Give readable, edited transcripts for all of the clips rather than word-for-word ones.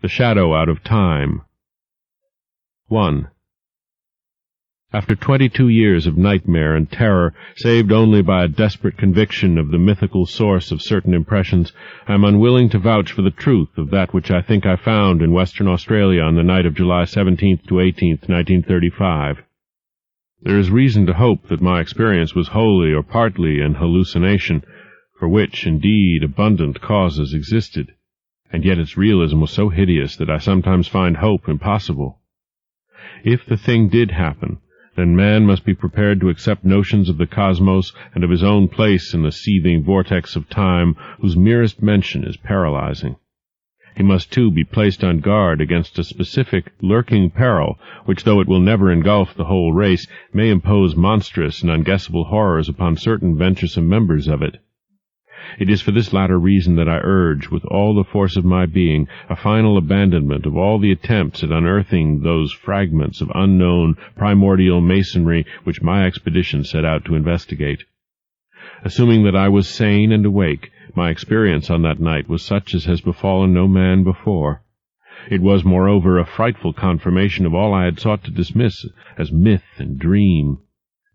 The Shadow Out of Time. 1. After 22 years of nightmare and terror, saved only by a desperate conviction of the mythical source of certain impressions, I am unwilling to vouch for the truth of that which I think I found in Western Australia on the night of July 17th to 18th, 1935. There is reason to hope that my experience was wholly or partly an hallucination, for which, indeed, abundant causes existed, and yet its realism was so hideous that I sometimes find hope impossible. If the thing did happen, then man must be prepared to accept notions of the cosmos and of his own place in the seething vortex of time whose merest mention is paralyzing. He must, too, be placed on guard against a specific, lurking peril which, though it will never engulf the whole race, may impose monstrous and unguessable horrors upon certain venturesome members of it. It is for this latter reason that I urge, with all the force of my being, a final abandonment of all the attempts at unearthing those fragments of unknown, primordial masonry which my expedition set out to investigate. Assuming that I was sane and awake, my experience on that night was such as has befallen no man before. It was, moreover, a frightful confirmation of all I had sought to dismiss as myth and dream.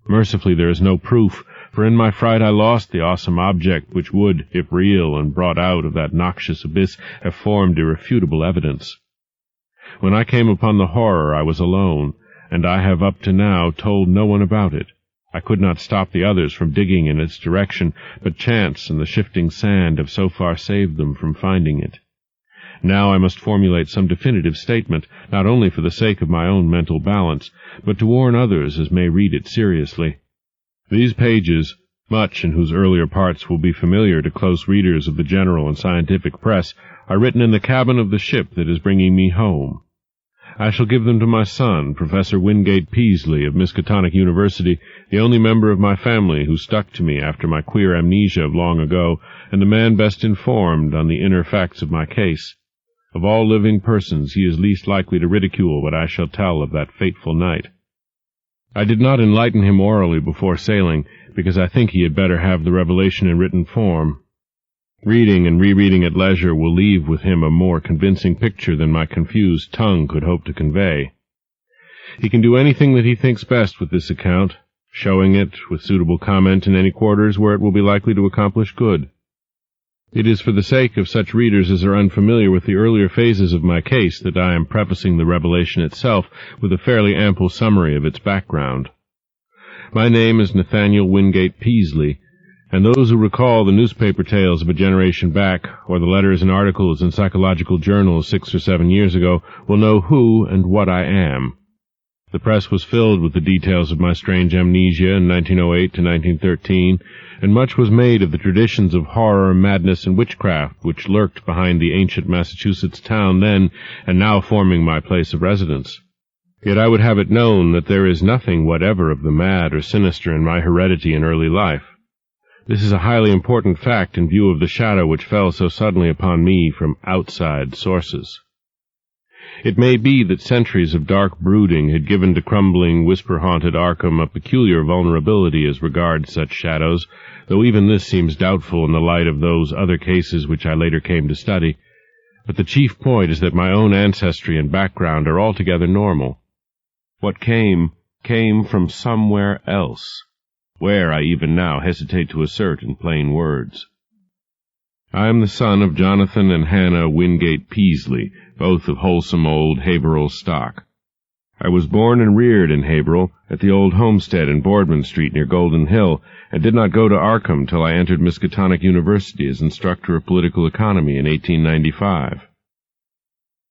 Mercifully, there is no proof, for in my fright I lost the awesome object which would, if real and brought out of that noxious abyss, have formed irrefutable evidence. When I came upon the horror I was alone, and I have up to now told no one about it. I could not stop the others from digging in its direction, but chance and the shifting sand have so far saved them from finding it. Now I must formulate some definitive statement, not only for the sake of my own mental balance, but to warn others as may read it seriously. These pages, much in whose earlier parts will be familiar to close readers of the general and scientific press, are written in the cabin of the ship that is bringing me home. I shall give them to my son, Professor Wingate Peaslee of Miskatonic University, the only member of my family who stuck to me after my queer amnesia of long ago, and the man best informed on the inner facts of my case. Of all living persons, he is least likely to ridicule what I shall tell of that fateful night. I did not enlighten him orally before sailing, because I think he had better have the revelation in written form. Reading and rereading at leisure will leave with him a more convincing picture than my confused tongue could hope to convey. He can do anything that he thinks best with this account, showing it, with suitable comment, in any quarters where it will be likely to accomplish good. It is for the sake of such readers as are unfamiliar with the earlier phases of my case that I am prefacing the revelation itself with a fairly ample summary of its background. My name is Nathaniel Wingate Peaslee, and those who recall the newspaper tales of a generation back, or the letters and articles in psychological journals 6 or 7 years ago, will know who and what I am. The press was filled with the details of my strange amnesia in 1908 to 1913, and much was made of the traditions of horror, madness, and witchcraft which lurked behind the ancient Massachusetts town then and now forming my place of residence. Yet I would have it known that there is nothing whatever of the mad or sinister in my heredity in early life. This is a highly important fact in view of the shadow which fell so suddenly upon me from outside sources. It may be that centuries of dark brooding had given to crumbling, whisper-haunted Arkham a peculiar vulnerability as regards such shadows, though even this seems doubtful in the light of those other cases which I later came to study. But the chief point is that my own ancestry and background are altogether normal. What came from somewhere else, where I even now hesitate to assert in plain words. I am the son of Jonathan and Hannah Wingate Peaslee, both of wholesome old Haverhill stock. I was born and reared in Haverhill, at the old homestead in Boardman Street near Golden Hill, and did not go to Arkham till I entered Miskatonic University as instructor of political economy in 1895.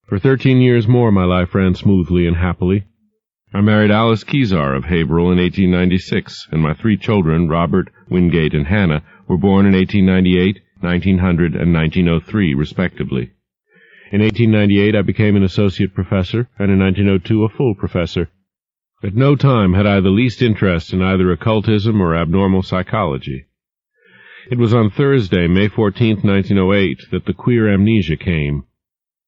For 13 years more my life ran smoothly and happily. I married Alice Kezar of Haverhill in 1896, and my 3 children, Robert, Wingate, and Hannah, were born in 1898, 1900, and 1903, respectively. In 1898 I became an associate professor, and in 1902 a full professor. At no time had I the least interest in either occultism or abnormal psychology. It was on Thursday, May 14, 1908, that the queer amnesia came.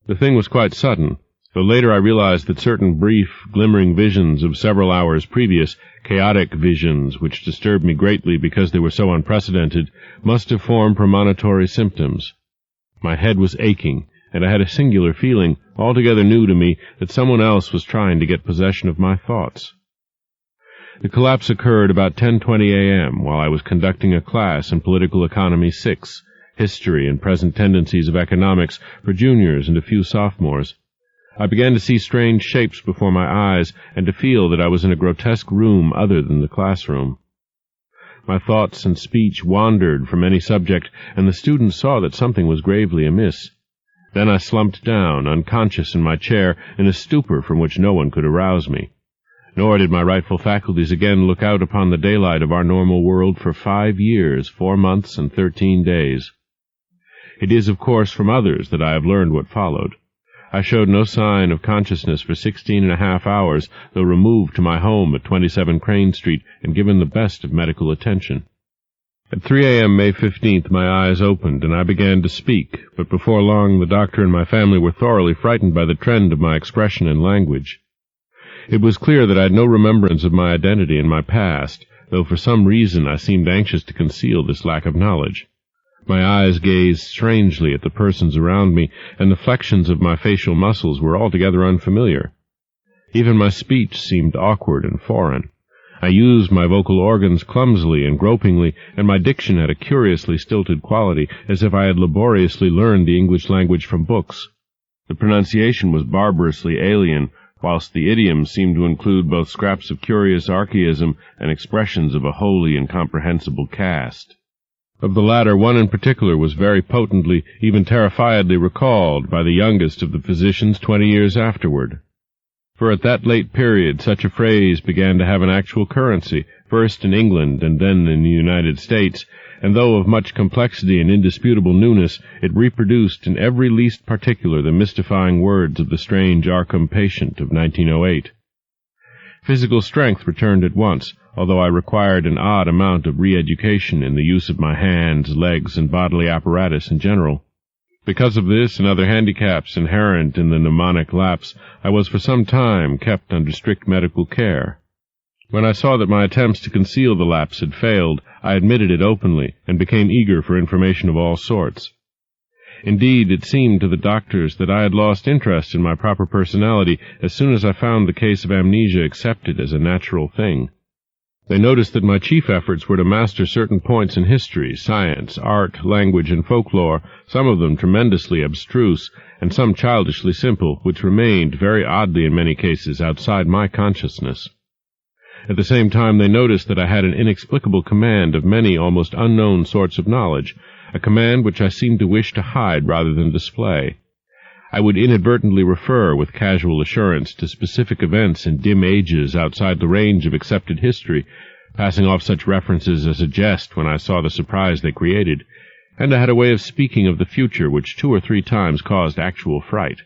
The thing was quite sudden, though later I realized that certain brief, glimmering visions of several hours previous, chaotic visions which disturbed me greatly because they were so unprecedented, must have formed premonitory symptoms. My head was aching, and I had a singular feeling, altogether new to me, that someone else was trying to get possession of my thoughts. The collapse occurred about 10:20 a.m. while I was conducting a class in Political Economy 6, History and Present Tendencies of Economics, for juniors and a few sophomores. I began to see strange shapes before my eyes and to feel that I was in a grotesque room other than the classroom. My thoughts and speech wandered from any subject, and the students saw that something was gravely amiss. Then I slumped down, unconscious in my chair, in a stupor from which no one could arouse me. Nor did my rightful faculties again look out upon the daylight of our normal world for 5 years, 4 months, and 13 days. It is, of course, from others that I have learned what followed. I showed no sign of consciousness for 16.5 hours, though removed to my home at 27 Crane Street and given the best of medical attention. At 3 a.m. May 15th, my eyes opened, and I began to speak, but before long the doctor and my family were thoroughly frightened by the trend of my expression and language. It was clear that I had no remembrance of my identity and my past, though for some reason I seemed anxious to conceal this lack of knowledge. My eyes gazed strangely at the persons around me, and the flexions of my facial muscles were altogether unfamiliar. Even my speech seemed awkward and foreign. I used my vocal organs clumsily and gropingly, and my diction had a curiously stilted quality, as if I had laboriously learned the English language from books. The pronunciation was barbarously alien, whilst the idioms seemed to include both scraps of curious archaism and expressions of a wholly incomprehensible cast. Of the latter, one in particular was very potently, even terrifiedly recalled by the youngest of the physicians 20 years afterward. For at that late period such a phrase began to have an actual currency, first in England and then in the United States, and though of much complexity and indisputable newness, it reproduced in every least particular the mystifying words of the strange Arkham patient of 1908. Physical strength returned at once, although I required an odd amount of re-education in the use of my hands, legs, and bodily apparatus in general. Because of this and other handicaps inherent in the mnemonic lapse, I was for some time kept under strict medical care. When I saw that my attempts to conceal the lapse had failed, I admitted it openly, and became eager for information of all sorts. Indeed, it seemed to the doctors that I had lost interest in my proper personality as soon as I found the case of amnesia accepted as a natural thing. They noticed that my chief efforts were to master certain points in history, science, art, language, and folklore, some of them tremendously abstruse, and some childishly simple, which remained, very oddly in many cases, outside my consciousness. At the same time they noticed that I had an inexplicable command of many almost unknown sorts of knowledge, a command which I seemed to wish to hide rather than display. I would inadvertently refer with casual assurance to specific events in dim ages outside the range of accepted history, passing off such references as a jest when I saw the surprise they created, and I had a way of speaking of the future which 2 or 3 times caused actual fright.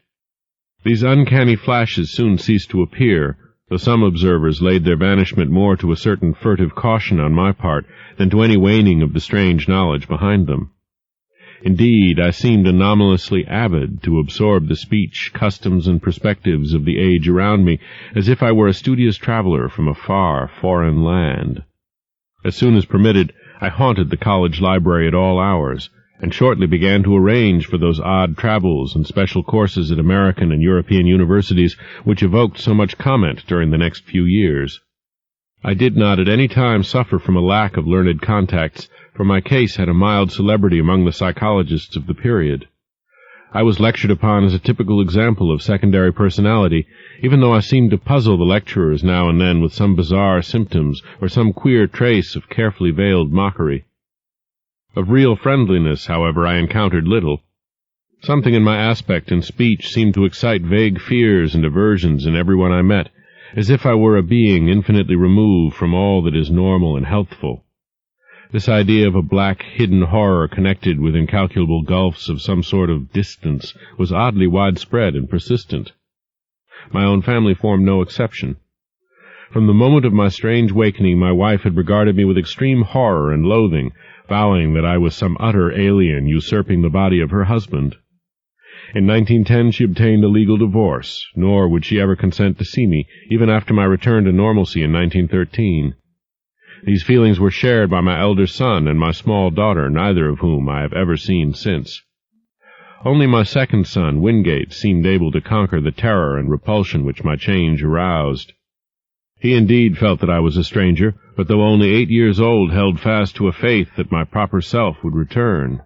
These uncanny flashes soon ceased to appear, though some observers laid their banishment more to a certain furtive caution on my part than to any waning of the strange knowledge behind them. Indeed, I seemed anomalously avid to absorb the speech, customs, and perspectives of the age around me, as if I were a studious traveler from a far, foreign land. As soon as permitted, I haunted the college library at all hours, and shortly began to arrange for those odd travels and special courses at American and European universities which evoked so much comment during the next few years. I did not at any time suffer from a lack of learned contacts, for my case had a mild celebrity among the psychologists of the period. I was lectured upon as a typical example of secondary personality, even though I seemed to puzzle the lecturers now and then with some bizarre symptoms or some queer trace of carefully veiled mockery. Of real friendliness, however, I encountered little. Something in my aspect and speech seemed to excite vague fears and aversions in everyone I met, as if I were a being infinitely removed from all that is normal and healthful. This idea of a black, hidden horror connected with incalculable gulfs of some sort of distance was oddly widespread and persistent. My own family formed no exception. From the moment of my strange wakening, my wife had regarded me with extreme horror and loathing, vowing that I was some utter alien usurping the body of her husband. In 1910 she obtained a legal divorce, nor would she ever consent to see me, even after my return to normalcy in 1913. These feelings were shared by my elder son and my small daughter, neither of whom I have ever seen since. Only my second son, Wingate, seemed able to conquer the terror and repulsion which my change aroused. He indeed felt that I was a stranger, but though only 8 years old, held fast to a faith that my proper self would return.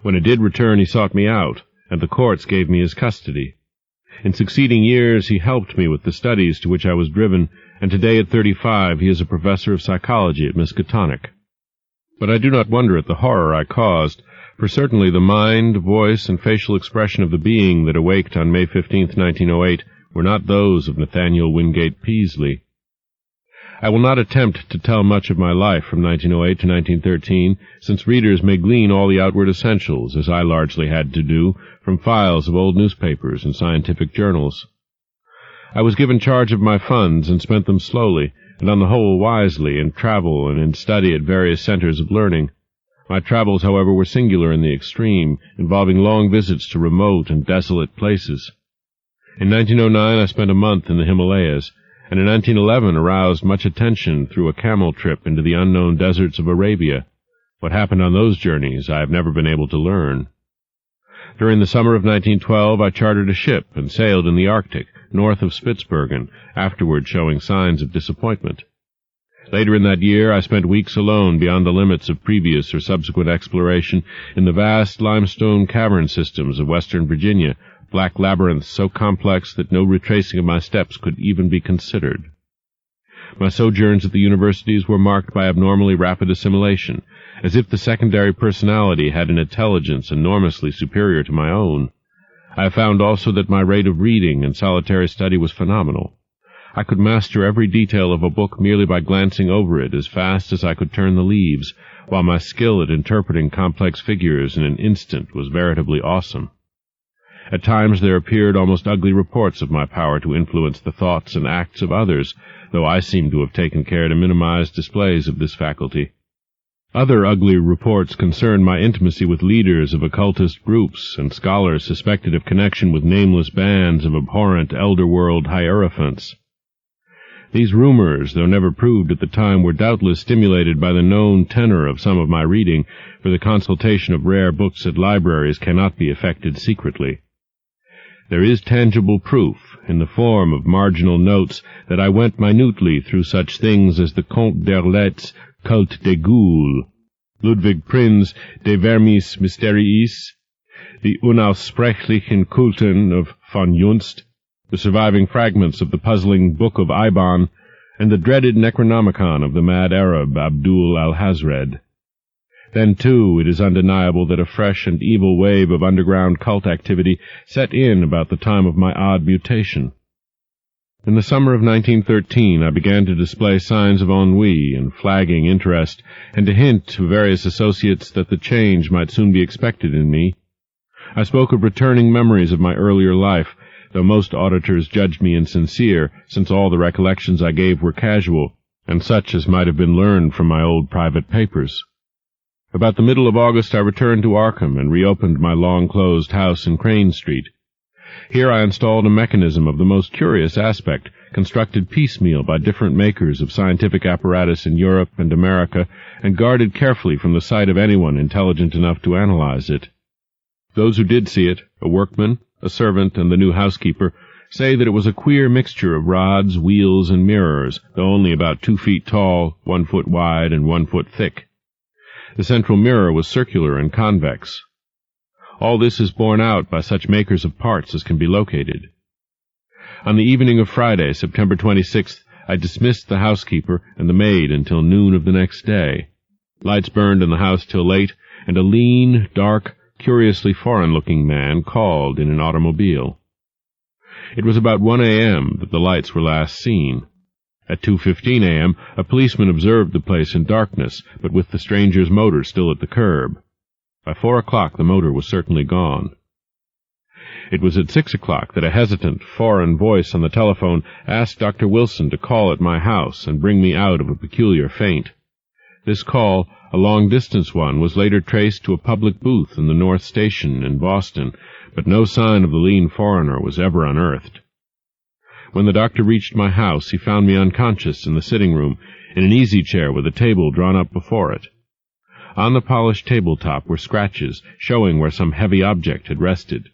When it did return, he sought me out, and the courts gave me his custody. In succeeding years, he helped me with the studies to which I was driven, and today at 35 he is a professor of psychology at Miskatonic. But I do not wonder at the horror I caused, for certainly the mind, voice, and facial expression of the being that awaked on May 15, 1908, were not those of Nathaniel Wingate Peaslee. I will not attempt to tell much of my life from 1908 to 1913, since readers may glean all the outward essentials, as I largely had to do, from files of old newspapers and scientific journals. I was given charge of my funds and spent them slowly, and on the whole wisely, in travel and in study at various centers of learning. My travels, however, were singular in the extreme, involving long visits to remote and desolate places. In 1909 I spent a month in the Himalayas, and in 1911 aroused much attention through a camel trip into the unknown deserts of Arabia. What happened on those journeys I have never been able to learn. During the summer of 1912 I chartered a ship and sailed in the Arctic, north of Spitzbergen, afterward showing signs of disappointment. Later in that year I spent weeks alone beyond the limits of previous or subsequent exploration in the vast limestone cavern systems of western Virginia, black labyrinths so complex that no retracing of my steps could even be considered. My sojourns at the universities were marked by abnormally rapid assimilation, as if the secondary personality had an intelligence enormously superior to my own. I found also that my rate of reading and solitary study was phenomenal. I could master every detail of a book merely by glancing over it as fast as I could turn the leaves, while my skill at interpreting complex figures in an instant was veritably awesome. At times there appeared almost ugly reports of my power to influence the thoughts and acts of others, though I seemed to have taken care to minimize displays of this faculty. Other ugly reports concerned my intimacy with leaders of occultist groups and scholars suspected of connection with nameless bands of abhorrent elder-world hierophants. These rumors, though never proved at the time, were doubtless stimulated by the known tenor of some of my reading, for the consultation of rare books at libraries cannot be effected secretly. There is tangible proof, in the form of marginal notes, that I went minutely through such things as the Comte d'Erlet's Culte des Ghouls, Ludwig Prinz de Vermis Mysteriis, the Unaussprechlichen Kulten of von Junst, the surviving fragments of the puzzling Book of Iban, and the dreaded Necronomicon of the mad Arab Abdul al-Hazred. Then, too, it is undeniable that a fresh and evil wave of underground cult activity set in about the time of my odd mutation. In the summer of 1913 I began to display signs of ennui and flagging interest, and to hint to various associates that the change might soon be expected in me. I spoke of returning memories of my earlier life, though most auditors judged me insincere, since all the recollections I gave were casual, and such as might have been learned from my old private papers. About the middle of August I returned to Arkham and reopened my long-closed house in Crane Street. Here I installed a mechanism of the most curious aspect, constructed piecemeal by different makers of scientific apparatus in Europe and America, and guarded carefully from the sight of anyone intelligent enough to analyze it. Those who did see it, a workman, a servant, and the new housekeeper, say that it was a queer mixture of rods, wheels, and mirrors, though only about 2 feet tall, 1 foot wide, and 1 foot thick. The central mirror was circular and convex. All this is borne out by such makers of parts as can be located. On the evening of Friday, September 26th, I dismissed the housekeeper and the maid until noon of the next day. Lights burned in the house till late, and a lean, dark, curiously foreign-looking man called in an automobile. It was about 1 a.m. that the lights were last seen. At 2:15 a.m., a policeman observed the place in darkness, but with the stranger's motor still at the curb. By 4 o'clock the motor was certainly gone. It was at 6 o'clock that a hesitant, foreign voice on the telephone asked Dr. Wilson to call at my house and bring me out of a peculiar faint. This call, a long-distance one, was later traced to a public booth in the North Station in Boston, but no sign of the lean foreigner was ever unearthed. When the doctor reached my house, he found me unconscious in the sitting room, in an easy-chair with a table drawn up before it. On the polished tabletop were scratches, showing where some heavy object had rested.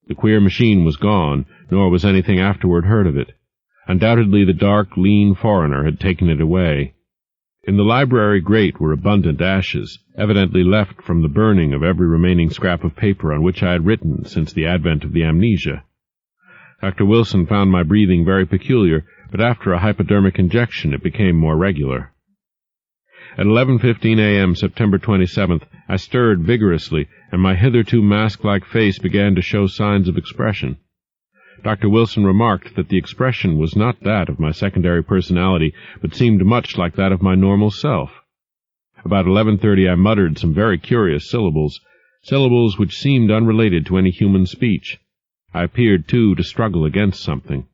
The queer machine was gone, nor was anything afterward heard of it. Undoubtedly the dark, lean foreigner had taken it away. In the library grate were abundant ashes, evidently left from the burning of every remaining scrap of paper on which I had written since the advent of the amnesia. Dr. Wilson found my breathing very peculiar, but after a hypodermic injection it became more regular. At 11:15 a.m., September 27th, I stirred vigorously, and my hitherto mask-like face began to show signs of expression. Dr. Wilson remarked that the expression was not that of my secondary personality, but seemed much like that of my normal self. About 11:30 I muttered some very curious syllables which seemed unrelated to any human speech. I appeared, too, to struggle against something.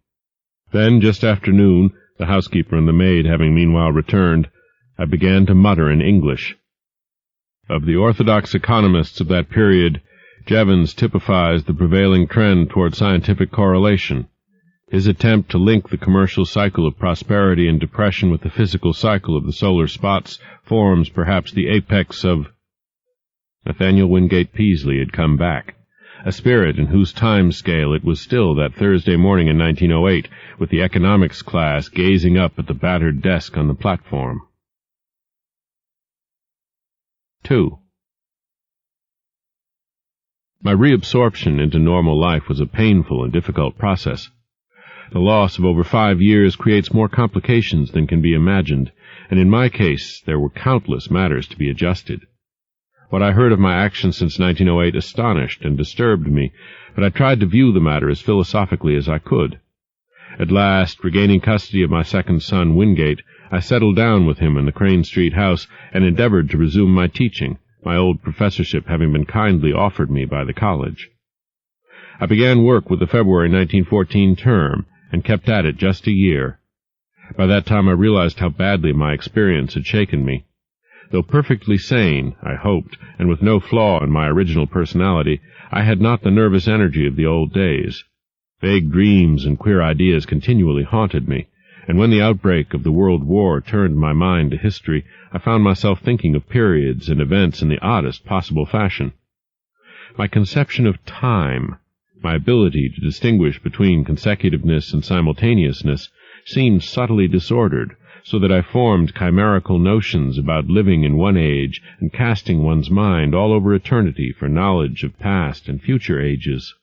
Then, just after noon, the housekeeper and the maid having meanwhile returned, I began to mutter in English. Of the orthodox economists of that period, Jevons typifies the prevailing trend toward scientific correlation. His attempt to link the commercial cycle of prosperity and depression with the physical cycle of the solar spots forms perhaps the apex of... Nathaniel Wingate Peaslee had come back, a spirit in whose time scale it was still that Thursday morning in 1908, with the economics class gazing up at the battered desk on the platform. 2. My reabsorption into normal life was a painful and difficult process. The loss of over 5 years creates more complications than can be imagined, and in my case there were countless matters to be adjusted. What I heard of my actions since 1908 astonished and disturbed me, but I tried to view the matter as philosophically as I could. At last, regaining custody of my second son, Wingate, I settled down with him in the Crane Street house and endeavored to resume my teaching, my old professorship having been kindly offered me by the college. I began work with the February 1914 term, and kept at it just a year. By that time I realized how badly my experience had shaken me. Though perfectly sane, I hoped, and with no flaw in my original personality, I had not the nervous energy of the old days. Vague dreams and queer ideas continually haunted me, and when the outbreak of the World War turned my mind to history, I found myself thinking of periods and events in the oddest possible fashion. My conception of time, my ability to distinguish between consecutiveness and simultaneousness, seemed subtly disordered, so that I formed chimerical notions about living in one age and casting one's mind all over eternity for knowledge of past and future ages.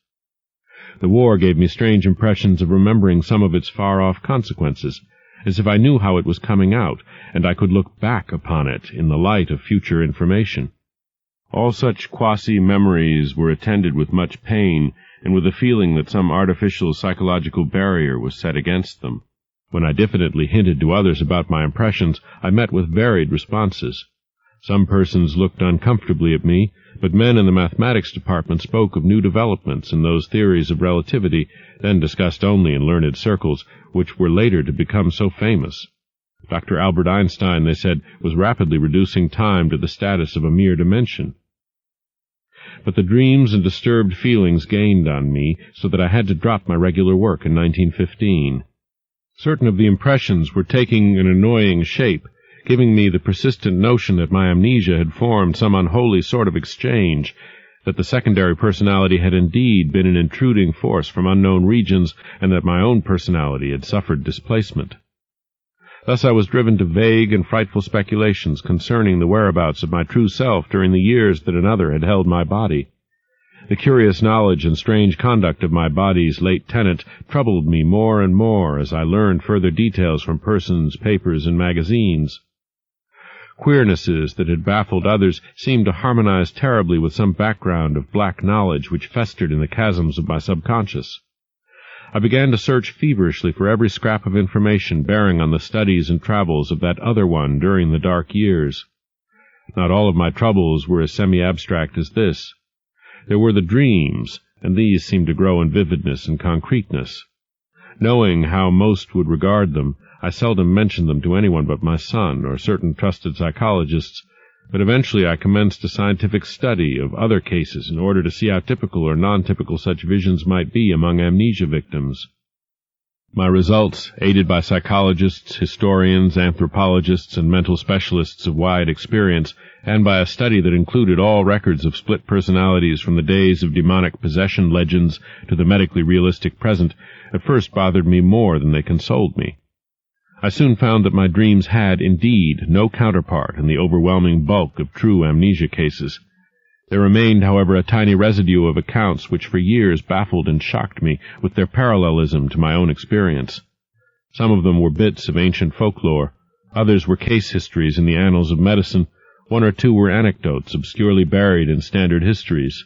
The war gave me strange impressions of remembering some of its far-off consequences, as if I knew how it was coming out, and I could look back upon it in the light of future information. All such quasi-memories were attended with much pain, and with a feeling that some artificial psychological barrier was set against them. When I diffidently hinted to others about my impressions, I met with varied responses. Some persons looked uncomfortably at me, but men in the mathematics department spoke of new developments in those theories of relativity, then discussed only in learned circles, which were later to become so famous. Dr. Albert Einstein, they said, was rapidly reducing time to the status of a mere dimension. But the dreams and disturbed feelings gained on me, so that I had to drop my regular work in 1915. Certain of the impressions were taking an annoying shape, giving me the persistent notion that my amnesia had formed some unholy sort of exchange, that the secondary personality had indeed been an intruding force from unknown regions, and that my own personality had suffered displacement. Thus I was driven to vague and frightful speculations concerning the whereabouts of my true self during the years that another had held my body. The curious knowledge and strange conduct of my body's late tenant troubled me more and more as I learned further details from persons, papers, and magazines. Queernesses that had baffled others seemed to harmonize terribly with some background of black knowledge which festered in the chasms of my subconscious. I began to search feverishly for every scrap of information bearing on the studies and travels of that other one during the dark years. Not all of my troubles were as semi-abstract as this. There were the dreams, and these seemed to grow in vividness and concreteness. Knowing how most would regard them, I seldom mentioned them to anyone but my son or certain trusted psychologists, but eventually I commenced a scientific study of other cases in order to see how typical or non-typical such visions might be among amnesia victims. My results, aided by psychologists, historians, anthropologists, and mental specialists of wide experience, and by a study that included all records of split personalities from the days of demonic possession legends to the medically realistic present, at first bothered me more than they consoled me. I soon found that my dreams had, indeed, no counterpart in the overwhelming bulk of true amnesia cases. There remained, however, a tiny residue of accounts which for years baffled and shocked me with their parallelism to my own experience. Some of them were bits of ancient folklore, others were case histories in the annals of medicine, one or two were anecdotes obscurely buried in standard histories.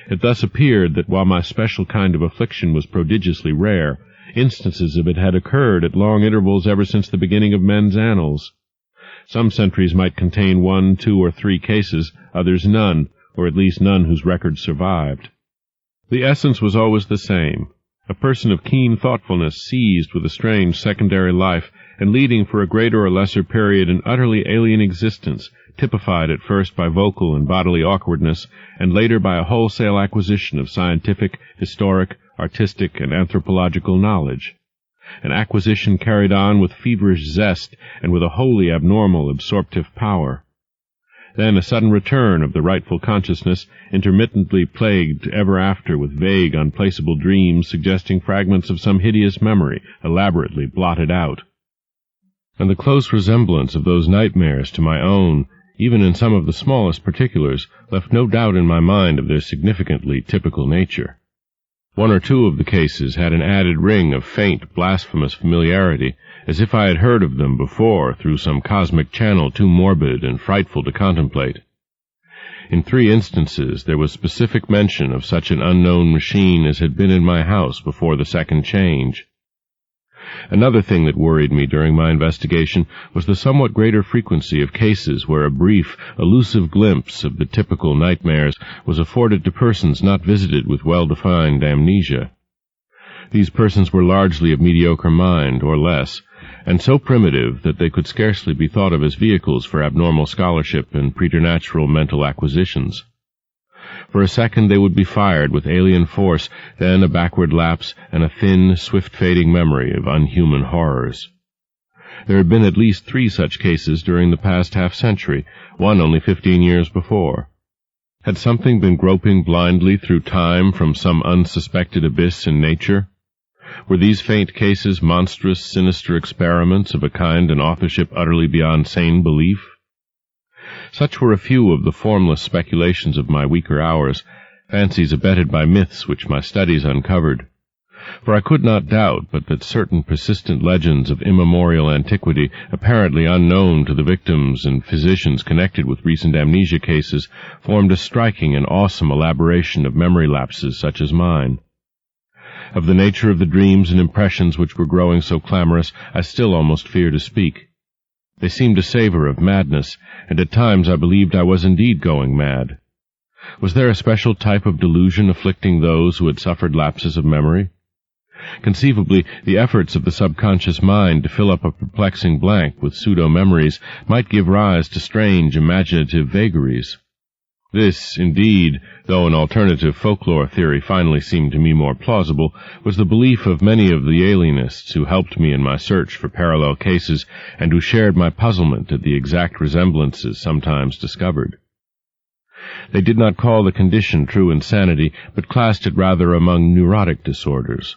It thus appeared that while my special kind of affliction was prodigiously rare, instances of it had occurred at long intervals ever since the beginning of men's annals. Some centuries might contain 1, 2, or 3 cases, others none, or at least none whose records survived. The essence was always the same, a person of keen thoughtfulness seized with a strange secondary life and leading for a greater or lesser period an utterly alien existence, typified at first by vocal and bodily awkwardness, and later by a wholesale acquisition of scientific, historic, artistic, and anthropological knowledge. An acquisition carried on with feverish zest and with a wholly abnormal absorptive power. Then a sudden return of the rightful consciousness, intermittently plagued ever after with vague, unplaceable dreams suggesting fragments of some hideous memory, elaborately blotted out. And the close resemblance of those nightmares to my own, even in some of the smallest particulars, left no doubt in my mind of their significantly typical nature. 1 or 2 of the cases had an added ring of faint, blasphemous familiarity, as if I had heard of them before through some cosmic channel too morbid and frightful to contemplate. In 3 instances there was specific mention of such an unknown machine as had been in my house before the second change. Another thing that worried me during my investigation was the somewhat greater frequency of cases where a brief, elusive glimpse of the typical nightmares was afforded to persons not visited with well-defined amnesia. These persons were largely of mediocre mind, or less, and so primitive that they could scarcely be thought of as vehicles for abnormal scholarship and preternatural mental acquisitions. For a second they would be fired with alien force, then a backward lapse and a thin, swift-fading memory of unhuman horrors. There had been at least 3 such cases during the past half-century, one only 15 years before. Had something been groping blindly through time from some unsuspected abyss in nature? Were these faint cases monstrous, sinister experiments of a kind and authorship utterly beyond sane belief? Such were a few of the formless speculations of my weaker hours, fancies abetted by myths which my studies uncovered. For I could not doubt but that certain persistent legends of immemorial antiquity, apparently unknown to the victims and physicians connected with recent amnesia cases, formed a striking and awesome elaboration of memory lapses such as mine. Of the nature of the dreams and impressions which were growing so clamorous, I still almost fear to speak. They seemed to savor of madness, and at times I believed I was indeed going mad. Was there a special type of delusion afflicting those who had suffered lapses of memory? Conceivably, the efforts of the subconscious mind to fill up a perplexing blank with pseudo-memories might give rise to strange imaginative vagaries. This, indeed, though an alternative folklore theory finally seemed to me more plausible, was the belief of many of the alienists who helped me in my search for parallel cases and who shared my puzzlement at the exact resemblances sometimes discovered. They did not call the condition true insanity, but classed it rather among neurotic disorders.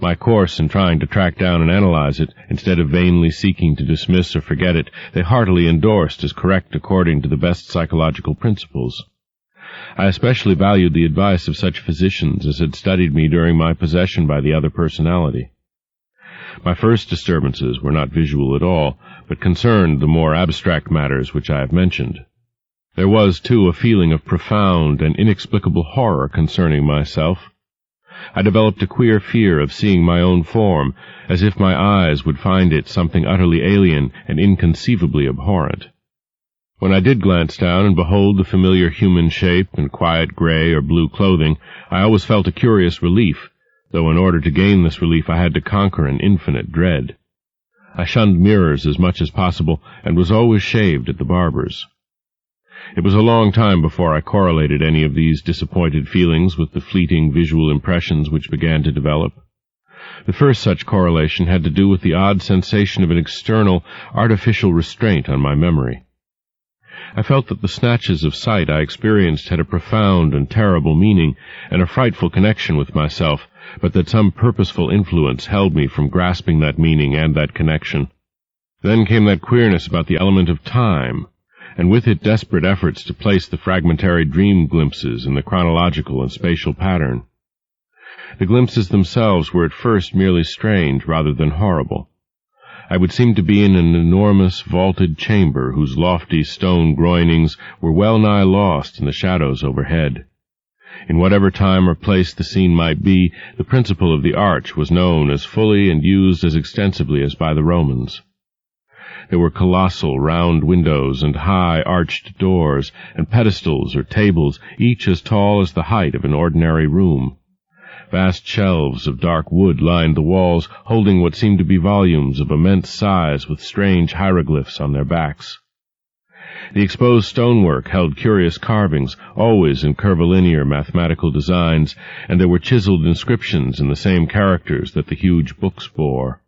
My course in trying to track down and analyze it, instead of vainly seeking to dismiss or forget it, they heartily endorsed as correct according to the best psychological principles. I especially valued the advice of such physicians as had studied me during my possession by the other personality. My first disturbances were not visual at all, but concerned the more abstract matters which I have mentioned. There was, too, a feeling of profound and inexplicable horror concerning myself. I developed a queer fear of seeing my own form, as if my eyes would find it something utterly alien and inconceivably abhorrent. When I did glance down and behold the familiar human shape in quiet gray or blue clothing, I always felt a curious relief, though in order to gain this relief I had to conquer an infinite dread. I shunned mirrors as much as possible, and was always shaved at the barber's. It was a long time before I correlated any of these disappointed feelings with the fleeting visual impressions which began to develop. The first such correlation had to do with the odd sensation of an external, artificial restraint on my memory. I felt that the snatches of sight I experienced had a profound and terrible meaning, and a frightful connection with myself, but that some purposeful influence held me from grasping that meaning and that connection. Then came that queerness about the element of time, and with it desperate efforts to place the fragmentary dream glimpses in the chronological and spatial pattern. The glimpses themselves were at first merely strange rather than horrible. I would seem to be in an enormous vaulted chamber whose lofty stone groinings were well nigh lost in the shadows overhead. In whatever time or place the scene might be, the principle of the arch was known as fully and used as extensively as by the Romans. There were colossal round windows and high arched doors, and pedestals or tables, each as tall as the height of an ordinary room. Vast shelves of dark wood lined the walls, holding what seemed to be volumes of immense size with strange hieroglyphs on their backs. The exposed stonework held curious carvings, always in curvilinear mathematical designs, and there were chiseled inscriptions in the same characters that the huge books bore.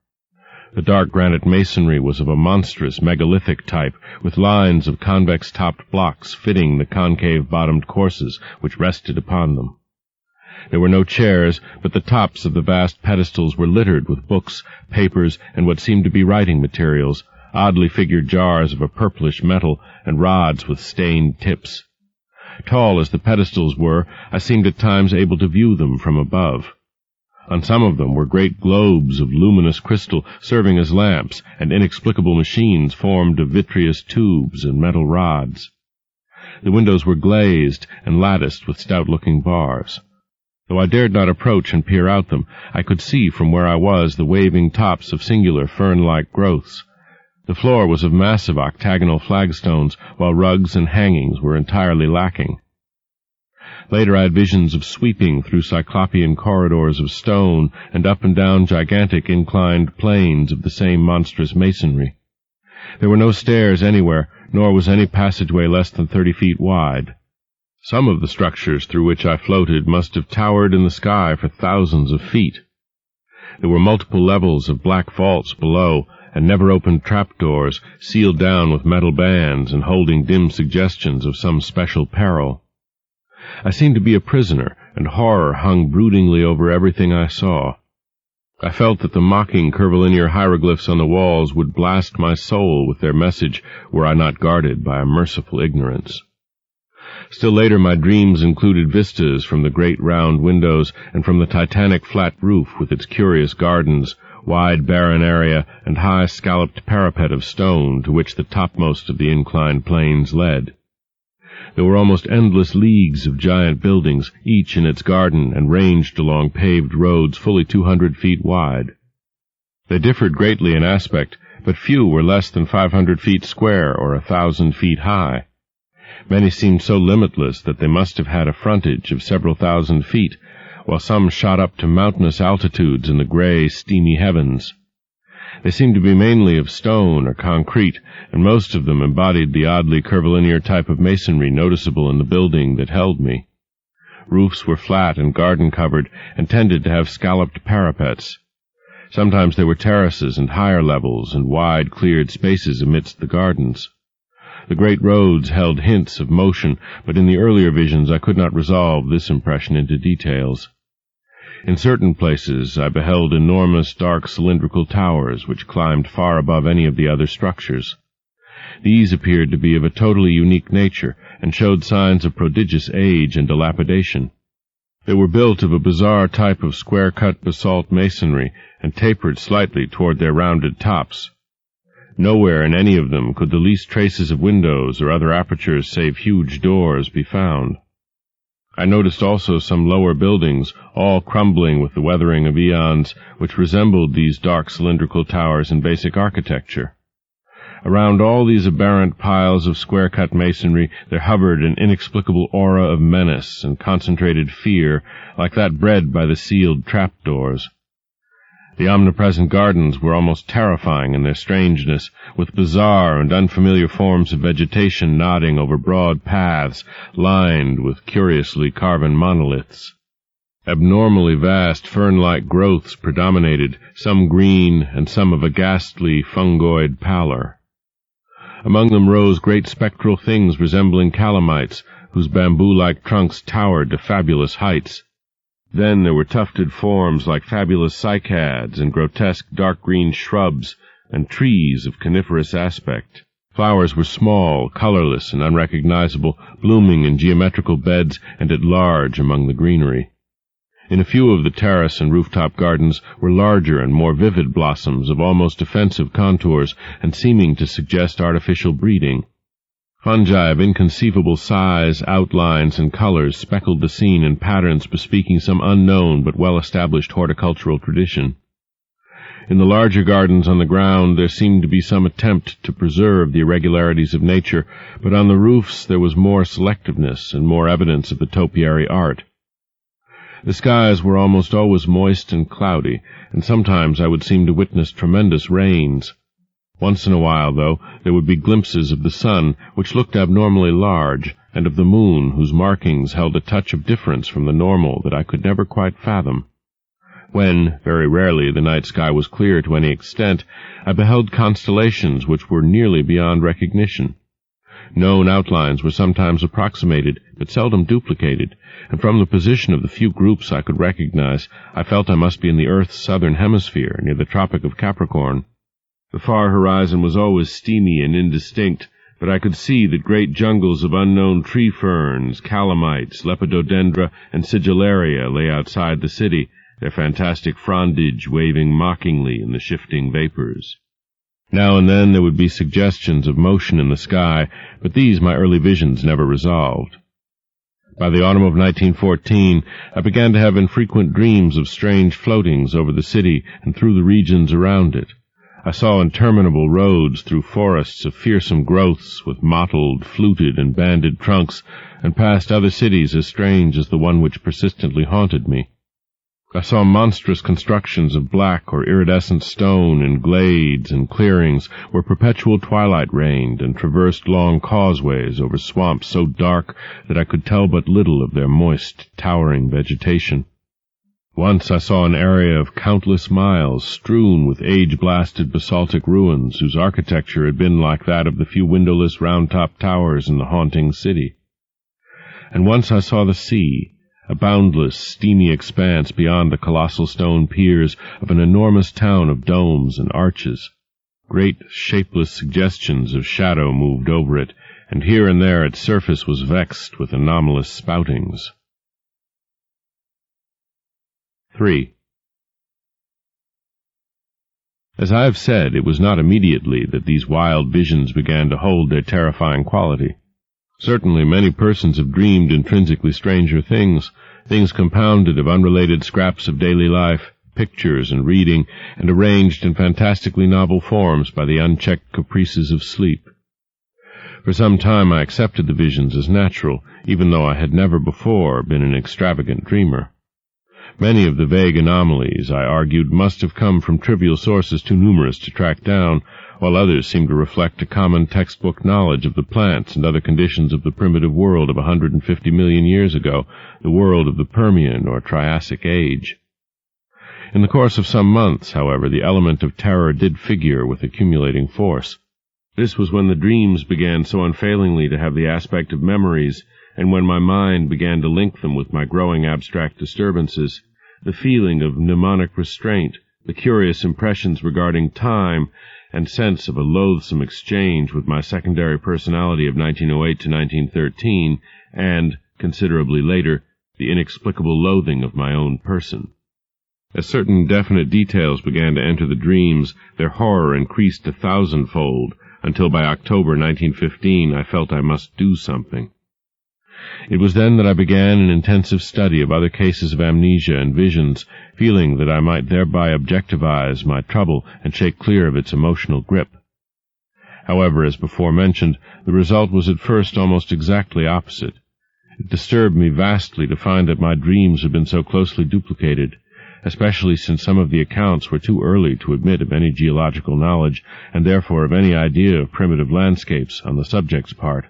The dark granite masonry was of a monstrous megalithic type, with lines of convex-topped blocks fitting the concave-bottomed courses which rested upon them. There were no chairs, but the tops of the vast pedestals were littered with books, papers, and what seemed to be writing materials, oddly figured jars of a purplish metal, and rods with stained tips. Tall as the pedestals were, I seemed at times able to view them from above. On some of them were great globes of luminous crystal serving as lamps, and inexplicable machines formed of vitreous tubes and metal rods. The windows were glazed and latticed with stout-looking bars. Though I dared not approach and peer out them, I could see from where I was the waving tops of singular fern-like growths. The floor was of massive octagonal flagstones, while rugs and hangings were entirely lacking. Later I had visions of sweeping through cyclopean corridors of stone and up and down gigantic inclined planes of the same monstrous masonry. There were no stairs anywhere, nor was any passageway less than 30 feet wide. Some of the structures through which I floated must have towered in the sky for thousands of feet. There were multiple levels of black vaults below, and never-opened trapdoors, sealed down with metal bands and holding dim suggestions of some special peril. I seemed to be a prisoner, and horror hung broodingly over everything I saw. I felt that the mocking curvilinear hieroglyphs on the walls would blast my soul with their message were I not guarded by a merciful ignorance. Still later my dreams included vistas from the great round windows and from the titanic flat roof with its curious gardens, wide barren area, and high scalloped parapet of stone to which the topmost of the inclined planes led. There were almost endless leagues of giant buildings, each in its garden and ranged along paved roads fully 200 feet wide. They differed greatly in aspect, but few were less than 500 feet square or 1,000 feet high. Many seemed so limitless that they must have had a frontage of several thousand feet, while some shot up to mountainous altitudes in the gray, steamy heavens. They seemed to be mainly of stone or concrete, and most of them embodied the oddly curvilinear type of masonry noticeable in the building that held me. Roofs were flat and garden-covered, and tended to have scalloped parapets. Sometimes there were terraces and higher levels and wide cleared spaces amidst the gardens. The great roads held hints of motion, but in the earlier visions I could not resolve this impression into details. In certain places I beheld enormous dark cylindrical towers which climbed far above any of the other structures. These appeared to be of a totally unique nature, and showed signs of prodigious age and dilapidation. They were built of a bizarre type of square-cut basalt masonry, and tapered slightly toward their rounded tops. Nowhere in any of them could the least traces of windows or other apertures save huge doors be found. I noticed also some lower buildings, all crumbling with the weathering of eons, which resembled these dark cylindrical towers in basic architecture. Around all these aberrant piles of square-cut masonry there hovered an inexplicable aura of menace and concentrated fear, like that bred by the sealed trapdoors. The omnipresent gardens were almost terrifying in their strangeness, with bizarre and unfamiliar forms of vegetation nodding over broad paths lined with curiously carven monoliths. Abnormally vast fern-like growths predominated, some green and some of a ghastly fungoid pallor. Among them rose great spectral things resembling calamites, whose bamboo-like trunks towered to fabulous heights. Then there were tufted forms like fabulous cycads and grotesque dark-green shrubs and trees of coniferous aspect. Flowers were small, colorless, and unrecognizable, blooming in geometrical beds and at large among the greenery. In a few of the terrace and rooftop gardens were larger and more vivid blossoms of almost offensive contours and seeming to suggest artificial breeding. Fungi of inconceivable size, outlines, and colors speckled the scene in patterns bespeaking some unknown but well-established horticultural tradition. In the larger gardens on the ground there seemed to be some attempt to preserve the irregularities of nature, but on the roofs there was more selectiveness and more evidence of the topiary art. The skies were almost always moist and cloudy, and sometimes I would seem to witness tremendous rains. Once in a while, though, there would be glimpses of the sun, which looked abnormally large, and of the moon, whose markings held a touch of difference from the normal that I could never quite fathom. When, very rarely, the night sky was clear to any extent, I beheld constellations which were nearly beyond recognition. Known outlines were sometimes approximated, but seldom duplicated, and from the position of the few groups I could recognize, I felt I must be in the Earth's southern hemisphere, near the Tropic of Capricorn. The far horizon was always steamy and indistinct, but I could see that great jungles of unknown tree ferns, calamites, lepidodendra, and sigillaria lay outside the city, their fantastic frondage waving mockingly in the shifting vapors. Now and then there would be suggestions of motion in the sky, but these my early visions never resolved. By the autumn of 1914, I began to have infrequent dreams of strange floatings over the city and through the regions around it. I saw interminable roads through forests of fearsome growths with mottled, fluted, and banded trunks, and passed other cities as strange as the one which persistently haunted me. I saw monstrous constructions of black or iridescent stone in glades and clearings where perpetual twilight reigned, and traversed long causeways over swamps so dark that I could tell but little of their moist, towering vegetation. Once I saw an area of countless miles strewn with age-blasted basaltic ruins whose architecture had been like that of the few windowless round-top towers in the haunting city. And once I saw the sea, a boundless, steamy expanse beyond the colossal stone piers of an enormous town of domes and arches. Great, shapeless suggestions of shadow moved over it, and here and there its surface was vexed with anomalous spoutings. 3. As I have said, it was not immediately that these wild visions began to hold their terrifying quality. Certainly many persons have dreamed intrinsically stranger things, things compounded of unrelated scraps of daily life, pictures and reading, and arranged in fantastically novel forms by the unchecked caprices of sleep. For some time I accepted the visions as natural, even though I had never before been an extravagant dreamer. Many of the vague anomalies, I argued, must have come from trivial sources too numerous to track down, while others seemed to reflect a common textbook knowledge of the plants and other conditions of the primitive world of 150 million years ago, the world of the Permian or Triassic age. In the course of some months, however, the element of terror did figure with accumulating force. This was when the dreams began so unfailingly to have the aspect of memories, and when my mind began to link them with my growing abstract disturbances, the feeling of mnemonic restraint, the curious impressions regarding time, and sense of a loathsome exchange with my secondary personality of 1908 to 1913, and, considerably later, the inexplicable loathing of my own person. As certain definite details began to enter the dreams, their horror increased 1,000-fold, until by October 1915 I felt I must do something. It was then that I began an intensive study of other cases of amnesia and visions, feeling that I might thereby objectivize my trouble and shake clear of its emotional grip. However, as before mentioned, the result was at first almost exactly opposite. It disturbed me vastly to find that my dreams had been so closely duplicated, especially since some of the accounts were too early to admit of any geological knowledge, and therefore of any idea of primitive landscapes on the subject's part.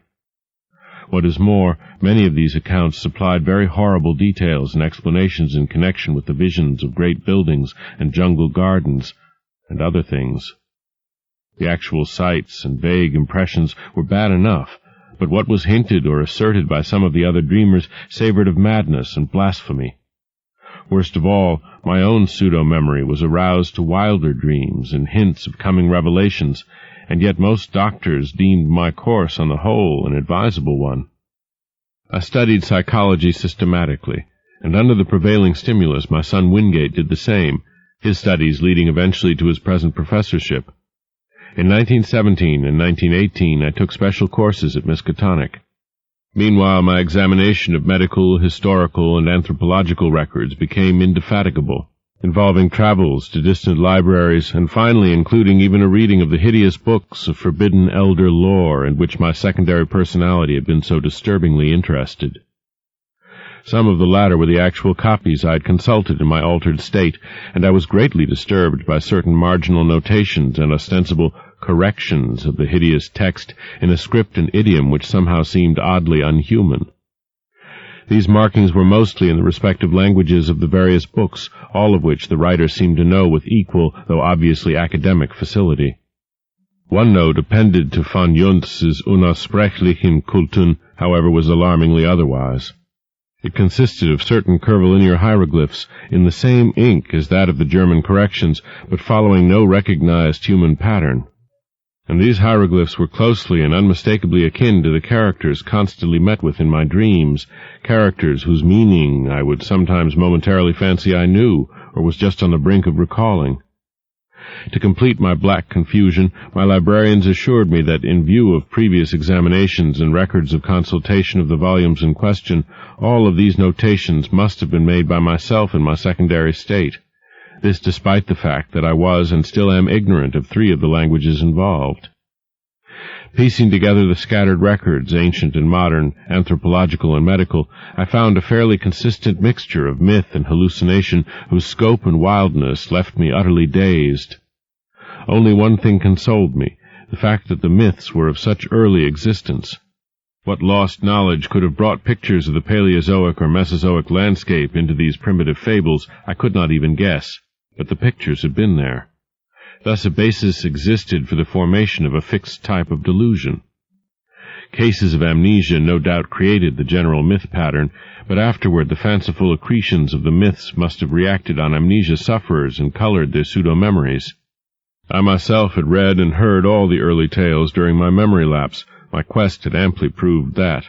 What is more, many of these accounts supplied very horrible details and explanations in connection with the visions of great buildings and jungle gardens, and other things. The actual sights and vague impressions were bad enough, but what was hinted or asserted by some of the other dreamers savored of madness and blasphemy. Worst of all, my own pseudo-memory was aroused to wilder dreams and hints of coming revelations, and yet most doctors deemed my course on the whole an advisable one. I studied psychology systematically, and under the prevailing stimulus my son Wingate did the same, his studies leading eventually to his present professorship. In 1917 and 1918 I took special courses at Miskatonic. Meanwhile, my examination of medical, historical, and anthropological records became indefatigable, involving travels to distant libraries, and finally including even a reading of the hideous books of forbidden elder lore in which my secondary personality had been so disturbingly interested. Some of the latter were the actual copies I had consulted in my altered state, and I was greatly disturbed by certain marginal notations and ostensible corrections of the hideous text in a script and idiom which somehow seemed oddly unhuman. These markings were mostly in the respective languages of the various books, all of which the writer seemed to know with equal, though obviously academic, facility. One note appended to von Juntz's Unaussprechlichen Kulten, however, was alarmingly otherwise. It consisted of certain curvilinear hieroglyphs in the same ink as that of the German corrections, but following no recognized human pattern. And these hieroglyphs were closely and unmistakably akin to the characters constantly met with in my dreams, characters whose meaning I would sometimes momentarily fancy I knew, or was just on the brink of recalling. To complete my black confusion, my librarians assured me that, in view of previous examinations and records of consultation of the volumes in question, all of these notations must have been made by myself in my secondary state. This despite the fact that I was and still am ignorant of 3 of the languages involved. Piecing together the scattered records, ancient and modern, anthropological and medical, I found a fairly consistent mixture of myth and hallucination whose scope and wildness left me utterly dazed. Only one thing consoled me, the fact that the myths were of such early existence. What lost knowledge could have brought pictures of the Paleozoic or Mesozoic landscape into these primitive fables, I could not even guess, but the pictures had been there. Thus a basis existed for the formation of a fixed type of delusion. Cases of amnesia no doubt created the general myth pattern, but afterward the fanciful accretions of the myths must have reacted on amnesia sufferers and colored their pseudo-memories. I myself had read and heard all the early tales during my memory lapse. My quest had amply proved that.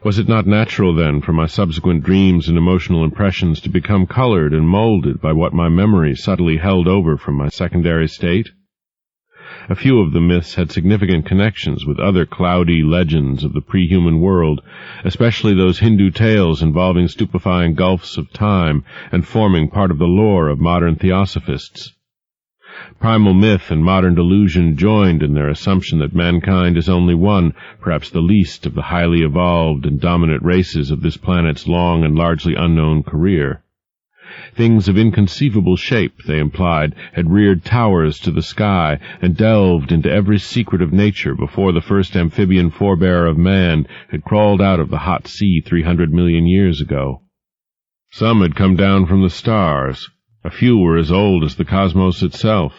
Was it not natural, then, for my subsequent dreams and emotional impressions to become colored and molded by what my memory subtly held over from my secondary state? A few of the myths had significant connections with other cloudy legends of the pre-human world, especially those Hindu tales involving stupefying gulfs of time and forming part of the lore of modern theosophists. Primal myth and modern delusion joined in their assumption that mankind is only one, perhaps the least, of the highly evolved and dominant races of this planet's long and largely unknown career. Things of inconceivable shape, they implied, had reared towers to the sky and delved into every secret of nature before the first amphibian forebear of man had crawled out of the hot sea 300 million years ago. Some had come down from the stars. A few were as old as the cosmos itself.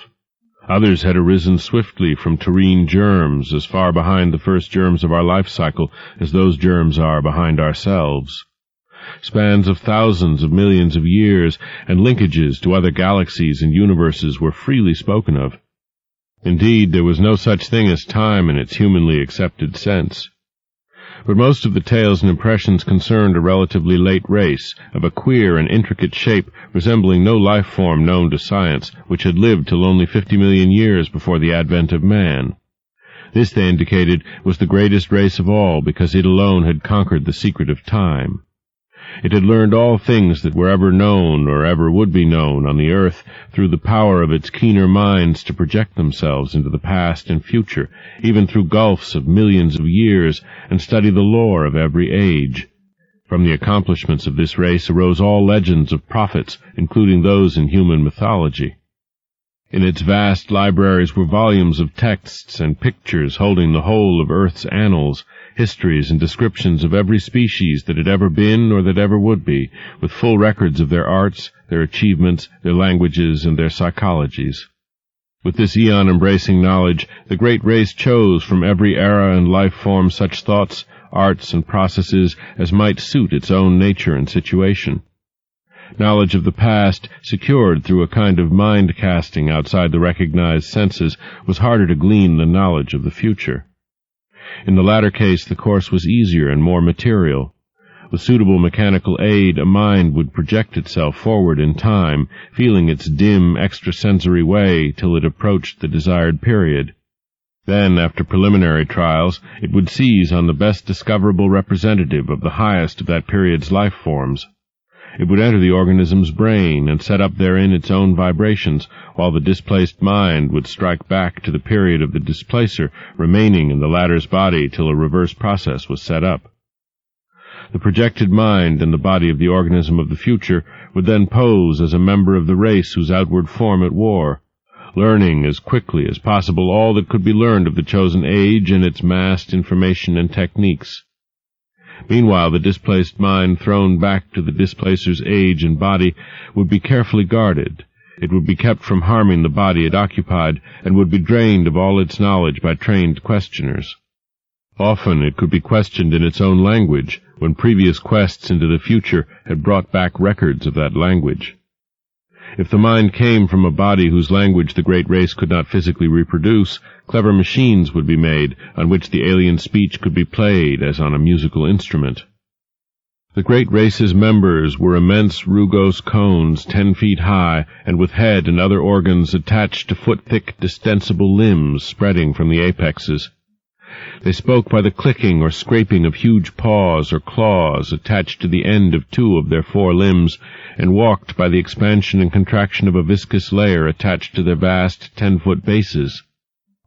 Others had arisen swiftly from terrene germs, as far behind the first germs of our life cycle as those germs are behind ourselves. Spans of thousands of millions of years and linkages to other galaxies and universes were freely spoken of. Indeed, there was no such thing as time in its humanly accepted sense. But most of the tales and impressions concerned a relatively late race, of a queer and intricate shape resembling no life form known to science, which had lived till only 50 million years before the advent of man. This, they indicated, was the greatest race of all, because it alone had conquered the secret of time. It had learned all things that were ever known or ever would be known on the earth through the power of its keener minds to project themselves into the past and future, even through gulfs of millions of years, and study the lore of every age. From the accomplishments of this race arose all legends of prophets, including those in human mythology. In its vast libraries were volumes of texts and pictures holding the whole of Earth's annals, histories and descriptions of every species that had ever been or that ever would be, with full records of their arts, their achievements, their languages, and their psychologies. With this eon-embracing knowledge, the great race chose from every era and life form such thoughts, arts, and processes as might suit its own nature and situation. Knowledge of the past, secured through a kind of mind-casting outside the recognized senses, was harder to glean than knowledge of the future. In the latter case, the course was easier and more material. With suitable mechanical aid, a mind would project itself forward in time, feeling its dim, extrasensory way till it approached the desired period. Then, after preliminary trials, it would seize on the best discoverable representative of the highest of that period's life forms. It would enter the organism's brain and set up therein its own vibrations, while the displaced mind would strike back to the period of the displacer, remaining in the latter's body till a reverse process was set up. The projected mind and the body of the organism of the future would then pose as a member of the race whose outward form it wore, learning as quickly as possible all that could be learned of the chosen age and its massed information and techniques. Meanwhile, the displaced mind, thrown back to the displacer's age and body, would be carefully guarded. It would be kept from harming the body it occupied, and would be drained of all its knowledge by trained questioners. Often it could be questioned in its own language, when previous quests into the future had brought back records of that language. If the mind came from a body whose language the great race could not physically reproduce, clever machines would be made, on which the alien speech could be played as on a musical instrument. The great race's members were immense rugose cones 10 feet high, and with head and other organs attached to foot-thick distensible limbs spreading from the apexes. They spoke by the clicking or scraping of huge paws or claws attached to the end of 2 of their 4 limbs, and walked by the expansion and contraction of a viscous layer attached to their vast 10-foot bases.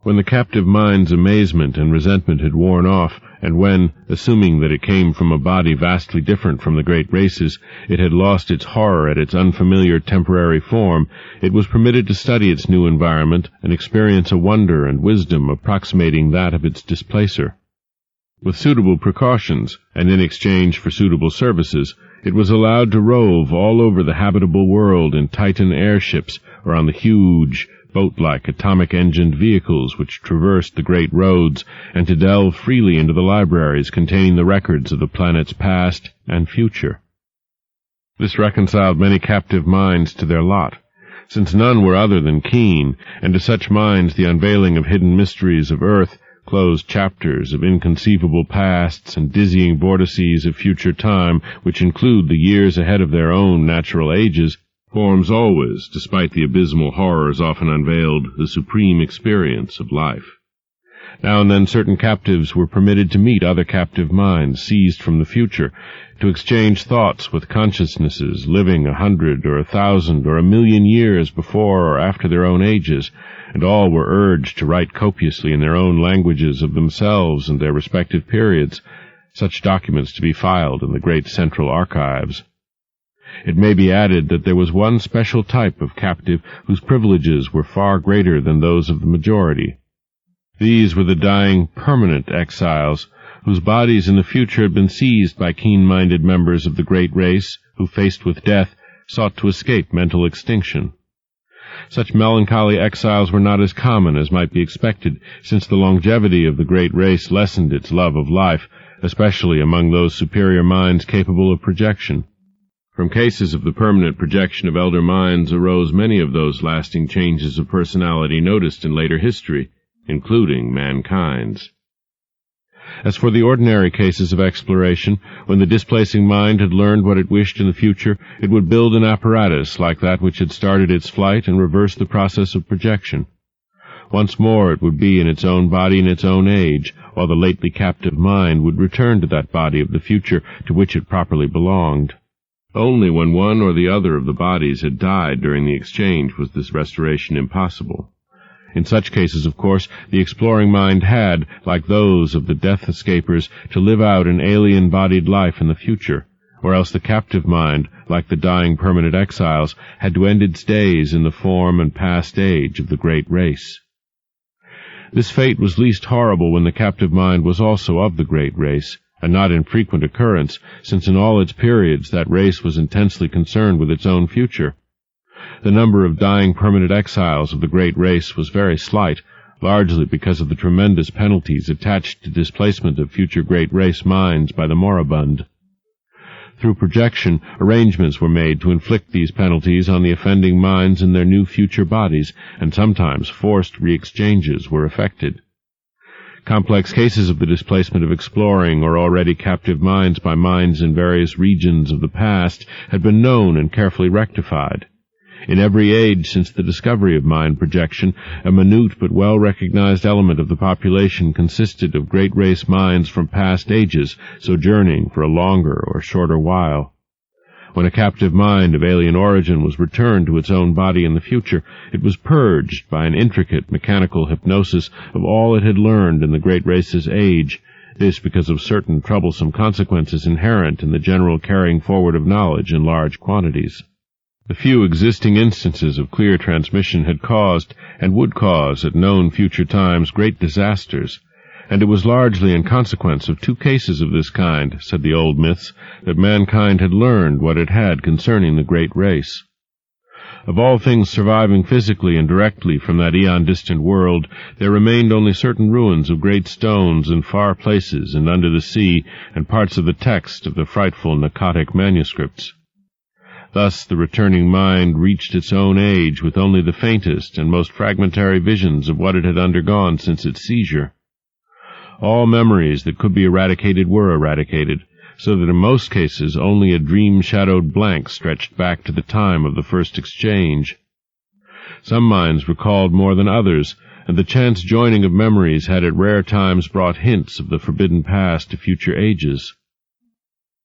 When the captive mind's amazement and resentment had worn off, and when, assuming that it came from a body vastly different from the great race's, it had lost its horror at its unfamiliar temporary form, it was permitted to study its new environment and experience a wonder and wisdom approximating that of its displacer. With suitable precautions, and in exchange for suitable services, it was allowed to rove all over the habitable world in Titan airships or on the huge, boat-like atomic-engined vehicles which traversed the great roads, and to delve freely into the libraries containing the records of the planet's past and future. This reconciled many captive minds to their lot, since none were other than keen, and to such minds the unveiling of hidden mysteries of Earth, closed chapters of inconceivable pasts and dizzying vortices of future time, which include the years ahead of their own natural ages, forms always, despite the abysmal horrors often unveiled, the supreme experience of life. Now and then certain captives were permitted to meet other captive minds seized from the future, to exchange thoughts with consciousnesses living 100 or 1,000 or 1,000,000 years before or after their own ages, and all were urged to write copiously in their own languages of themselves and their respective periods, such documents to be filed in the great central archives. It may be added that there was one special type of captive whose privileges were far greater than those of the majority. These were the dying permanent exiles, whose bodies in the future had been seized by keen-minded members of the great race who, faced with death, sought to escape mental extinction. Such melancholy exiles were not as common as might be expected, since the longevity of the great race lessened its love of life, especially among those superior minds capable of projection. From cases of the permanent projection of elder minds arose many of those lasting changes of personality noticed in later history, including mankind's. As for the ordinary cases of exploration, when the displacing mind had learned what it wished in the future, it would build an apparatus like that which had started its flight and reverse the process of projection. Once more it would be in its own body in its own age, while the lately captive mind would return to that body of the future to which it properly belonged. Only when one or the other of the bodies had died during the exchange was this restoration impossible. In such cases, of course, the exploring mind had, like those of the death-escapers, to live out an alien-bodied life in the future, or else the captive mind, like the dying permanent exiles, had to end its days in the form and past age of the great race. This fate was least horrible when the captive mind was also of the great race, a not infrequent occurrence, since in all its periods that race was intensely concerned with its own future. The number of dying permanent exiles of the great race was very slight, largely because of the tremendous penalties attached to displacement of future great race minds by the moribund. Through projection, arrangements were made to inflict these penalties on the offending minds in their new future bodies, and sometimes forced re-exchanges were effected. Complex cases of the displacement of exploring or already captive minds by minds in various regions of the past had been known and carefully rectified. In every age since the discovery of mind projection, a minute but well-recognized element of the population consisted of great race minds from past ages sojourning for a longer or shorter while. When a captive mind of alien origin was returned to its own body in the future, it was purged by an intricate mechanical hypnosis of all it had learned in the great race's age, this because of certain troublesome consequences inherent in the general carrying forward of knowledge in large quantities. The few existing instances of clear transmission had caused, and would cause at known future times, great disasters, and it was largely in consequence of 2 cases of this kind, said the old myths, that mankind had learned what it had concerning the great race. Of all things surviving physically and directly from that eon-distant world, there remained only certain ruins of great stones in far places and under the sea, and parts of the text of the frightful Nakkatic manuscripts. Thus the returning mind reached its own age with only the faintest and most fragmentary visions of what it had undergone since its seizure. All memories that could be eradicated were eradicated, so that in most cases only a dream-shadowed blank stretched back to the time of the first exchange. Some minds recalled more than others, and the chance joining of memories had at rare times brought hints of the forbidden past to future ages.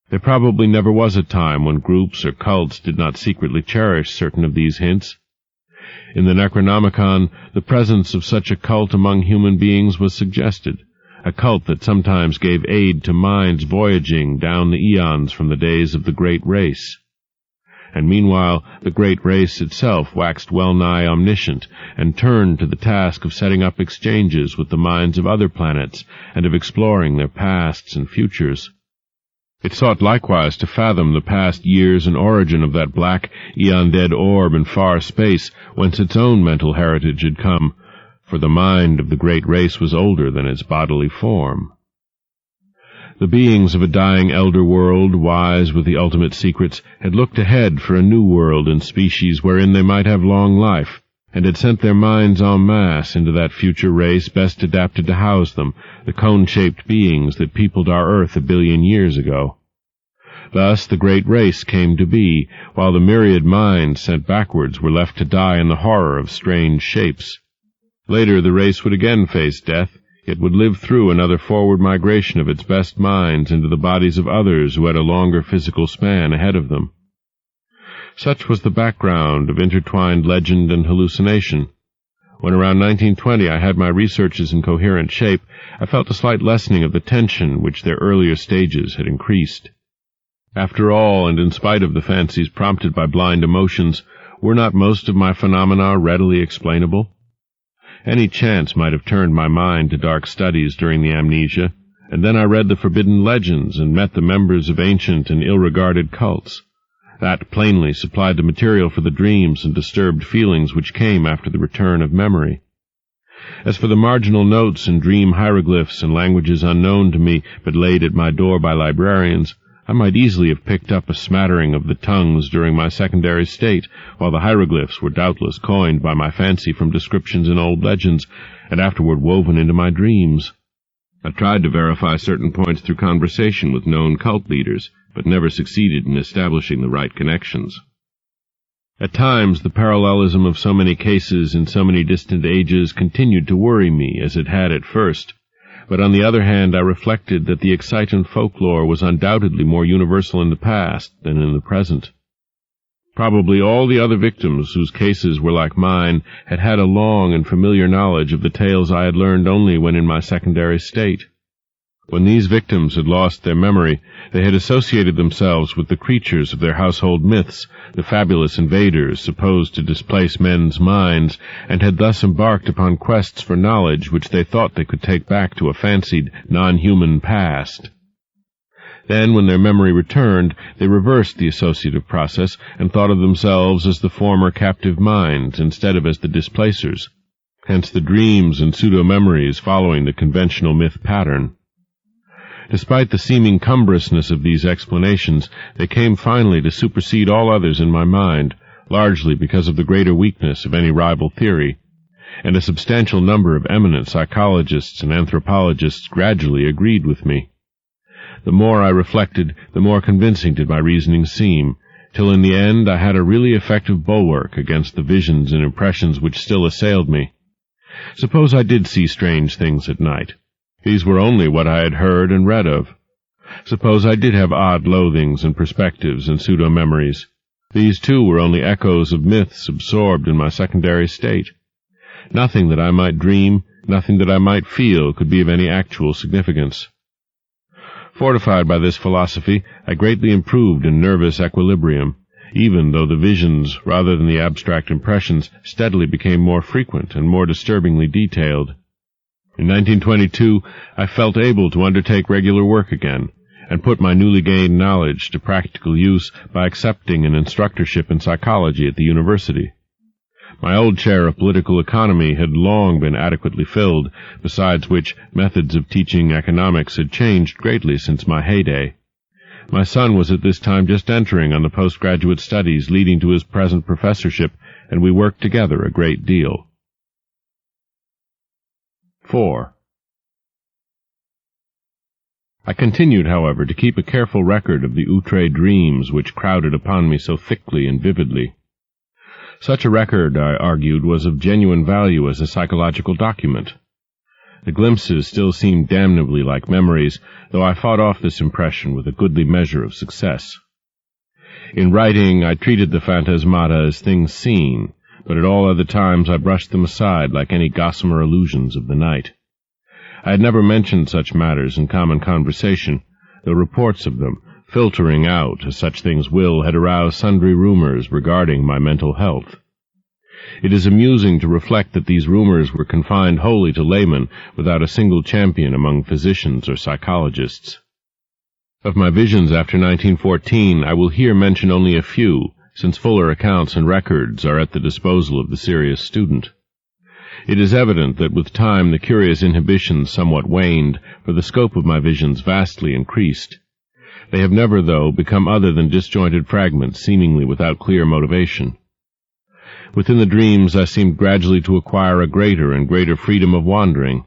There probably never was a time when groups or cults did not secretly cherish certain of these hints. In the Necronomicon, the presence of such a cult among human beings was suggested, a cult that sometimes gave aid to minds voyaging down the eons from the days of the great race. And meanwhile the great race itself waxed well-nigh omniscient, and turned to the task of setting up exchanges with the minds of other planets, and of exploring their pasts and futures. It sought likewise to fathom the past years and origin of that black, eon-dead orb in far space, whence its own mental heritage had come, for the mind of the great race was older than its bodily form. The beings of a dying elder world, wise with the ultimate secrets, had looked ahead for a new world and species wherein they might have long life, and had sent their minds en masse into that future race best adapted to house them, the cone-shaped beings that peopled our earth 1 billion years ago. Thus the great race came to be, while the myriad minds sent backwards were left to die in the horror of strange shapes. Later the race would again face death, yet would live through another forward migration of its best minds into the bodies of others who had a longer physical span ahead of them. Such was the background of intertwined legend and hallucination. When around 1920 I had my researches in coherent shape, I felt a slight lessening of the tension which their earlier stages had increased. After all, and in spite of the fancies prompted by blind emotions, were not most of my phenomena readily explainable? Any chance might have turned my mind to dark studies during the amnesia, and then I read the forbidden legends and met the members of ancient and ill-regarded cults. That plainly supplied the material for the dreams and disturbed feelings which came after the return of memory. As for the marginal notes and dream hieroglyphs and languages unknown to me but laid at my door by librarians, I might easily have picked up a smattering of the tongues during my secondary state, while the hieroglyphs were doubtless coined by my fancy from descriptions in old legends, and afterward woven into my dreams. I tried to verify certain points through conversation with known cult leaders, but never succeeded in establishing the right connections. At times the parallelism of so many cases in so many distant ages continued to worry me as it had at first, but on the other hand I reflected that the excitant folklore was undoubtedly more universal in the past than in the present. Probably all the other victims whose cases were like mine had had a long and familiar knowledge of the tales I had learned only when in my secondary state. When these victims had lost their memory, they had associated themselves with the creatures of their household myths, the fabulous invaders supposed to displace men's minds, and had thus embarked upon quests for knowledge which they thought they could take back to a fancied, non-human past. Then, when their memory returned, they reversed the associative process and thought of themselves as the former captive minds instead of as the displacers. Hence the dreams and pseudo-memories following the conventional myth pattern. Despite the seeming cumbrousness of these explanations, they came finally to supersede all others in my mind, largely because of the greater weakness of any rival theory, and a substantial number of eminent psychologists and anthropologists gradually agreed with me. The more I reflected, the more convincing did my reasoning seem, till in the end I had a really effective bulwark against the visions and impressions which still assailed me. Suppose I did see strange things at night. These were only what I had heard and read of. Suppose I did have odd loathings and perspectives and pseudo-memories. These, too, were only echoes of myths absorbed in my secondary state. Nothing that I might dream, nothing that I might feel, could be of any actual significance. Fortified by this philosophy, I greatly improved in nervous equilibrium, even though the visions, rather than the abstract impressions, steadily became more frequent and more disturbingly detailed. In 1922, I felt able to undertake regular work again, and put my newly gained knowledge to practical use by accepting an instructorship in psychology at the university. My old chair of political economy had long been adequately filled, besides which methods of teaching economics had changed greatly since my heyday. My son was at this time just entering on the postgraduate studies leading to his present professorship, and we worked together a great deal. 4. I continued, however, to keep a careful record of the outre dreams which crowded upon me so thickly and vividly. Such a record, I argued, was of genuine value as a psychological document. The glimpses still seemed damnably like memories, though I fought off this impression with a goodly measure of success. In writing, I treated the phantasmata as things seen, but at all other times I brushed them aside like any gossamer illusions of the night. I had never mentioned such matters in common conversation, though reports of them, filtering out, as such things will, had aroused sundry rumors regarding my mental health. It is amusing to reflect that these rumors were confined wholly to laymen, without a single champion among physicians or psychologists. Of my visions after 1914, I will here mention only a few, since fuller accounts and records are at the disposal of the serious student. It is evident that with time the curious inhibitions somewhat waned, for the scope of my visions vastly increased. They have never, though, become other than disjointed fragments, seemingly without clear motivation. Within the dreams I seemed gradually to acquire a greater and greater freedom of wandering.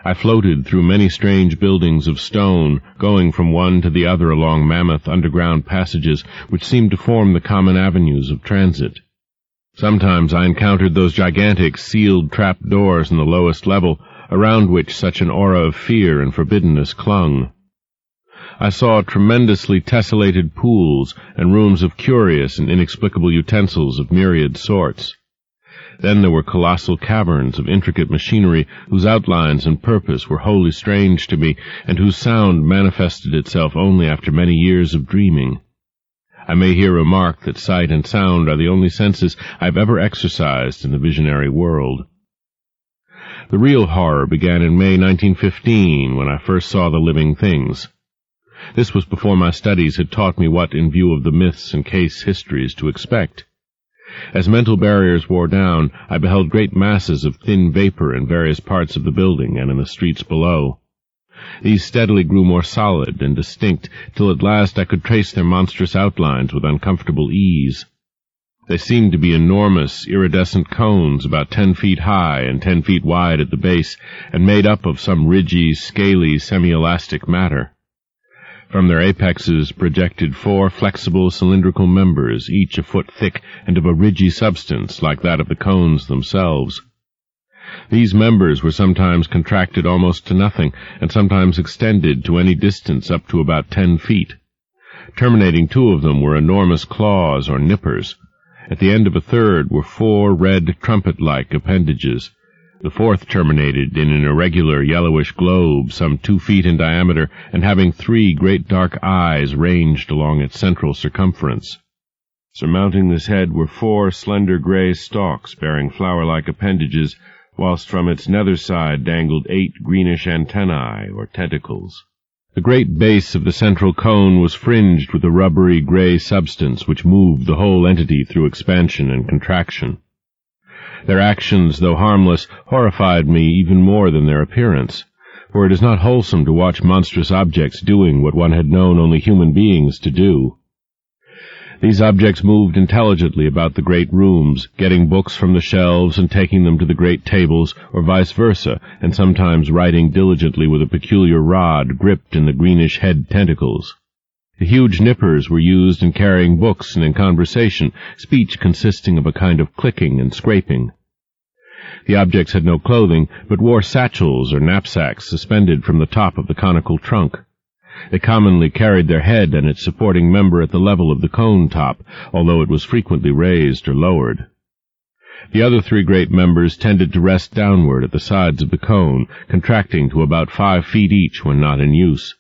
I floated through many strange buildings of stone, going from one to the other along mammoth underground passages which seemed to form the common avenues of transit. Sometimes I encountered those gigantic sealed trap-doors in the lowest level, around which such an aura of fear and forbiddenness clung. I saw tremendously tessellated pools and rooms of curious and inexplicable utensils of myriad sorts. Then there were colossal caverns of intricate machinery whose outlines and purpose were wholly strange to me, and whose sound manifested itself only after many years of dreaming. I may here remark that sight and sound are the only senses I have ever exercised in the visionary world. The real horror began in May 1915, when I first saw the living things. This was before my studies had taught me what, in view of the myths and case histories, to expect. As mental barriers wore down, I beheld great masses of thin vapor in various parts of the building and in the streets below. These steadily grew more solid and distinct, till at last I could trace their monstrous outlines with uncomfortable ease. They seemed to be enormous, iridescent cones about 10 feet high and 10 feet wide at the base, and made up of some ridgy, scaly, semi-elastic matter. From their apexes projected 4 flexible cylindrical members, each a foot thick and of a ridgy substance like that of the cones themselves. These members were sometimes contracted almost to nothing, and sometimes extended to any distance up to about 10 feet. Terminating 2 of them were enormous claws or nippers. At the end of a third were 4 red trumpet-like appendages, The fourth terminated in an irregular yellowish globe some 2 feet in diameter and having 3 great dark eyes ranged along its central circumference. Surmounting this head were 4 slender gray stalks bearing flower-like appendages, whilst from its nether side dangled 8 greenish antennae, or tentacles. The great base of the central cone was fringed with a rubbery gray substance which moved the whole entity through expansion and contraction. Their actions, though harmless, horrified me even more than their appearance, for it is not wholesome to watch monstrous objects doing what one had known only human beings to do. These objects moved intelligently about the great rooms, getting books from the shelves and taking them to the great tables, or vice versa, and sometimes writing diligently with a peculiar rod gripped in the greenish head tentacles. The huge nippers were used in carrying books and in conversation, speech consisting of a kind of clicking and scraping. The objects had no clothing, but wore satchels or knapsacks suspended from the top of the conical trunk. They commonly carried their head and its supporting member at the level of the cone top, although it was frequently raised or lowered. The other 3 great members tended to rest downward at the sides of the cone, contracting to about 5 feet each when not in use.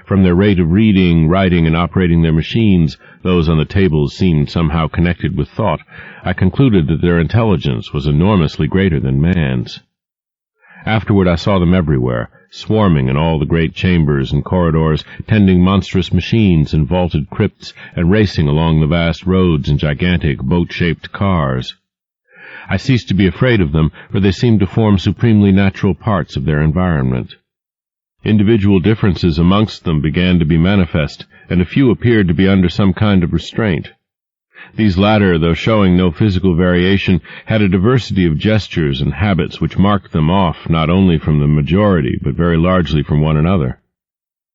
From their rate of reading, writing, and operating their machines, those on the tables seemed somehow connected with thought. I concluded that their intelligence was enormously greater than man's. Afterward I saw them everywhere, swarming in all the great chambers and corridors, tending monstrous machines in vaulted crypts, and racing along the vast roads in gigantic boat-shaped cars. I ceased to be afraid of them, for they seemed to form supremely natural parts of their environment. Individual differences amongst them began to be manifest, and a few appeared to be under some kind of restraint. These latter, though showing no physical variation, had a diversity of gestures and habits which marked them off not only from the majority, but very largely from one another.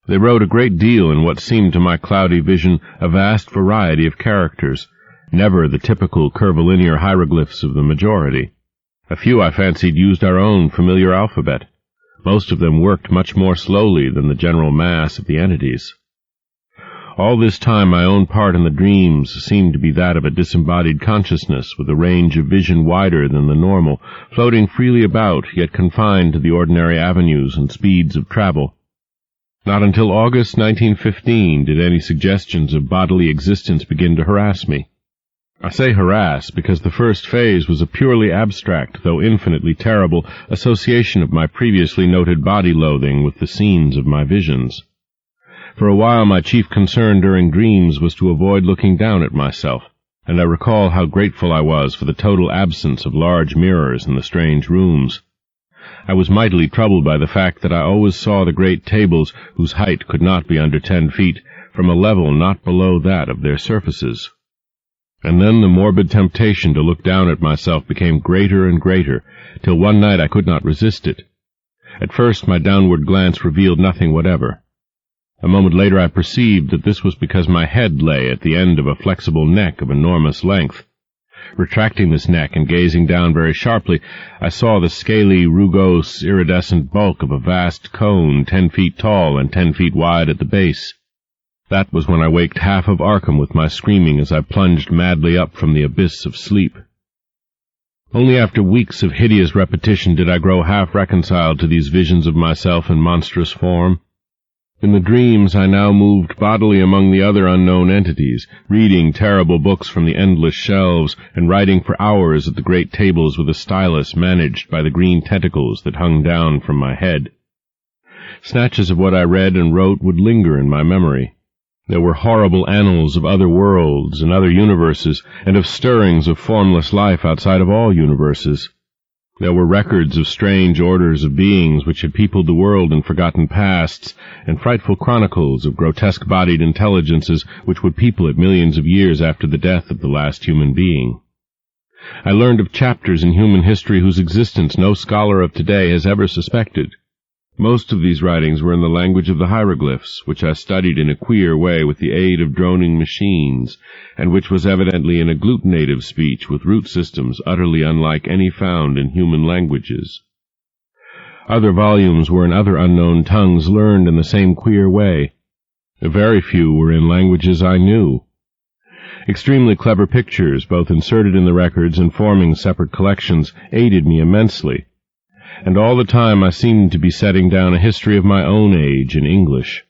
They wrote a great deal in what seemed to my cloudy vision a vast variety of characters, never the typical curvilinear hieroglyphs of the majority. A few, I fancied, used our own familiar alphabet. Most of them worked much more slowly than the general mass of the entities. All this time my own part in the dreams seemed to be that of a disembodied consciousness with a range of vision wider than the normal, floating freely about, yet confined to the ordinary avenues and speeds of travel. Not until August 1915 did any suggestions of bodily existence begin to harass me. I say harass because the first phase was a purely abstract, though infinitely terrible, association of my previously noted body loathing with the scenes of my visions. For a while my chief concern during dreams was to avoid looking down at myself, and I recall how grateful I was for the total absence of large mirrors in the strange rooms. I was mightily troubled by the fact that I always saw the great tables, whose height could not be under 10 feet, from a level not below that of their surfaces. And then the morbid temptation to look down at myself became greater and greater, till one night I could not resist it. At first my downward glance revealed nothing whatever. A moment later I perceived that this was because my head lay at the end of a flexible neck of enormous length. Retracting this neck and gazing down very sharply, I saw the scaly, rugose, iridescent bulk of a vast cone 10 feet tall and 10 feet wide at the base. That was when I waked half of Arkham with my screaming as I plunged madly up from the abyss of sleep. Only after weeks of hideous repetition did I grow half reconciled to these visions of myself in monstrous form. In the dreams I now moved bodily among the other unknown entities, reading terrible books from the endless shelves, and writing for hours at the great tables with a stylus managed by the green tentacles that hung down from my head. Snatches of what I read and wrote would linger in my memory. There were horrible annals of other worlds and other universes, and of stirrings of formless life outside of all universes. There were records of strange orders of beings which had peopled the world in forgotten pasts, and frightful chronicles of grotesque-bodied intelligences which would people it millions of years after the death of the last human being. I learned of chapters in human history whose existence no scholar of today has ever suspected. Most of these writings were in the language of the hieroglyphs, which I studied in a queer way with the aid of droning machines, and which was evidently an agglutinative speech with root systems utterly unlike any found in human languages. Other volumes were in other unknown tongues learned in the same queer way. Very few were in languages I knew. Extremely clever pictures, both inserted in the records and forming separate collections, aided me immensely. and all the time I seemed to be setting down a history of my own age in English.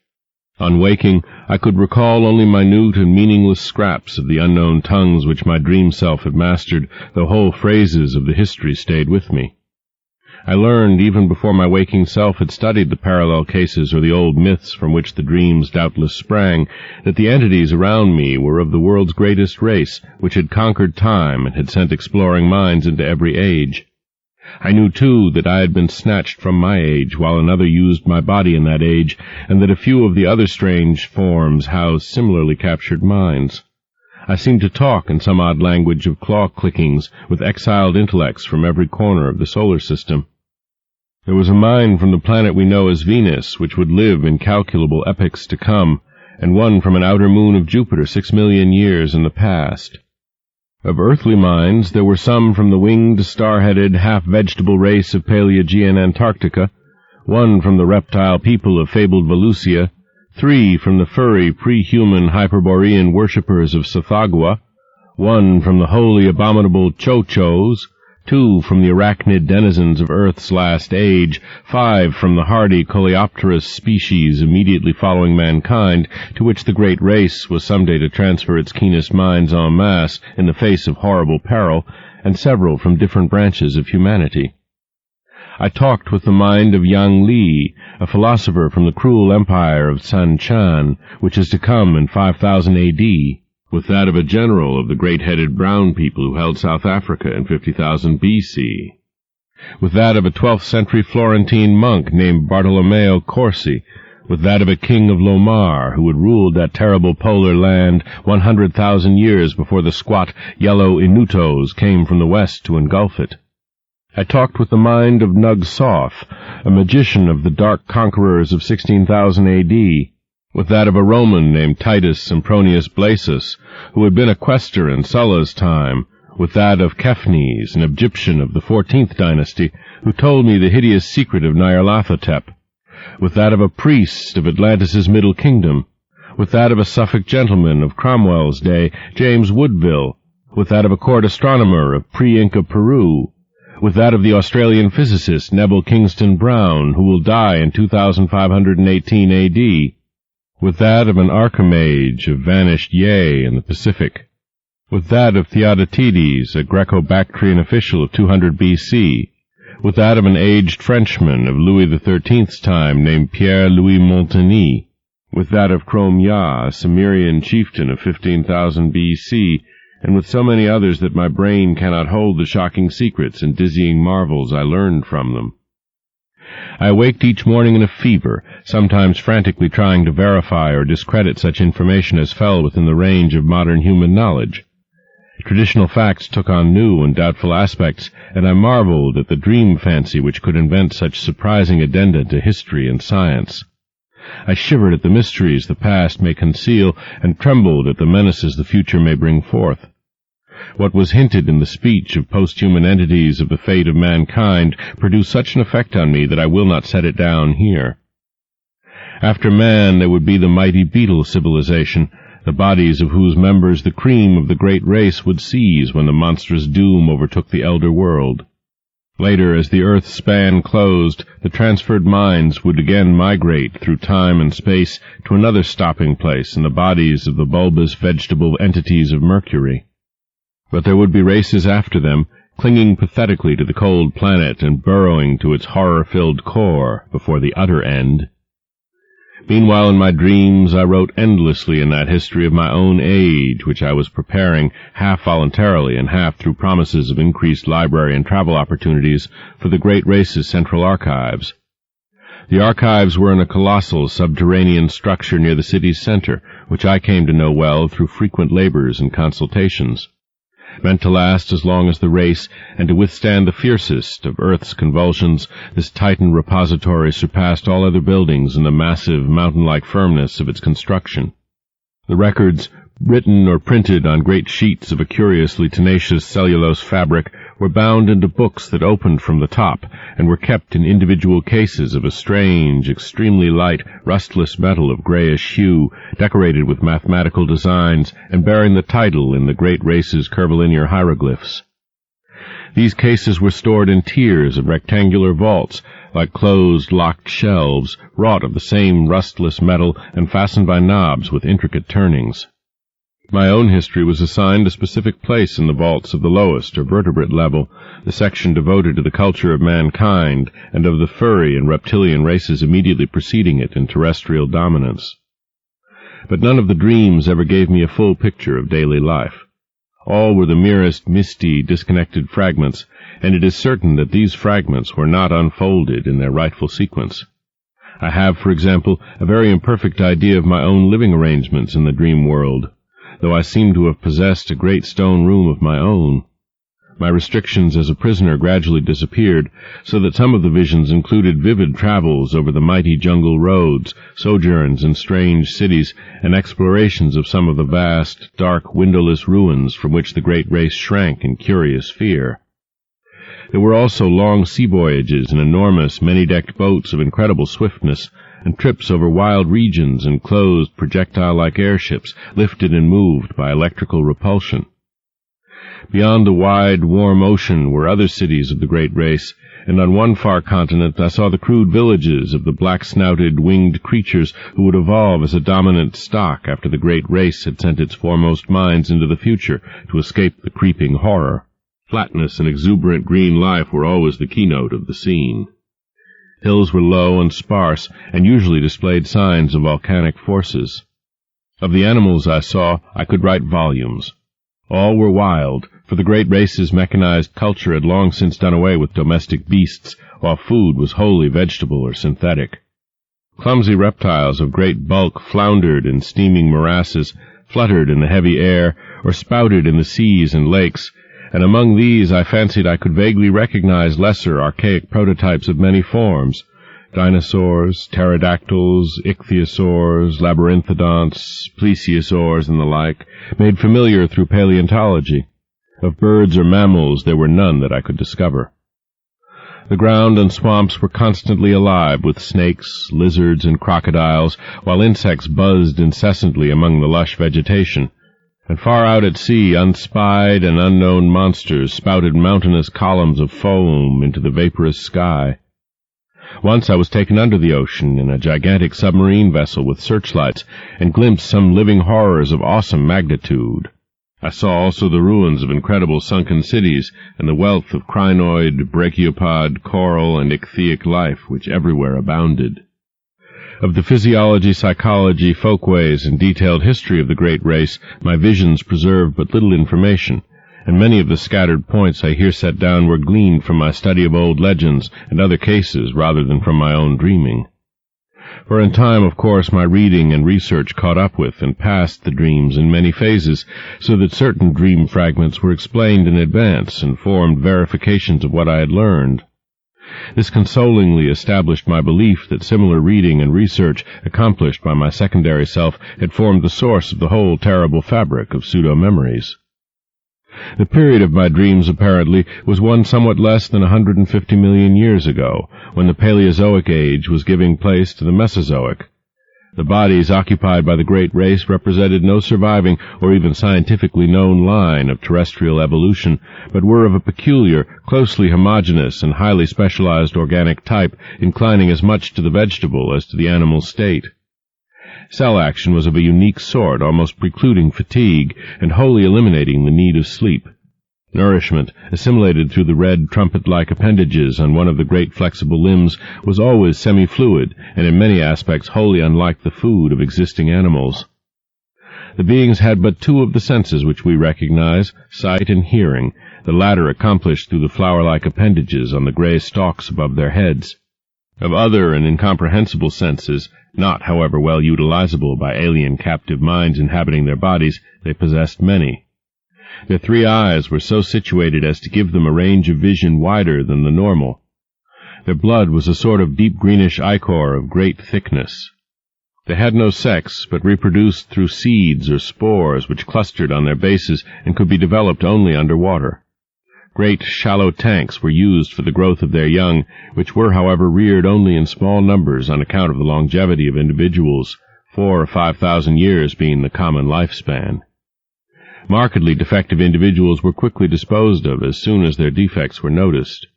On waking, I could recall only minute and meaningless scraps of the unknown tongues which my dream self had mastered, though whole phrases of the history stayed with me. I learned, even before my waking self had studied the parallel cases or the old myths from which the dreams doubtless sprang, that the entities around me were of the world's greatest race, which had conquered time and had sent exploring minds into every age. I knew, too, that I had been snatched from my age while another used my body in that age, and that a few of the other strange forms housed similarly captured minds. I seemed to talk in some odd language of claw-clickings with exiled intellects from every corner of the solar system. There was a mind from the planet we know as Venus, which would live incalculable epochs to come, and one from an outer moon of Jupiter 6 million years in the past. Of earthly minds, there were some from the winged, star-headed, half-vegetable race of Paleogean Antarctica, one from the reptile people of fabled Volusia, 3 from the furry, pre-human Hyperborean worshippers of Sathagua, 1 from the wholly abominable Cho-Chos, 2 from the arachnid denizens of Earth's last age, 5 from the hardy coleopterous species immediately following mankind, to which the great race was someday to transfer its keenest minds en masse in the face of horrible peril, and several from different branches of humanity. I talked with the mind of Yang Li, a philosopher from the cruel empire of San Chan, which is to come in 5000 A.D., with that of a general of the great-headed brown people who held South Africa in 50,000 B.C., with that of a 12th-century Florentine monk named Bartolomeo Corsi, with that of a king of Lomar who had ruled that terrible polar land 100,000 years before the squat, yellow Inutos came from the west to engulf it. I talked with the mind of Nug Soth, a magician of the dark conquerors of 16,000 A.D., with that of a Roman named Titus Sempronius Blasus, who had been a quaestor in Sulla's time, with that of Kephanes, an Egyptian of the 14th dynasty, who told me the hideous secret of Nyarlathotep, with that of a priest of Atlantis's Middle Kingdom, with that of a Suffolk gentleman of Cromwell's day, James Woodville, with that of a court astronomer of pre-Inca Peru, with that of the Australian physicist Neville Kingston Brown, who will die in 2518 A.D., with that of an archimage of vanished Ye in the Pacific, with that of Theodotides, a Greco-Bactrian official of 200 B.C., with that of an aged Frenchman of Louis XIII's time named Pierre-Louis Montagny, with that of Crom Ya, a Cimmerian chieftain of 15,000 B.C., and with so many others that my brain cannot hold the shocking secrets and dizzying marvels I learned from them. I awaked each morning in a fever, sometimes frantically trying to verify or discredit such information as fell within the range of modern human knowledge. Traditional facts took on new and doubtful aspects, and I marveled at the dream fancy which could invent such surprising addenda to history and science. I shivered at the mysteries the past may conceal, and trembled at the menaces the future may bring forth. What was hinted in the speech of post-human entities of the fate of mankind produced such an effect on me that I will not set it down here. After man there would be the mighty beetle civilization, the bodies of whose members the cream of the great race would seize when the monstrous doom overtook the elder world. Later, as the earth's span closed, the transferred minds would again migrate through time and space to another stopping place in the bodies of the bulbous vegetable entities of Mercury. But there would be races after them, clinging pathetically to the cold planet and burrowing to its horror-filled core before the utter end. Meanwhile, in my dreams, I wrote endlessly in that history of my own age, which I was preparing, half voluntarily and half through promises of increased library and travel opportunities, for the great race's central archives. The archives were in a colossal subterranean structure near the city's center, which I came to know well through frequent labors and consultations. Meant to last as long as the race, and to withstand the fiercest of Earth's convulsions, this Titan repository surpassed all other buildings in the massive, mountain-like firmness of its construction. The records, written or printed on great sheets of a curiously tenacious cellulose fabric, were bound into books that opened from the top, and were kept in individual cases of a strange, extremely light, rustless metal of grayish hue, decorated with mathematical designs, and bearing the title in the great race's curvilinear hieroglyphs. These cases were stored in tiers of rectangular vaults, like closed, locked shelves, wrought of the same rustless metal and fastened by knobs with intricate turnings. My own history was assigned a specific place in the vaults of the lowest or vertebrate level, the section devoted to the culture of mankind and of the furry and reptilian races immediately preceding it in terrestrial dominance. But none of the dreams ever gave me a full picture of daily life. All were the merest misty, disconnected fragments, and it is certain that these fragments were not unfolded in their rightful sequence. I have, for example, a very imperfect idea of my own living arrangements in the dream world, though I seem to have possessed a great stone room of my own. My restrictions as a prisoner gradually disappeared, so that some of the visions included vivid travels over the mighty jungle roads, sojourns in strange cities, and explorations of some of the vast, dark, windowless ruins from which the great race shrank in curious fear. There were also long sea voyages in enormous, many-decked boats of incredible swiftness, and trips over wild regions in closed, projectile-like airships, lifted and moved by electrical repulsion. Beyond the wide, warm ocean were other cities of the great race, and on one far continent I saw the crude villages of the black-snouted, winged creatures who would evolve as a dominant stock after the great race had sent its foremost minds into the future to escape the creeping horror. Flatness and exuberant green life were always the keynote of the scene. Hills were low and sparse, and usually displayed signs of volcanic forces. Of the animals I saw, I could write volumes. All were wild, for the great race's mechanized culture had long since done away with domestic beasts, while food was wholly vegetable or synthetic. Clumsy reptiles of great bulk floundered in steaming morasses, fluttered in the heavy air, or spouted in the seas and lakes, and among these I fancied I could vaguely recognize lesser, archaic prototypes of many forms: dinosaurs, pterodactyls, ichthyosaurs, labyrinthodonts, plesiosaurs, and the like, made familiar through paleontology. Of birds or mammals there were none that I could discover. The ground and swamps were constantly alive with snakes, lizards, and crocodiles, while insects buzzed incessantly among the lush vegetation, and far out at sea unspied and unknown monsters spouted mountainous columns of foam into the vaporous sky. Once I was taken under the ocean in a gigantic submarine vessel with searchlights, and glimpsed some living horrors of awesome magnitude. I saw also the ruins of incredible sunken cities, and the wealth of crinoid, brachiopod, coral, and ichthyic life which everywhere abounded. Of the physiology, psychology, folkways, and detailed history of the great race, my visions preserved but little information, and many of the scattered points I here set down were gleaned from my study of old legends and other cases rather than from my own dreaming. For in time, of course, my reading and research caught up with and passed the dreams in many phases, so that certain dream fragments were explained in advance and formed verifications of what I had learned. This consolingly established my belief that similar reading and research accomplished by my secondary self had formed the source of the whole terrible fabric of pseudo-memories. The period of my dreams, apparently, was one somewhat less than 150 million years ago, when the Paleozoic age was giving place to the Mesozoic. The bodies occupied by the great race represented no surviving or even scientifically known line of terrestrial evolution, but were of a peculiar, closely homogeneous, and highly specialized organic type, inclining as much to the vegetable as to the animal state. Cell action was of a unique sort, almost precluding fatigue, and wholly eliminating the need of sleep. Nourishment, assimilated through the red trumpet-like appendages on one of the great flexible limbs, was always semi-fluid, and in many aspects wholly unlike the food of existing animals. The beings had but two of the senses which we recognize, sight and hearing, the latter accomplished through the flower-like appendages on the gray stalks above their heads. Of other and incomprehensible senses, not, however, well utilizable by alien captive minds inhabiting their bodies, they possessed many. Their 3 eyes were so situated as to give them a range of vision wider than the normal. Their blood was a sort of deep greenish ichor of great thickness. They had no sex, but reproduced through seeds or spores which clustered on their bases and could be developed only under water. Great shallow tanks were used for the growth of their young, which were, however, reared only in small numbers on account of the longevity of individuals, 4,000 or 5,000 years being the common lifespan. Markedly defective individuals were quickly disposed of as soon as their defects were noticed.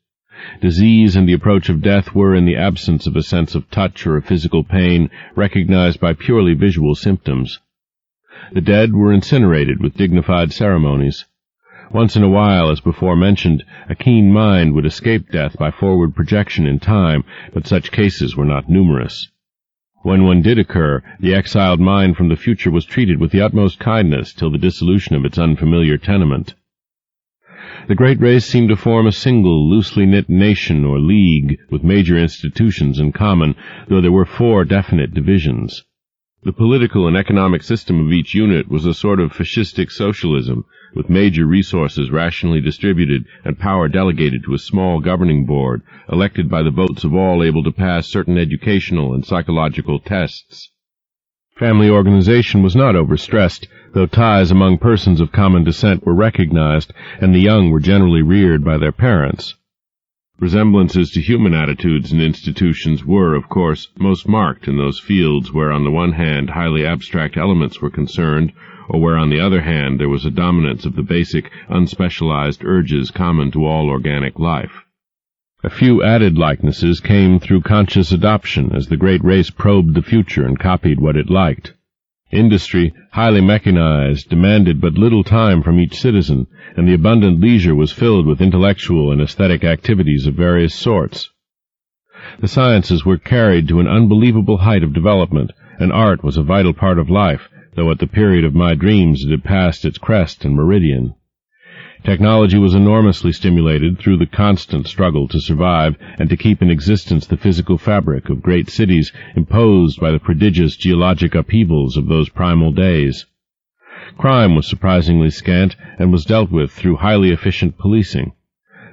Disease and the approach of death were, in the absence of a sense of touch or of physical pain, recognized by purely visual symptoms. The dead were incinerated with dignified ceremonies. Once in a while, as before mentioned, a keen mind would escape death by forward projection in time, but such cases were not numerous. When one did occur, the exiled mind from the future was treated with the utmost kindness till the dissolution of its unfamiliar tenement. The great race seemed to form a single, loosely knit nation or league, with major institutions in common, though there were 4 definite divisions. The political and economic system of each unit was a sort of fascistic socialism, with major resources rationally distributed and power delegated to a small governing board, elected by the votes of all able to pass certain educational and psychological tests. Family organization was not overstressed, though ties among persons of common descent were recognized, and the young were generally reared by their parents. Resemblances to human attitudes and institutions were, of course, most marked in those fields where on the one hand highly abstract elements were concerned, or where on the other hand there was a dominance of the basic, unspecialized urges common to all organic life. A few added likenesses came through conscious adoption as the great race probed the future and copied what it liked. Industry, highly mechanized, demanded but little time from each citizen, and the abundant leisure was filled with intellectual and aesthetic activities of various sorts. The sciences were carried to an unbelievable height of development, and art was a vital part of life, though at the period of my dreams it had passed its crest and meridian. Technology was enormously stimulated through the constant struggle to survive and to keep in existence the physical fabric of great cities imposed by the prodigious geologic upheavals of those primal days. Crime was surprisingly scant and was dealt with through highly efficient policing.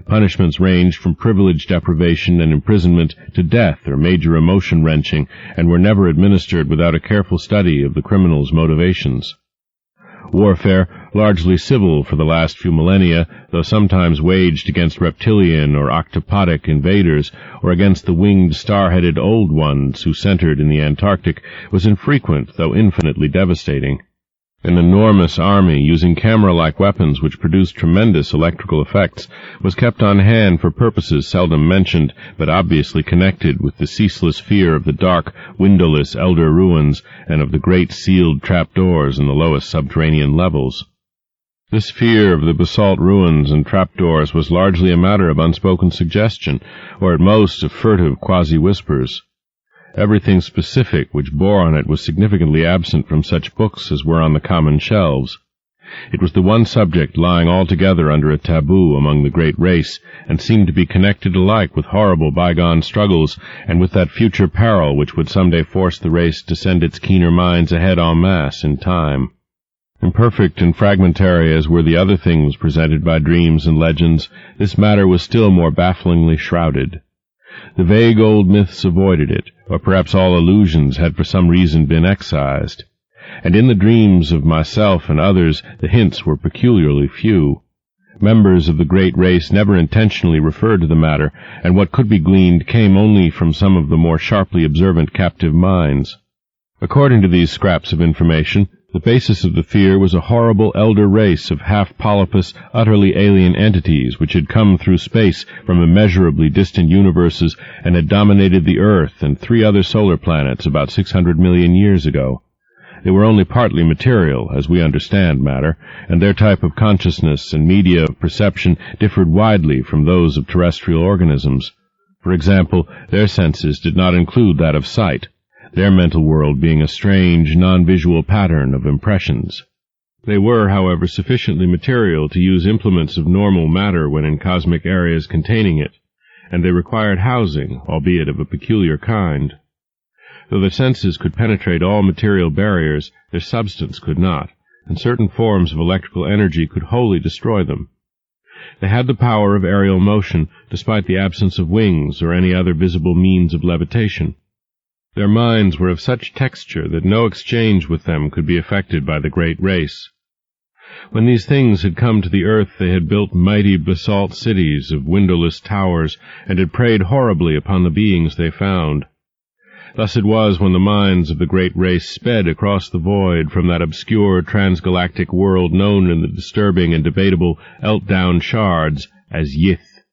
Punishments ranged from privilege deprivation and imprisonment to death or major emotion wrenching, and were never administered without a careful study of the criminal's motivations. Warfare, largely civil for the last few millennia, though sometimes waged against reptilian or octopodic invaders, or against the winged star-headed old ones who centered in the Antarctic, was infrequent though infinitely devastating. An enormous army, using camera-like weapons which produced tremendous electrical effects, was kept on hand for purposes seldom mentioned, but obviously connected with the ceaseless fear of the dark, windowless elder ruins and of the great sealed trapdoors in the lowest subterranean levels. This fear of the basalt ruins and trapdoors was largely a matter of unspoken suggestion, or at most of furtive quasi-whispers. Everything specific which bore on it was significantly absent from such books as were on the common shelves. It was the one subject lying altogether under a taboo among the great race, and seemed to be connected alike with horrible bygone struggles and with that future peril which would some day force the race to send its keener minds ahead en masse in time. Imperfect and fragmentary as were the other things presented by dreams and legends, this matter was still more bafflingly shrouded. The vague old myths avoided it, or perhaps all allusions had for some reason been excised. And in the dreams of myself and others the hints were peculiarly few. Members of the great race never intentionally referred to the matter, and what could be gleaned came only from some of the more sharply observant captive minds. According to these scraps of information, the basis of the fear was a horrible elder race of half-polypous, utterly alien entities which had come through space from immeasurably distant universes and had dominated the Earth and 3 other solar planets about 600 million years ago. They were only partly material, as we understand matter, and their type of consciousness and media of perception differed widely from those of terrestrial organisms. For example, their senses did not include that of sight, their mental world being a strange, non-visual pattern of impressions. They were, however, sufficiently material to use implements of normal matter when in cosmic areas containing it, and they required housing, albeit of a peculiar kind. Though their senses could penetrate all material barriers, their substance could not, and certain forms of electrical energy could wholly destroy them. They had the power of aerial motion, despite the absence of wings or any other visible means of levitation. Their minds were of such texture that no exchange with them could be effected by the great race. When these things had come to the earth, they had built mighty basalt cities of windowless towers, and had preyed horribly upon the beings they found. Thus it was when the minds of the great race sped across the void from that obscure transgalactic world known in the disturbing and debatable Eltdown shards as Yith.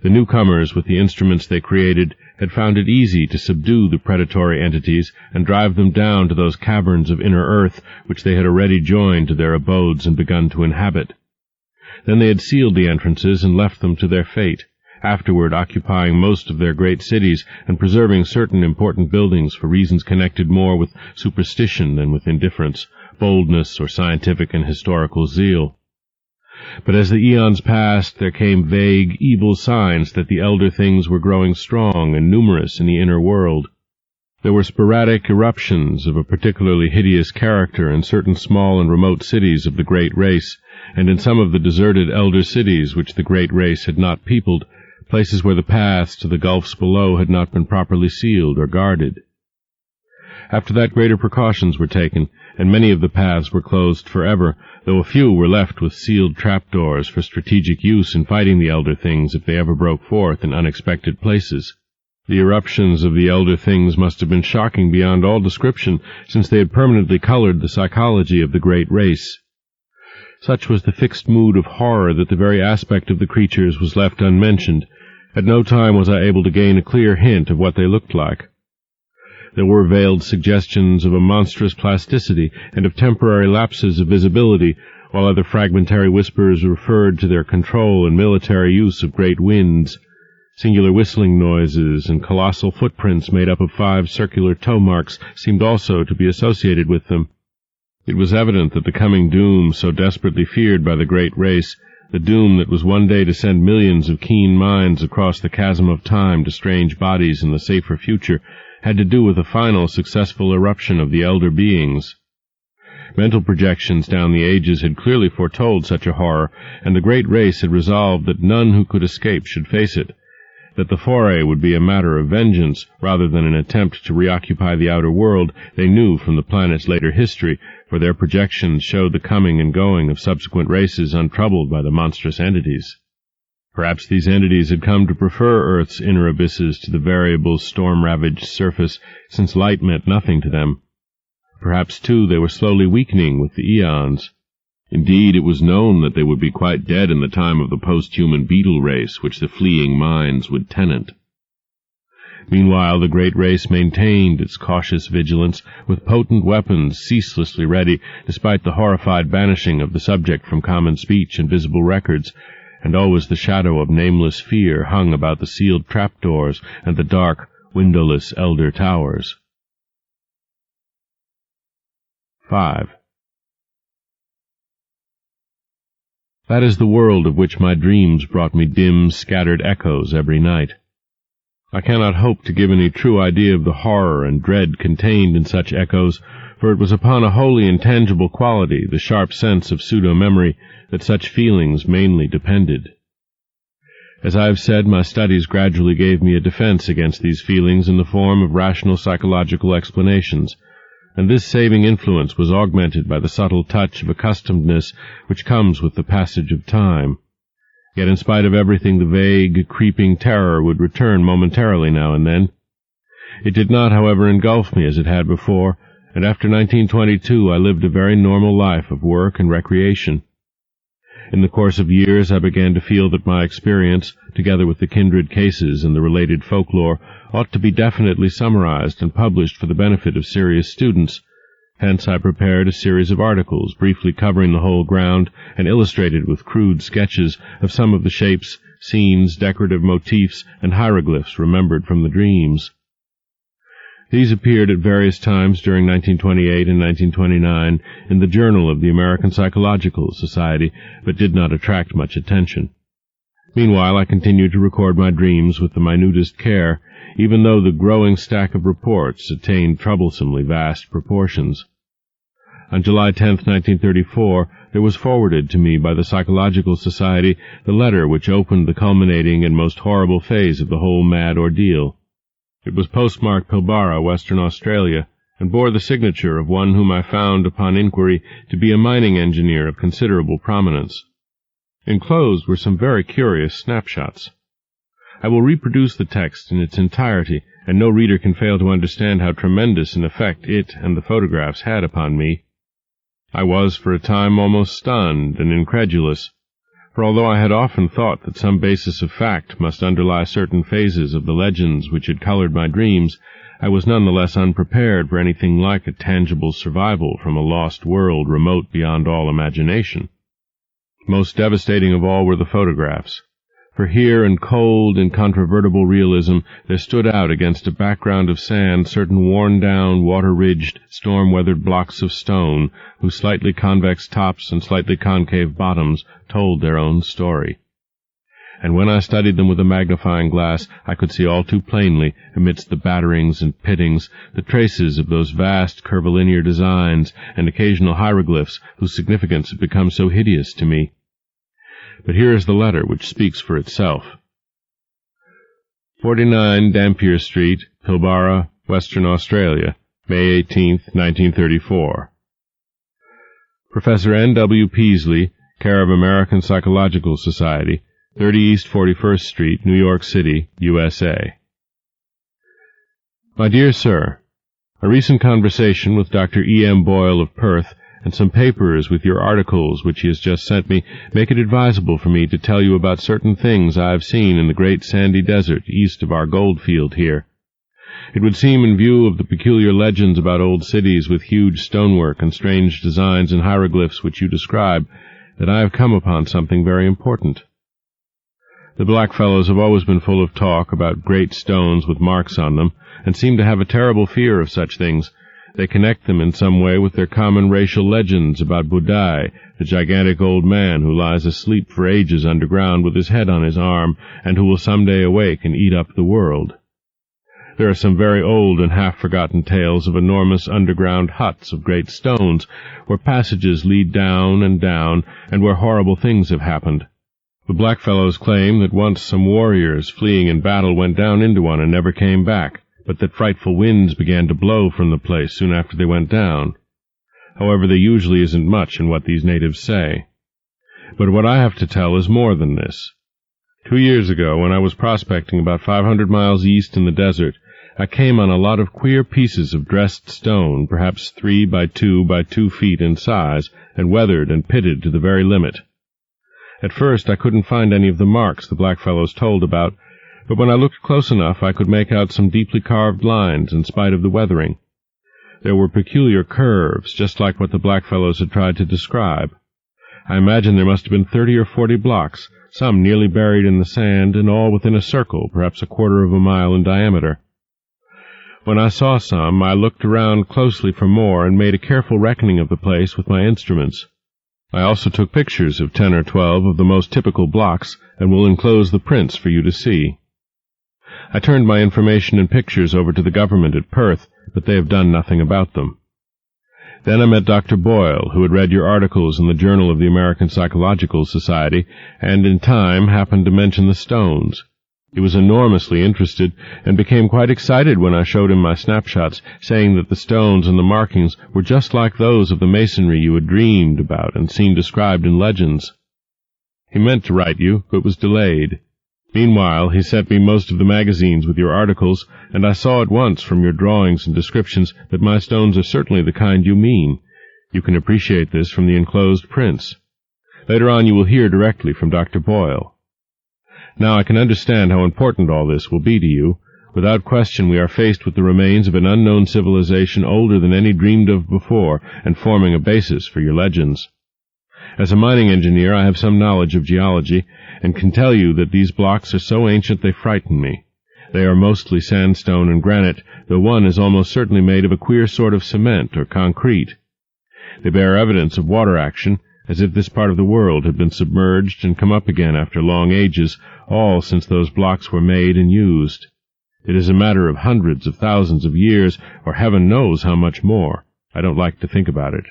The newcomers, with the instruments they created, had found it easy to subdue the predatory entities and drive them down to those caverns of inner earth which they had already joined to their abodes and begun to inhabit. Then they had sealed the entrances and left them to their fate, afterward occupying most of their great cities and preserving certain important buildings for reasons connected more with superstition than with indifference, boldness, or scientific and historical zeal. But as the eons passed, there came vague, evil signs that the elder things were growing strong and numerous in the inner world. There were sporadic eruptions of a particularly hideous character in certain small and remote cities of the great race, and in some of the deserted elder cities which the great race had not peopled, places where the paths to the gulfs below had not been properly sealed or guarded. After that, greater precautions were taken, and many of the paths were closed forever, though a few were left with sealed trapdoors for strategic use in fighting the elder things if they ever broke forth in unexpected places. The eruptions of the elder things must have been shocking beyond all description, since they had permanently colored the psychology of the great race. Such was the fixed mood of horror that the very aspect of the creatures was left unmentioned. At no time was I able to gain a clear hint of what they looked like. There were veiled suggestions of a monstrous plasticity and of temporary lapses of visibility, while other fragmentary whispers referred to their control and military use of great winds. Singular whistling noises and colossal footprints made up of 5 circular toe marks seemed also to be associated with them. It was evident that the coming doom so desperately feared by the great race, the doom that was one day to send millions of keen minds across the chasm of time to strange bodies in the safer future, had to do with a final successful eruption of the elder beings. Mental projections down the ages had clearly foretold such a horror, and the great race had resolved that none who could escape should face it, that the foray would be a matter of vengeance rather than an attempt to reoccupy the outer world. They knew from the planet's later history, for their projections showed the coming and going of subsequent races untroubled by the monstrous entities. Perhaps these entities had come to prefer Earth's inner abysses to the variable, storm-ravaged surface, since light meant nothing to them. Perhaps, too, they were slowly weakening with the eons. Indeed, it was known that they would be quite dead in the time of the post-human beetle race which the fleeing minds would tenant. Meanwhile, the great race maintained its cautious vigilance, with potent weapons ceaselessly ready, despite the horrified banishing of the subject from common speech and visible records, and always the shadow of nameless fear hung about the sealed trapdoors and the dark, windowless elder towers. 5. That is the world of which my dreams brought me dim, scattered echoes every night. I cannot hope to give any true idea of the horror and dread contained in such echoes, for it was upon a wholly intangible quality, the sharp sense of pseudo-memory, that such feelings mainly depended. As I have said, my studies gradually gave me a defense against these feelings in the form of rational psychological explanations, and this saving influence was augmented by the subtle touch of accustomedness which comes with the passage of time. Yet in spite of everything, the vague, creeping terror would return momentarily now and then. It did not, however, engulf me as it had before, and after 1922 I lived a very normal life of work and recreation. In the course of years I began to feel that my experience, together with the kindred cases and the related folklore, ought to be definitely summarized and published for the benefit of serious students. Hence I prepared a series of articles briefly covering the whole ground and illustrated with crude sketches of some of the shapes, scenes, decorative motifs, and hieroglyphs remembered from the dreams. These appeared at various times during 1928 and 1929 in the Journal of the American Psychological Society, but did not attract much attention. Meanwhile, I continued to record my dreams with the minutest care, even though the growing stack of reports attained troublesomely vast proportions. On July 10, 1934, there was forwarded to me by the Psychological Society the letter which opened the culminating and most horrible phase of the whole mad ordeal. It was postmarked Pilbara, Western Australia, and bore the signature of one whom I found, upon inquiry, to be a mining engineer of considerable prominence. Enclosed were some very curious snapshots. I will reproduce the text in its entirety, and no reader can fail to understand how tremendous an effect it and the photographs had upon me. I was for a time almost stunned and incredulous, for although I had often thought that some basis of fact must underlie certain phases of the legends which had colored my dreams, I was none the less unprepared for anything like a tangible survival from a lost world remote beyond all imagination. Most devastating of all were the photographs, for here in cold, incontrovertible realism there stood out against a background of sand certain worn-down, water-ridged, storm-weathered blocks of stone, whose slightly convex tops and slightly concave bottoms told their own story. And when I studied them with a magnifying glass, I could see all too plainly, amidst the batterings and pittings, the traces of those vast curvilinear designs and occasional hieroglyphs whose significance had become so hideous to me. But here is the letter which speaks for itself. 49 Dampier Street, Pilbara, Western Australia, May 18, 1934. Professor N. W. Peasley, care of American Psychological Society, 30 East 41st Street, New York City, USA. My dear Sir, a recent conversation with Dr. E. M. Boyle of Perth and some papers with your articles which he has just sent me make it advisable for me to tell you about certain things I have seen in the great sandy desert east of our gold field here. It would seem, in view of the peculiar legends about old cities with huge stonework and strange designs and hieroglyphs which you describe, that I have come upon something very important. The blackfellows have always been full of talk about great stones with marks on them, and seem to have a terrible fear of such things. They connect them in some way with their common racial legends about Budai, the gigantic old man who lies asleep for ages underground with his head on his arm, and who will someday awake and eat up the world. There are some very old and half-forgotten tales of enormous underground huts of great stones, where passages lead down, and where horrible things have happened. The blackfellows claim that once some warriors fleeing in battle went down into one and never came back, but that frightful winds began to blow from the place soon after they went down. However, there usually isn't much in what these natives say. But what I have to tell is more than this. 2 years ago, when I was prospecting about 500 miles east in the desert, I came on a lot of queer pieces of dressed stone, perhaps 3 by 2 by 2 feet in size, and weathered and pitted to the very limit. At first I couldn't find any of the marks the blackfellows told about, but when I looked close enough I could make out some deeply carved lines in spite of the weathering. There were peculiar curves, just like what the blackfellows had tried to describe. I imagine there must have been 30 or 40 blocks, some nearly buried in the sand, and all within a circle, perhaps a quarter of a mile in diameter. When I saw some, I looked around closely for more and made a careful reckoning of the place with my instruments. I also took pictures of 10 or 12 of the most typical blocks, and will enclose the prints for you to see. I turned my information and pictures over to the government at Perth, but they have done nothing about them. Then I met Dr. Boyle, who had read your articles in the Journal of the American Psychological Society, and in time happened to mention the stones. He was enormously interested, and became quite excited when I showed him my snapshots, saying that the stones and the markings were just like those of the masonry you had dreamed about and seen described in legends. He meant to write you, but was delayed. Meanwhile, he sent me most of the magazines with your articles, and I saw at once from your drawings and descriptions that my stones are certainly the kind you mean. You can appreciate this from the enclosed prints. Later on you will hear directly from Dr. Boyle. Now I can understand how important all this will be to you. Without question we are faced with the remains of an unknown civilization older than any dreamed of before, and forming a basis for your legends. As a mining engineer I have some knowledge of geology, and can tell you that these blocks are so ancient they frighten me. They are mostly sandstone and granite, though one is almost certainly made of a queer sort of cement or concrete. They bear evidence of water action, as if this part of the world had been submerged and come up again after long ages, all since those blocks were made and used. It is a matter of hundreds of thousands of years, or heaven knows how much more. I don't like to think about it.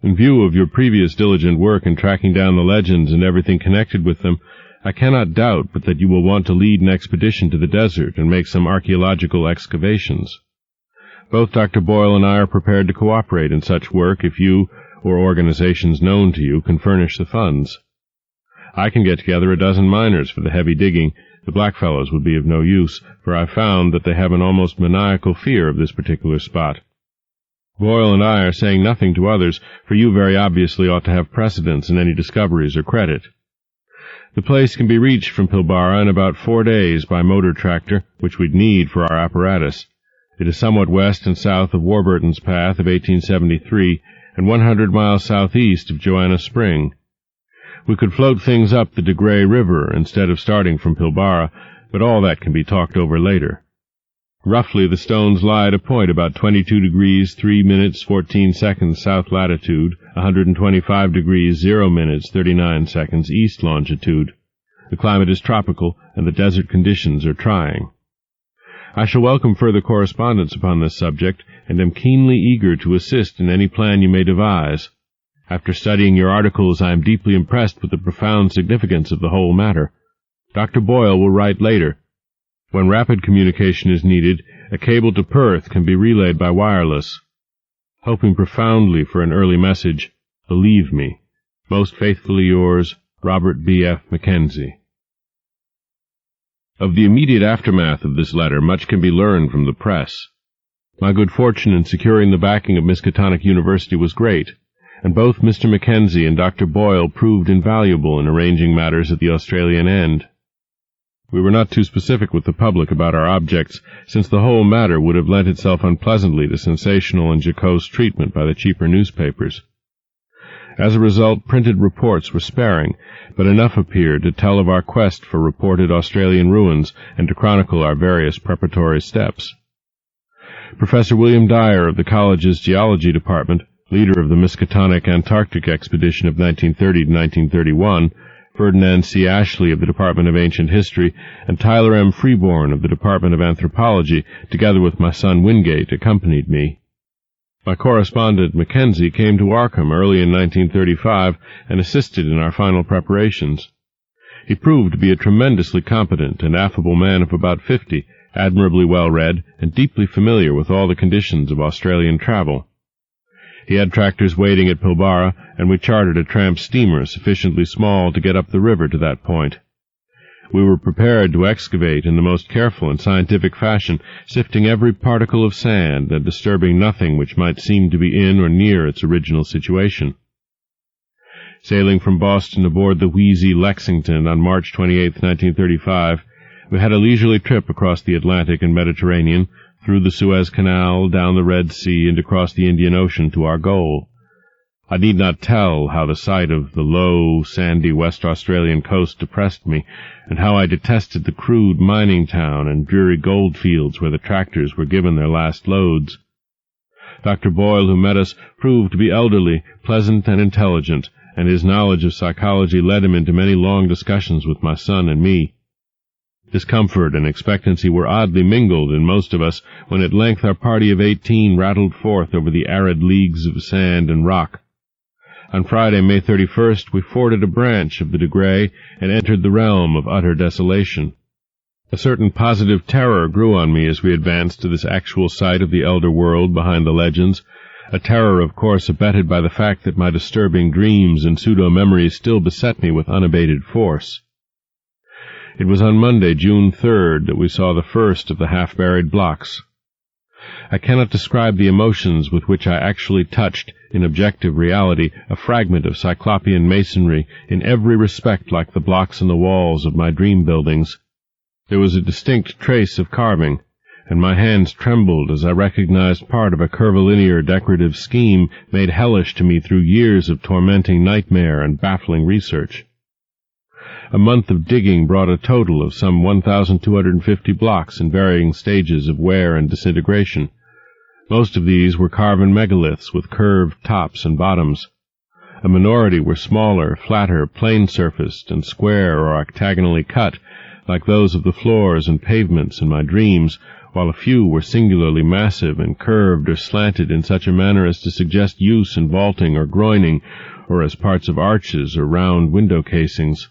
In view of your previous diligent work in tracking down the legends and everything connected with them, I cannot doubt but that you will want to lead an expedition to the desert and make some archaeological excavations. Both Dr. Boyle and I are prepared to cooperate in such work if you, or organizations known to you, can furnish the funds. I can get together a dozen miners for the heavy digging, The blackfellows would be of no use, for I found that they have an almost maniacal fear of this particular spot. Boyle and I are saying nothing to others, for you very obviously ought to have precedence in any discoveries or credit. The place can be reached from Pilbara in about 4 days by motor tractor, which we'd need for our apparatus. It is somewhat west and south of Warburton's Path of 1873, and 100 miles southeast of Joanna Spring. We could float things up the De Grey River instead of starting from Pilbara, but all that can be talked over later. Roughly, the stones lie at a point about 22 degrees 3 minutes 14 seconds south latitude, 125 degrees 0 minutes 39 seconds east longitude. The climate is tropical, and the desert conditions are trying. I shall welcome further correspondence upon this subject, and am keenly eager to assist in any plan you may devise. After studying your articles, I am deeply impressed with the profound significance of the whole matter. Dr. Boyle will write later. When rapid communication is needed, a cable to Perth can be relayed by wireless. Hoping profoundly for an early message, believe me. Most faithfully yours, Robert B. F. Mackenzie. Of the immediate aftermath of this letter, much can be learned from the press. My good fortune in securing the backing of Miskatonic University was great, and both Mr. Mackenzie and Dr. Boyle proved invaluable in arranging matters at the Australian end. We were not too specific with the public about our objects, since the whole matter would have lent itself unpleasantly to sensational and jocose treatment by the cheaper newspapers. As a result, printed reports were sparing, but enough appeared to tell of our quest for reported Australian ruins and to chronicle our various preparatory steps. Professor William Dyer of the college's geology department, leader of the Miskatonic Antarctic expedition of 1930 to 1931, Ferdinand C. Ashley of the Department of Ancient History, and Tyler M. Freeborn of the Department of Anthropology, together with my son Wingate, accompanied me. My correspondent Mackenzie came to Arkham early in 1935 and assisted in our final preparations. He proved to be a tremendously competent and affable man of about 50, admirably well-read, and deeply familiar with all the conditions of Australian travel. He had tractors waiting at Pilbara, and we chartered a tramp steamer sufficiently small to get up the river to that point. We were prepared to excavate in the most careful and scientific fashion, sifting every particle of sand and disturbing nothing which might seem to be in or near its original situation. Sailing from Boston aboard the wheezy Lexington on March 28, 1935, we had a leisurely trip across the Atlantic and Mediterranean, through the Suez Canal, down the Red Sea, and across the Indian Ocean to our goal. I need not tell how the sight of the low, sandy West Australian coast depressed me, and how I detested the crude mining town and dreary gold fields where the tractors were given their last loads. Dr. Boyle, who met us, proved to be elderly, pleasant, and intelligent, and his knowledge of psychology led him into many long discussions with my son and me. Discomfort and expectancy were oddly mingled in most of us when at length our party of 18 rattled forth over the arid leagues of sand and rock. On Friday, May 31st, we forded a branch of the De Grey and entered the realm of utter desolation. A certain positive terror grew on me as we advanced to this actual sight of the elder world behind the legends, a terror, of course, abetted by the fact that my disturbing dreams and pseudo-memories still beset me with unabated force. It was on Monday, June 3rd, that we saw the first of the half-buried blocks. I cannot describe the emotions with which I actually touched, in objective reality, a fragment of cyclopean masonry, in every respect like the blocks in the walls of my dream buildings. There was a distinct trace of carving, and my hands trembled as I recognized part of a curvilinear decorative scheme made hellish to me through years of tormenting nightmare and baffling research. A month of digging brought a total of some 1,250 blocks in varying stages of wear and disintegration. Most of these were carven megaliths with curved tops and bottoms. A minority were smaller, flatter, plain-surfaced, and square or octagonally cut, like those of the floors and pavements in my dreams, while a few were singularly massive and curved or slanted in such a manner as to suggest use in vaulting or groining, or as parts of arches or round window casings.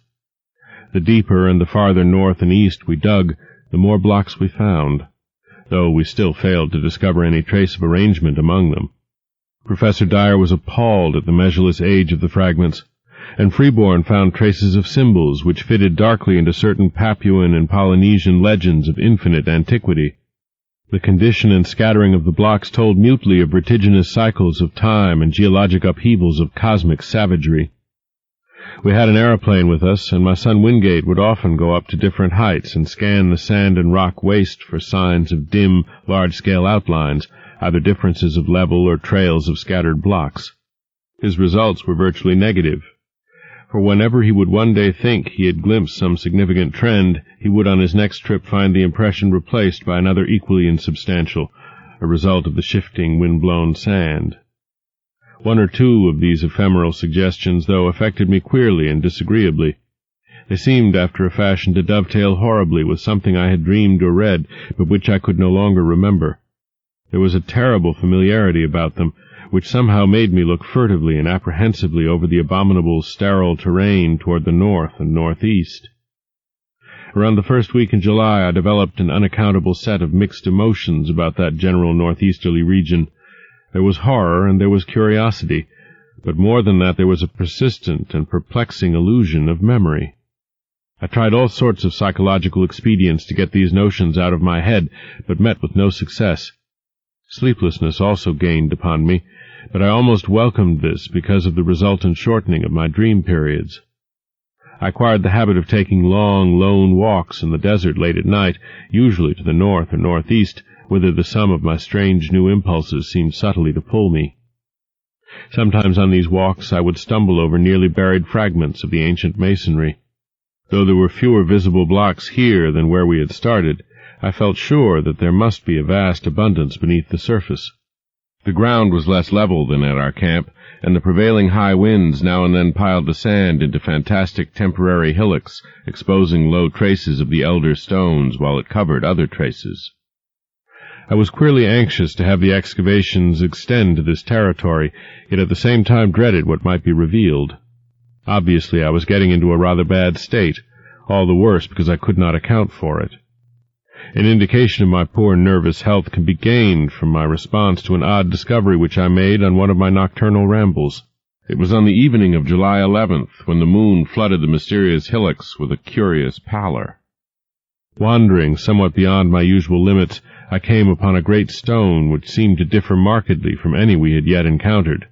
The deeper and the farther north and east we dug, the more blocks we found, though we still failed to discover any trace of arrangement among them. Professor Dyer was appalled at the measureless age of the fragments. and Freeborn found traces of symbols which fitted darkly into certain Papuan and Polynesian legends of infinite antiquity. The condition and scattering of the blocks told mutely of vertiginous cycles of time and geologic upheavals of cosmic savagery. We had an aeroplane with us, and my son Wingate would often go up to different heights and scan the sand and rock waste for signs of dim, large-scale outlines, either differences of level or trails of scattered blocks. His results were virtually negative, for whenever he would one day think he had glimpsed some significant trend, he would on his next trip find the impression replaced by another equally insubstantial, a result of the shifting, wind-blown sand. One or two of these ephemeral suggestions, though, affected me queerly and disagreeably. They seemed, after a fashion, to dovetail horribly with something I had dreamed or read, but which I could no longer remember. There was a terrible familiarity about them, which somehow made me look furtively and apprehensively over the abominable, sterile terrain toward the north and northeast. Around the first week in July I developed an unaccountable set of mixed emotions about that general northeasterly region. There was horror and there was curiosity, but more than that there was a persistent and perplexing illusion of memory. I tried all sorts of psychological expedients to get these notions out of my head, but met with no success. Sleeplessness also gained upon me, but I almost welcomed this because of the resultant shortening of my dream periods. I acquired the habit of taking long, lone walks in the desert late at night, usually to the north or northeast, whither the sum of my strange new impulses seemed subtly to pull me. Sometimes on these walks I would stumble over nearly buried fragments of the ancient masonry. Though there were fewer visible blocks here than where we had started, I felt sure that there must be a vast abundance beneath the surface. The ground was less level than at our camp, and the prevailing high winds now and then piled the sand into fantastic temporary hillocks, exposing low traces of the elder stones while it covered other traces. I was queerly anxious to have the excavations extend to this territory, yet at the same time dreaded what might be revealed. Obviously I was getting into a rather bad state, all the worse because I could not account for it. An indication of my poor nervous health can be gained from my response to an odd discovery which I made on one of my nocturnal rambles. It was on the evening of July 11th, when the moon flooded the mysterious hillocks with a curious pallor. Wandering somewhat beyond my usual limits, I came upon a great stone which seemed to differ markedly from any we had yet encountered.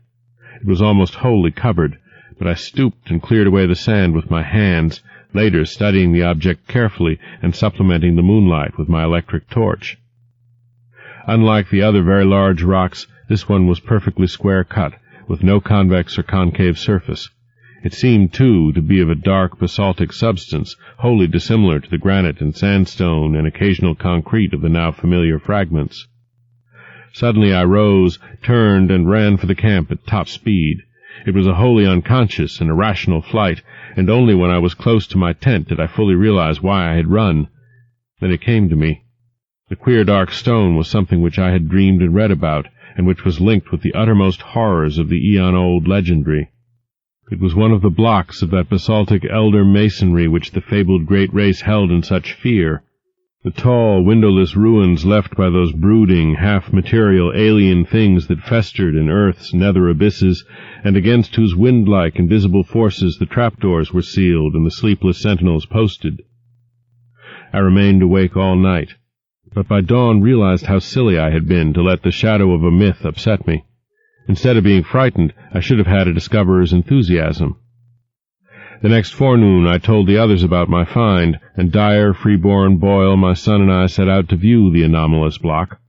It was almost wholly covered, but I stooped and cleared away the sand with my hands, later studying the object carefully and supplementing the moonlight with my electric torch. Unlike the other very large rocks, this one was perfectly square-cut, with no convex or concave surface. It seemed, too, to be of a dark basaltic substance, wholly dissimilar to the granite and sandstone and occasional concrete of the now familiar fragments. Suddenly I rose, turned, and ran for the camp at top speed. It was a wholly unconscious and irrational flight, and only when I was close to my tent did I fully realize why I had run. Then it came to me. The queer dark stone was something which I had dreamed and read about, and which was linked with the uttermost horrors of the eon-old legendary. It was one of the blocks of that basaltic elder masonry which the fabled great race held in such fear. The tall, windowless ruins left by those brooding, half-material alien things that festered in earth's nether abysses, and against whose wind-like, invisible forces the trapdoors were sealed and the sleepless sentinels posted. I remained awake all night, but by dawn realized how silly I had been to let the shadow of a myth upset me. Instead of being frightened, I should have had a discoverer's enthusiasm. The next forenoon I told the others about my find, and Dyer, Freeborn, Boyle, my son, and I set out to view the anomalous block.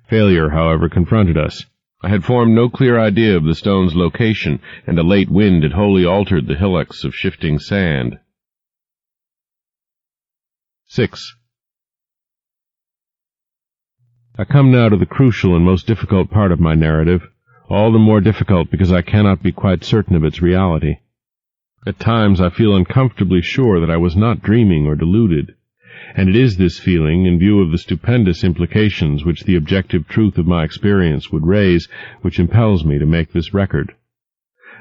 Failure, however, confronted us. I had formed no clear idea of the stone's location, and a late wind had wholly altered the hillocks of shifting sand. 6. I come now to the crucial and most difficult part of my narrative, all the more difficult because I cannot be quite certain of its reality. At times I feel uncomfortably sure that I was not dreaming or deluded, and it is this feeling, in view of the stupendous implications which the objective truth of my experience would raise, which impels me to make this record.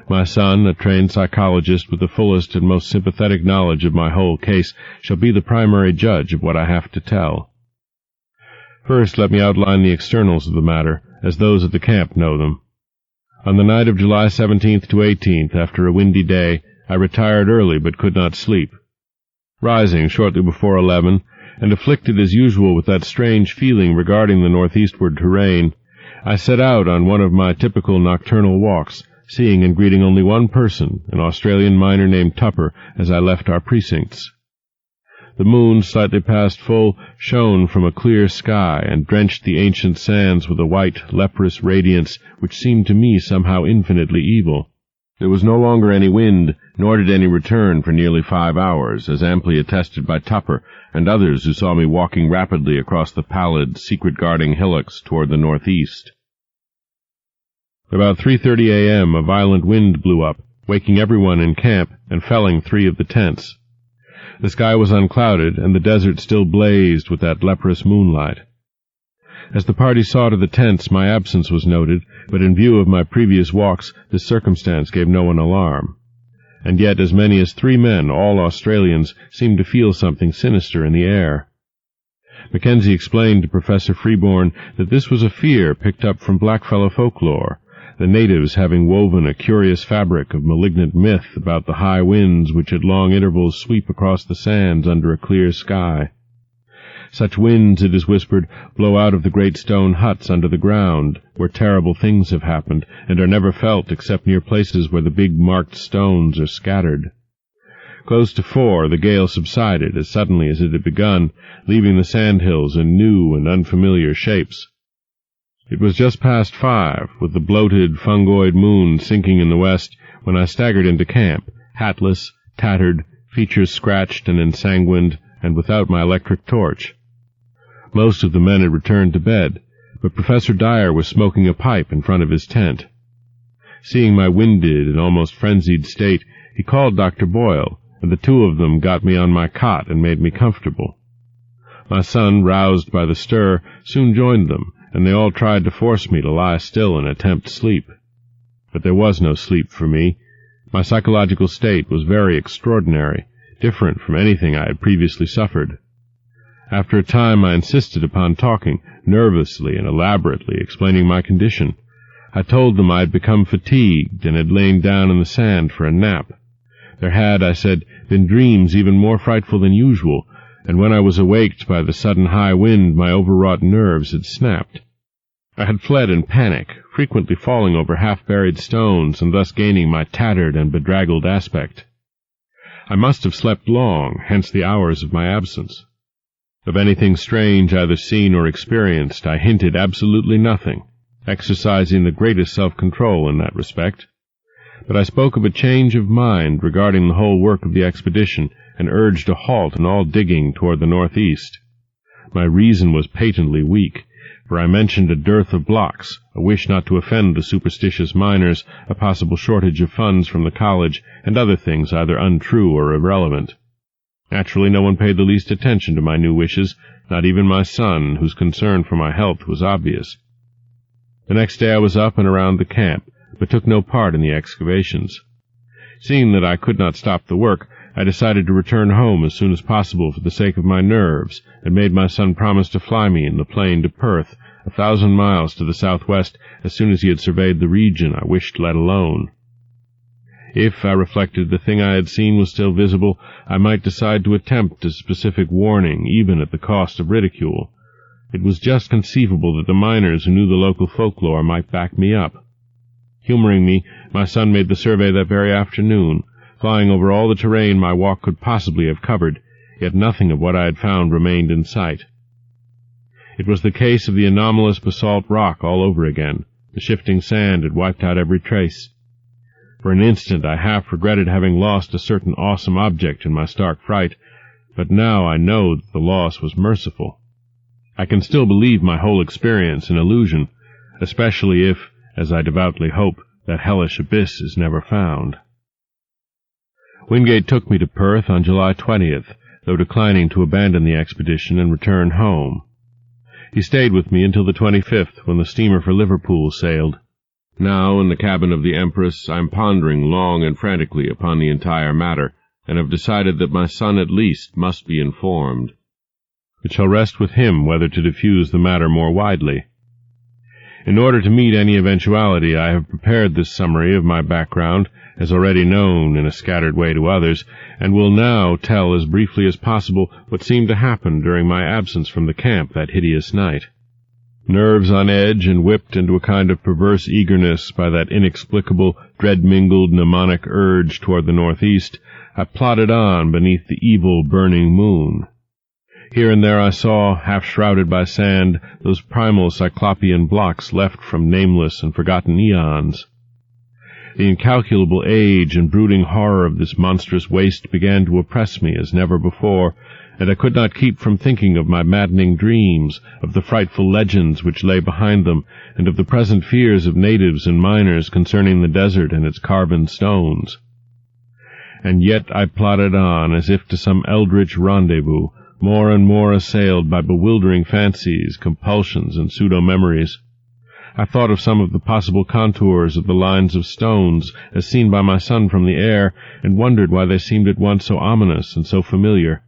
My son, a trained psychologist with the fullest and most sympathetic knowledge of my whole case, shall be the primary judge of what I have to tell. First, let me outline the externals of the matter, as those at the camp know them. On the night of July 17th to 18th, after a windy day, I retired early, but could not sleep. Rising shortly before 11, and afflicted as usual with that strange feeling regarding the northeastward terrain, I set out on one of my typical nocturnal walks, seeing and greeting only one person, an Australian miner named Tupper, as I left our precincts. The moon, slightly past full, shone from a clear sky and drenched the ancient sands with a white, leprous radiance which seemed to me somehow infinitely evil. There was no longer any wind, nor did any return for nearly 5 hours, as amply attested by Tupper and others who saw me walking rapidly across the pallid, secret-guarding hillocks toward the northeast. About 3:30 a.m. a violent wind blew up, waking everyone in camp and felling 3 of the tents. The sky was unclouded, and the desert still blazed with that leprous moonlight. As the party saw to the tents, my absence was noted, but in view of my previous walks, this circumstance gave no one alarm. And yet as many as 3 men, all Australians, seemed to feel something sinister in the air. Mackenzie explained to Professor Freeborn that this was a fear picked up from blackfellow folklore, the natives having woven a curious fabric of malignant myth about the high winds which at long intervals sweep across the sands under a clear sky. Such winds, it is whispered, blow out of the great stone huts under the ground, where terrible things have happened, and are never felt except near places where the big marked stones are scattered. Close to 4, the gale subsided as suddenly as it had begun, leaving the sandhills in new and unfamiliar shapes. It was just past 5, with the bloated, fungoid moon sinking in the west, when I staggered into camp, hatless, tattered, features scratched and ensanguined, and without my electric torch. Most of the men had returned to bed, but Professor Dyer was smoking a pipe in front of his tent. Seeing my winded and almost frenzied state, he called Dr. Boyle, and the 2 of them got me on my cot and made me comfortable. My son, roused by the stir, soon joined them, and they all tried to force me to lie still and attempt sleep. But there was no sleep for me. My psychological state was very extraordinary, different from anything I had previously suffered. After a time I insisted upon talking, nervously and elaborately explaining my condition. I told them I had become fatigued and had lain down in the sand for a nap. There had, I said, been dreams even more frightful than usual, and when I was awaked by the sudden high wind my overwrought nerves had snapped. I had fled in panic, frequently falling over half-buried stones and thus gaining my tattered and bedraggled aspect. I must have slept long, hence the hours of my absence. Of anything strange either seen or experienced I hinted absolutely nothing, exercising the greatest self-control in that respect. But I spoke of a change of mind regarding the whole work of the expedition, and urged a halt in all digging toward the northeast. My reason was patently weak, for I mentioned a dearth of blocks, a wish not to offend the superstitious miners, a possible shortage of funds from the college, and other things either untrue or irrelevant. Naturally, no one paid the least attention to my new wishes, not even my son, whose concern for my health was obvious. The next day I was up and around the camp, but took no part in the excavations. Seeing that I could not stop the work, I decided to return home as soon as possible for the sake of my nerves, and made my son promise to fly me in the plane to Perth, 1,000 miles to the southwest, as soon as he had surveyed the region I wished let alone. If, I reflected, the thing I had seen was still visible, I might decide to attempt a specific warning, even at the cost of ridicule. It was just conceivable that the miners who knew the local folklore might back me up. Humoring me, my son made the survey that very afternoon, flying over all the terrain my walk could possibly have covered, yet nothing of what I had found remained in sight. It was the case of the anomalous basalt rock all over again. The shifting sand had wiped out every trace. For an instant I half regretted having lost a certain awesome object in my stark fright, but now I know that the loss was merciful. I can still believe my whole experience an illusion, especially if, as I devoutly hope, that hellish abyss is never found. Wingate took me to Perth on July 20th, though declining to abandon the expedition and return home. He stayed with me until the 25th, when the steamer for Liverpool sailed. Now, in the cabin of the Empress, I am pondering long and frantically upon the entire matter, and have decided that my son at least must be informed. It shall rest with him whether to diffuse the matter more widely. In order to meet any eventuality, I have prepared this summary of my background, as already known in a scattered way to others, and will now tell as briefly as possible what seemed to happen during my absence from the camp that hideous night. Nerves on edge and whipped into a kind of perverse eagerness by that inexplicable, dread-mingled mnemonic urge toward the northeast, I plodded on beneath the evil burning moon. Here and there I saw, half shrouded by sand, those primal cyclopean blocks left from nameless and forgotten eons. The incalculable age and brooding horror of this monstrous waste began to oppress me as never before, and I could not keep from thinking of my maddening dreams, of the frightful legends which lay behind them, and of the present fears of natives and miners concerning the desert and its carven stones. And yet I plodded on as if to some eldritch rendezvous, more and more assailed by bewildering fancies, compulsions, and pseudo-memories. I thought of some of the possible contours of the lines of stones as seen by my son from the air, and wondered why they seemed at once so ominous and so familiar.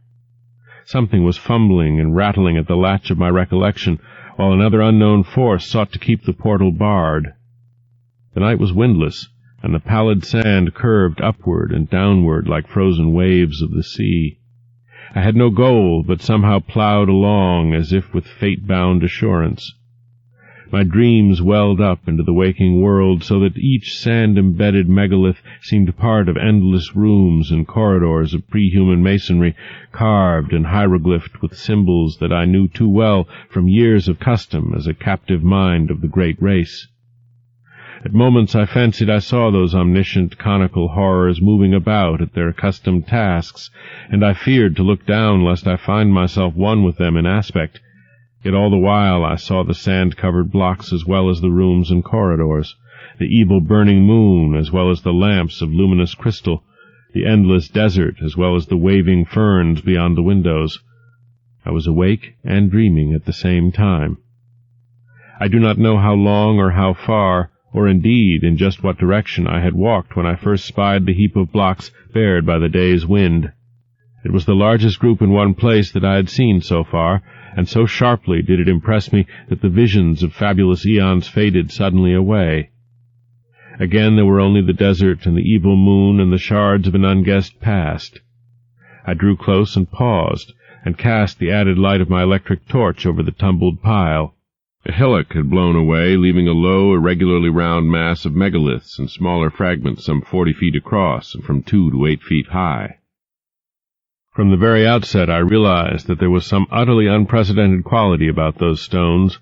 Something was fumbling and rattling at the latch of my recollection, while another unknown force sought to keep the portal barred. The night was windless, and the pallid sand curved upward and downward like frozen waves of the sea. I had no goal, but somehow ploughed along as if with fate-bound assurance. My dreams welled up into the waking world, so that each sand-embedded megalith seemed part of endless rooms and corridors of pre-human masonry, carved and hieroglyphed with symbols that I knew too well from years of custom as a captive mind of the great race. At moments I fancied I saw those omniscient conical horrors moving about at their accustomed tasks, and I feared to look down lest I find myself one with them in aspect. Yet all the while I saw the sand-covered blocks as well as the rooms and corridors, the evil burning moon as well as the lamps of luminous crystal, the endless desert as well as the waving ferns beyond the windows. I was awake and dreaming at the same time. I do not know how long or how far, or indeed in just what direction I had walked when I first spied the heap of blocks bared by the day's wind. It was the largest group in one place that I had seen so far, and so sharply did it impress me that the visions of fabulous eons faded suddenly away. Again there were only the desert and the evil moon and the shards of an unguessed past. I drew close and paused, and cast the added light of my electric torch over the tumbled pile. A hillock had blown away, leaving a low, irregularly round mass of megaliths and smaller fragments some 40 feet across and from 2 to 8 feet high. From the very outset I realized that there was some utterly unprecedented quality about those stones.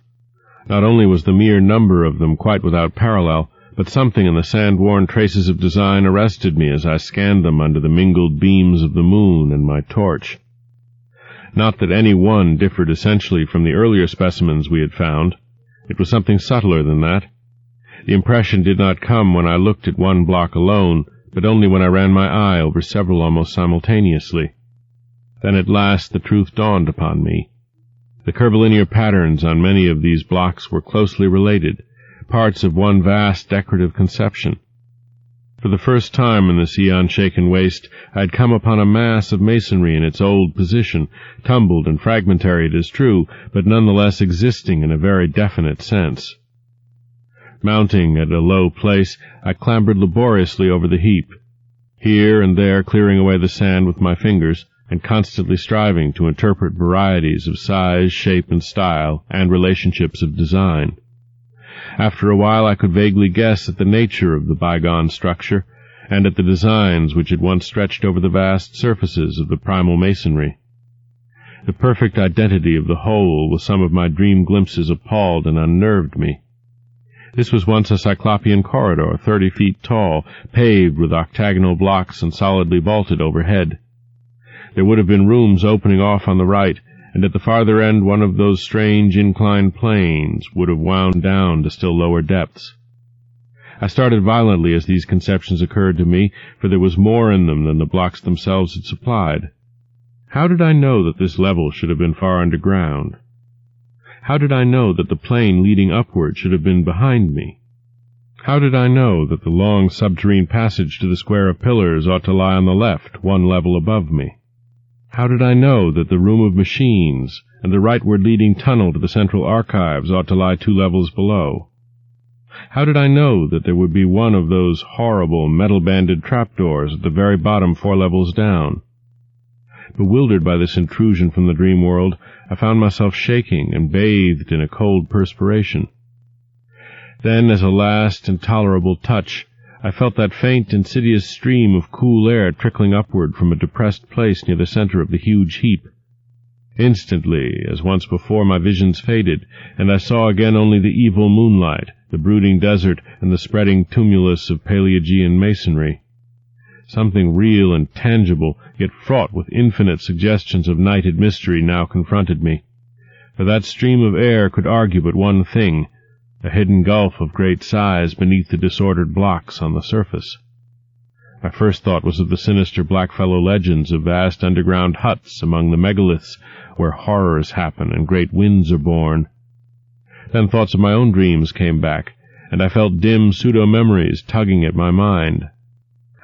Not only was the mere number of them quite without parallel, but something in the sand-worn traces of design arrested me as I scanned them under the mingled beams of the moon and my torch. Not that any one differed essentially from the earlier specimens we had found. It was something subtler than that. The impression did not come when I looked at one block alone, but only when I ran my eye over several almost simultaneously. Then at last the truth dawned upon me. The curvilinear patterns on many of these blocks were closely related, parts of one vast decorative conception. For the first time in this eon-shaken waste, I had come upon a mass of masonry in its old position, tumbled and fragmentary, it is true, but nonetheless existing in a very definite sense. Mounting at a low place, I clambered laboriously over the heap, here and there clearing away the sand with my fingers, and constantly striving to interpret varieties of size, shape, and style, and relationships of design. After a while I could vaguely guess at the nature of the bygone structure, and at the designs which had once stretched over the vast surfaces of the primal masonry. The perfect identity of the whole with some of my dream glimpses appalled and unnerved me. This was once a cyclopean corridor, 30 feet tall, paved with octagonal blocks and solidly vaulted overhead. There would have been rooms opening off on the right, and at the farther end one of those strange inclined planes would have wound down to still lower depths. I started violently as these conceptions occurred to me, for there was more in them than the blocks themselves had supplied. How did I know that this level should have been far underground? How did I know that the plane leading upward should have been behind me? How did I know that the long subterranean passage to the square of pillars ought to lie on the left, one level above me? How did I know that the room of machines and the rightward leading tunnel to the central archives ought to lie 2 levels below? How did I know that there would be one of those horrible metal-banded trapdoors at the very bottom 4 levels down? Bewildered by this intrusion from the dream world, I found myself shaking and bathed in a cold perspiration. Then, as a last intolerable touch, I felt that faint, insidious stream of cool air trickling upward from a depressed place near the center of the huge heap. Instantly, as once before, my visions faded, and I saw again only the evil moonlight, the brooding desert, and the spreading tumulus of Paleogean masonry. Something real and tangible, yet fraught with infinite suggestions of nighted mystery, now confronted me. For that stream of air could argue but one thing, a hidden gulf of great size beneath the disordered blocks on the surface. My first thought was of the sinister blackfellow legends of vast underground huts among the megaliths, where horrors happen and great winds are born. Then thoughts of my own dreams came back, and I felt dim pseudo-memories tugging at my mind.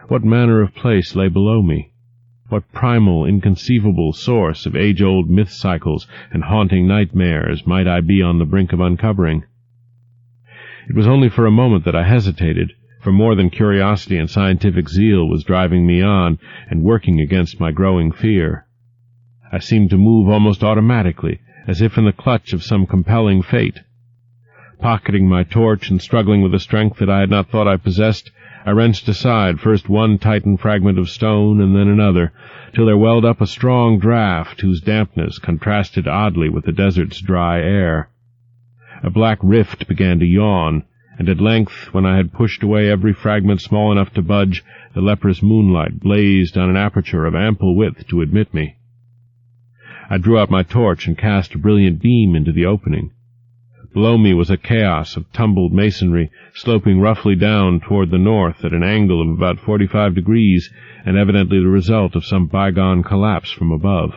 What manner of place lay below me? What primal, inconceivable source of age-old myth cycles and haunting nightmares might I be on the brink of uncovering? It was only for a moment that I hesitated, for more than curiosity and scientific zeal was driving me on and working against my growing fear. I seemed to move almost automatically, as if in the clutch of some compelling fate. Pocketing my torch and struggling with a strength that I had not thought I possessed, I wrenched aside first one tightened fragment of stone and then another, till there welled up a strong draught whose dampness contrasted oddly with the desert's dry air. A black rift began to yawn, and at length, when I had pushed away every fragment small enough to budge, the leprous moonlight blazed on an aperture of ample width to admit me. I drew out my torch and cast a brilliant beam into the opening. Below me was a chaos of tumbled masonry, sloping roughly down toward the north at an angle of about 45 degrees, and evidently the result of some bygone collapse from above.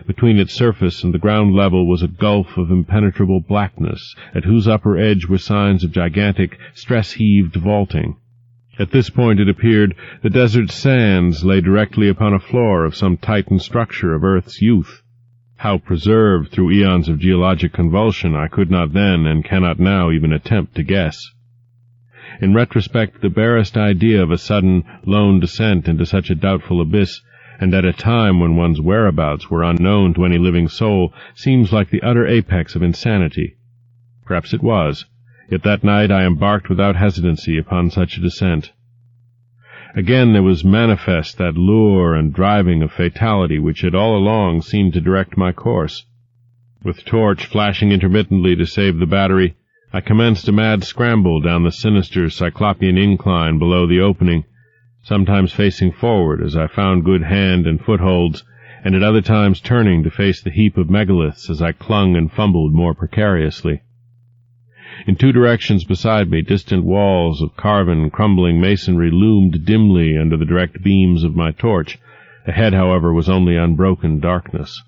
Between its surface and the ground level was a gulf of impenetrable blackness, at whose upper edge were signs of gigantic, stress-heaved vaulting. At this point, it appeared, the desert's sands lay directly upon a floor of some Titan structure of Earth's youth. How preserved through eons of geologic convulsion I could not then and cannot now even attempt to guess. In retrospect, the barest idea of a sudden, lone descent into such a doubtful abyss, and at a time when one's whereabouts were unknown to any living soul, seems like the utter apex of insanity. Perhaps it was, yet that night I embarked without hesitancy upon such a descent. Again there was manifest that lure and driving of fatality which had all along seemed to direct my course. With torch flashing intermittently to save the battery, I commenced a mad scramble down the sinister cyclopean incline below the opening, sometimes facing forward as I found good hand and footholds, and at other times turning to face the heap of megaliths as I clung and fumbled more precariously. In 2 directions beside me, distant walls of carven, crumbling masonry loomed dimly under the direct beams of my torch. Ahead, however, was only unbroken darkness.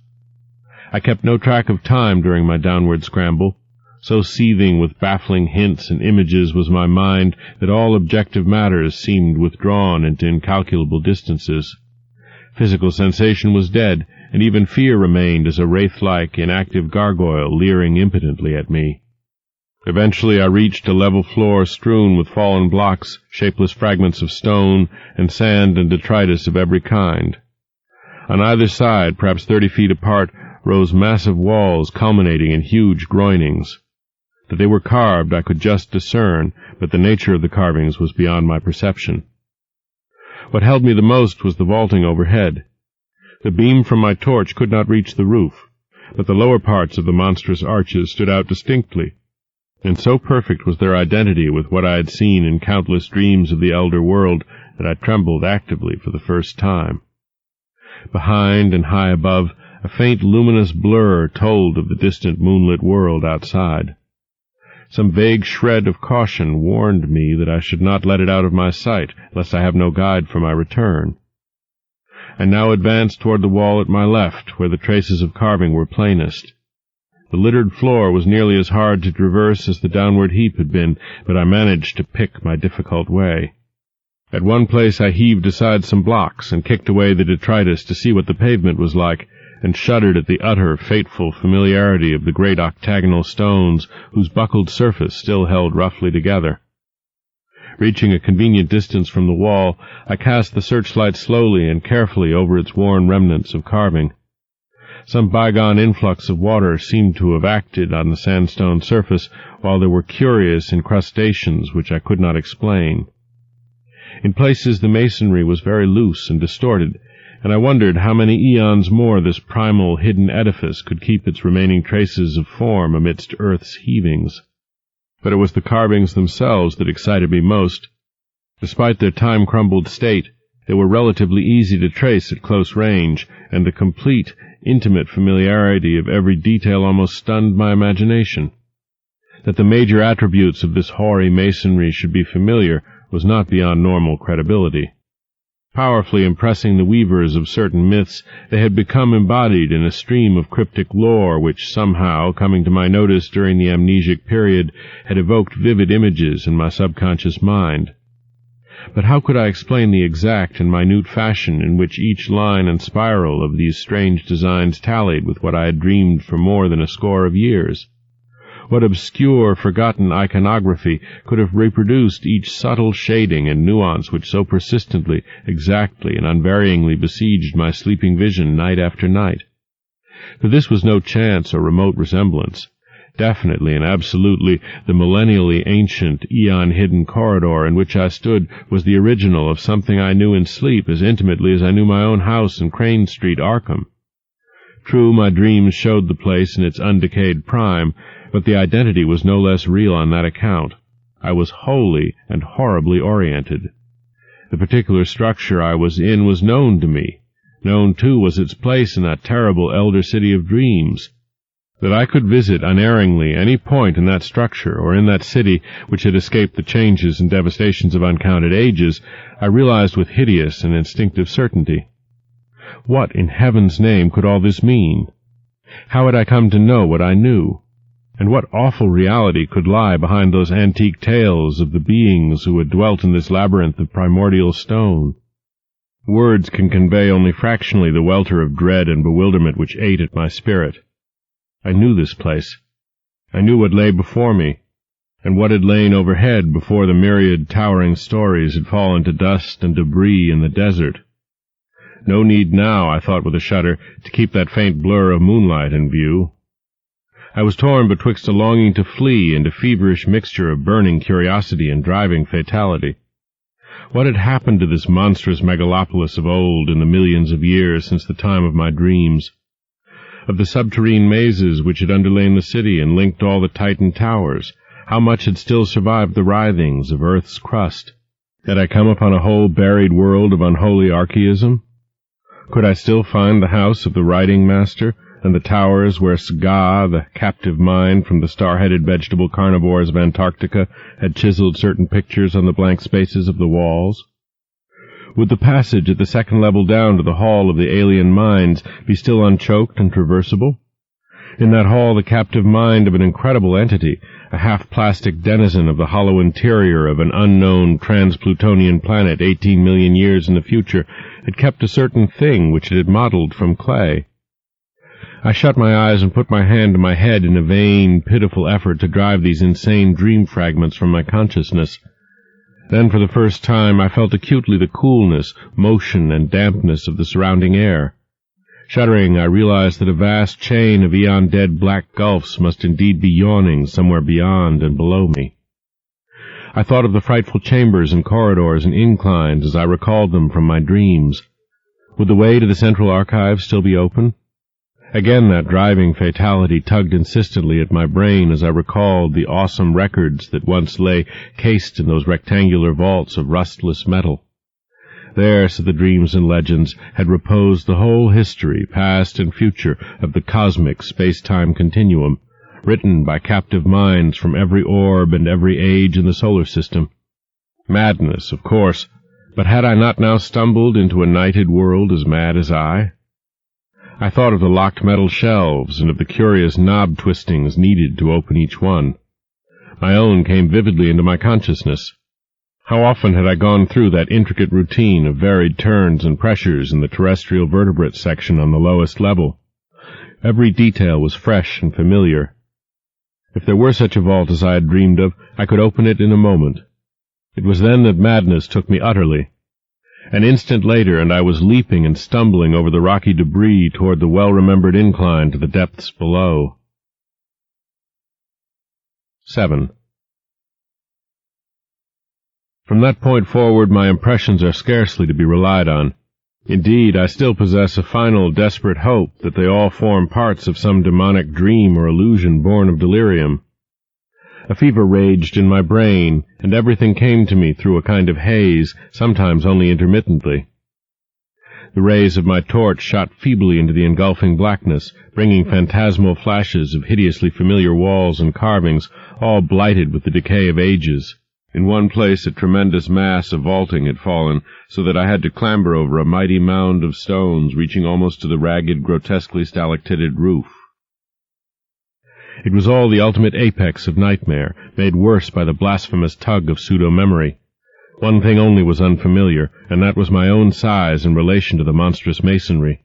I kept no track of time during my downward scramble. So seething with baffling hints and images was my mind that all objective matters seemed withdrawn into incalculable distances. Physical sensation was dead, and even fear remained as a wraith-like, inactive gargoyle leering impotently at me. Eventually I reached a level floor strewn with fallen blocks, shapeless fragments of stone, and sand and detritus of every kind. On either side, perhaps 30 feet apart, rose massive walls culminating in huge groinings. That they were carved I could just discern, but the nature of the carvings was beyond my perception. What held me the most was the vaulting overhead. The beam from my torch could not reach the roof, but the lower parts of the monstrous arches stood out distinctly, and so perfect was their identity with what I had seen in countless dreams of the elder world that I trembled actively for the first time. Behind and high above, a faint luminous blur told of the distant moonlit world outside. Some vague shred of caution warned me that I should not let it out of my sight, lest I have no guide for my return. I now advanced toward the wall at my left, where the traces of carving were plainest. The littered floor was nearly as hard to traverse as the downward heap had been, but I managed to pick my difficult way. At one place I heaved aside some blocks and kicked away the detritus to see what the pavement was like, and shuddered at the utter, fateful familiarity of the great octagonal stones whose buckled surface still held roughly together. Reaching a convenient distance from the wall, I cast the searchlight slowly and carefully over its worn remnants of carving. Some bygone influx of water seemed to have acted on the sandstone surface, while there were curious incrustations which I could not explain. In places the masonry was very loose and distorted, and I wondered how many eons more this primal hidden edifice could keep its remaining traces of form amidst earth's heavings. But it was the carvings themselves that excited me most. Despite their time-crumbled state, they were relatively easy to trace at close range, and the complete, intimate familiarity of every detail almost stunned my imagination. That the major attributes of this hoary masonry should be familiar was not beyond normal credibility. Powerfully impressing the weavers of certain myths, they had become embodied in a stream of cryptic lore which somehow, coming to my notice during the amnesic period, had evoked vivid images in my subconscious mind. But how could I explain the exact and minute fashion in which each line and spiral of these strange designs tallied with what I had dreamed for more than a score of years? What obscure, forgotten iconography could have reproduced each subtle shading and nuance which so persistently, exactly, and unvaryingly besieged my sleeping vision night after night? For this was no chance or remote resemblance. Definitely and absolutely the millennially ancient, eon-hidden corridor in which I stood was the original of something I knew in sleep as intimately as I knew my own house in Crane Street, Arkham. True, my dreams showed the place in its undecayed prime, but the identity was no less real on that account. I was wholly and horribly oriented. The particular structure I was in was known to me. Known, too, was its place in that terrible elder city of dreams. That I could visit unerringly any point in that structure or in that city which had escaped the changes and devastations of uncounted ages, I realized with hideous and instinctive certainty. What, in heaven's name, could all this mean? How had I come to know what I knew? And what awful reality could lie behind those antique tales of the beings who had dwelt in this labyrinth of primordial stone? Words can convey only fractionally the welter of dread and bewilderment which ate at my spirit. I knew this place. I knew what lay before me, and what had lain overhead before the myriad towering stories had fallen to dust and debris in the desert. No need now, I thought with a shudder, to keep that faint blur of moonlight in view. I was torn betwixt a longing to flee and a feverish mixture of burning curiosity and driving fatality. What had happened to this monstrous megalopolis of old in the millions of years since the time of my dreams? Of the subterranean mazes which had underlain the city and linked all the Titan towers, how much had still survived the writhings of earth's crust? Had I come upon a whole buried world of unholy archaism? Could I still find the house of the writing master, and the towers where Sga, the captive mind from the star-headed vegetable carnivores of Antarctica, had chiseled certain pictures on the blank spaces of the walls? Would the passage at the second level down to the hall of the alien minds be still unchoked and traversable? In that hall the captive mind of an incredible entity, a half-plastic denizen of the hollow interior of an unknown trans-Plutonian planet 18 million years in the future, had kept a certain thing which it had modeled from clay. I shut my eyes and put my hand to my head in a vain, pitiful effort to drive these insane dream fragments from my consciousness. Then for the first time I felt acutely the coolness, motion, and dampness of the surrounding air. Shuddering, I realized that a vast chain of eon-dead black gulfs must indeed be yawning somewhere beyond and below me. I thought of the frightful chambers and corridors and inclines as I recalled them from my dreams. Would the way to the Central Archive still be open? Again that driving fatality tugged insistently at my brain as I recalled the awesome records that once lay cased in those rectangular vaults of rustless metal. There, said the dreams and legends, had reposed the whole history, past and future, of the cosmic space-time continuum, written by captive minds from every orb and every age in the solar system. Madness, of course, but had I not now stumbled into a nighted world as mad as I? I thought of the locked metal shelves and of the curious knob-twistings needed to open each one. My own came vividly into my consciousness. How often had I gone through that intricate routine of varied turns and pressures in the terrestrial vertebrate section on the lowest level? Every detail was fresh and familiar. If there were such a vault as I had dreamed of, I could open it in a moment. It was then that madness took me utterly. An instant later, and I was leaping and stumbling over the rocky debris toward the well-remembered incline to the depths below. 7. From that point forward, my impressions are scarcely to be relied on. Indeed, I still possess a final, desperate hope that they all form parts of some demonic dream or illusion born of delirium. A fever raged in my brain, and everything came to me through a kind of haze, sometimes only intermittently. The rays of my torch shot feebly into the engulfing blackness, bringing phantasmal flashes of hideously familiar walls and carvings, all blighted with the decay of ages. In one place a tremendous mass of vaulting had fallen, so that I had to clamber over a mighty mound of stones reaching almost to the ragged, grotesquely stalactited roof. It was all the ultimate apex of nightmare, made worse by the blasphemous tug of pseudo-memory. One thing only was unfamiliar, and that was my own size in relation to the monstrous masonry.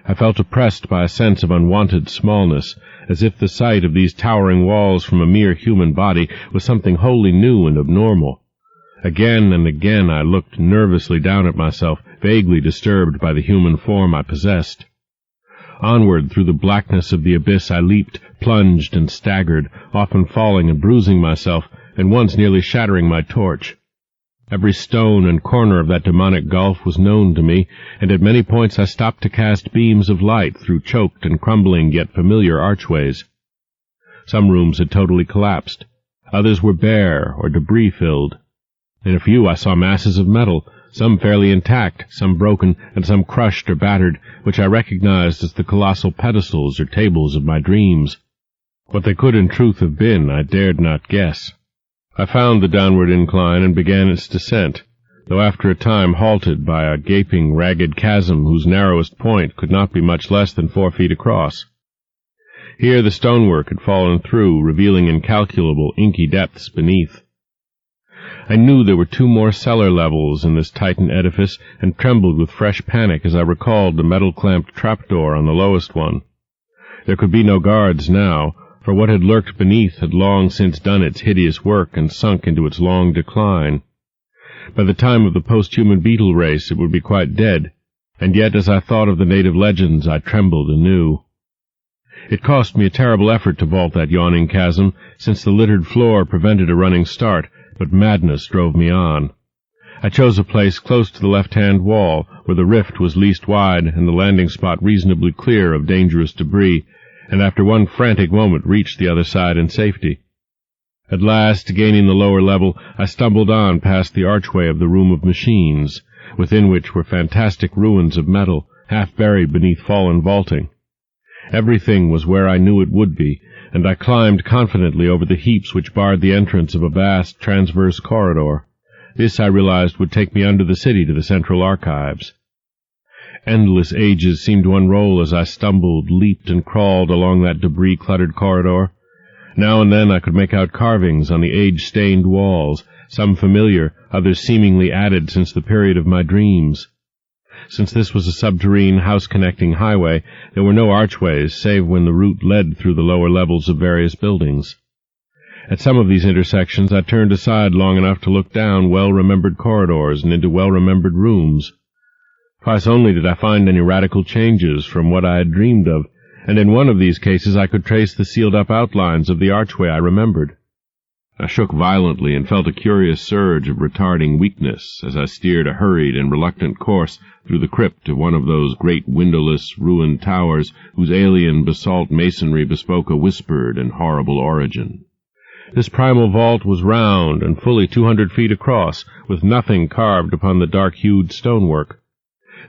I felt oppressed by a sense of unwonted smallness, as if the sight of these towering walls from a mere human body was something wholly new and abnormal. Again and again I looked nervously down at myself, vaguely disturbed by the human form I possessed. Onward through the blackness of the abyss I leaped, plunged and staggered, often falling and bruising myself, and once nearly shattering my torch. Every stone and corner of that demonic gulf was known to me, and at many points I stopped to cast beams of light through choked and crumbling yet familiar archways. Some rooms had totally collapsed. Others were bare or debris-filled. In a few I saw masses of metal, some fairly intact, some broken, and some crushed or battered, which I recognized as the colossal pedestals or tables of my dreams. What they could in truth have been, I dared not guess. I found the downward incline and began its descent, though after a time halted by a gaping, ragged chasm whose narrowest point could not be much less than 4 feet across. Here the stonework had fallen through, revealing incalculable, inky depths beneath. I knew there were 2 more cellar levels in this Titan edifice, and trembled with fresh panic as I recalled the metal-clamped trapdoor on the lowest one. There could be no guards now, for what had lurked beneath had long since done its hideous work and sunk into its long decline. By the time of the post-human beetle race it would be quite dead, and yet as I thought of the native legends I trembled anew. It cost me a terrible effort to vault that yawning chasm, since the littered floor prevented a running start, but madness drove me on. I chose a place close to the left-hand wall, where the rift was least wide and the landing spot reasonably clear of dangerous debris, and after one frantic moment reached the other side in safety. At last, gaining the lower level, I stumbled on past the archway of the room of machines, within which were fantastic ruins of metal, half buried beneath fallen vaulting. Everything was where I knew it would be, and I climbed confidently over the heaps which barred the entrance of a vast transverse corridor. This, I realized, would take me under the city to the central archives. Endless ages seemed to unroll as I stumbled, leaped, and crawled along that debris-cluttered corridor. Now and then I could make out carvings on the age-stained walls, some familiar, others seemingly added since the period of my dreams. Since this was a subterranean house-connecting highway, there were no archways, save when the route led through the lower levels of various buildings. At some of these intersections I turned aside long enough to look down well-remembered corridors and into well-remembered rooms. Twice only did I find any radical changes from what I had dreamed of, and in one of these cases I could trace the sealed-up outlines of the archway I remembered. I shook violently and felt a curious surge of retarding weakness as I steered a hurried and reluctant course through the crypt of one of those great windowless, ruined towers whose alien basalt masonry bespoke a whispered and horrible origin. This primal vault was round and fully 200 feet across, with nothing carved upon the dark-hued stonework.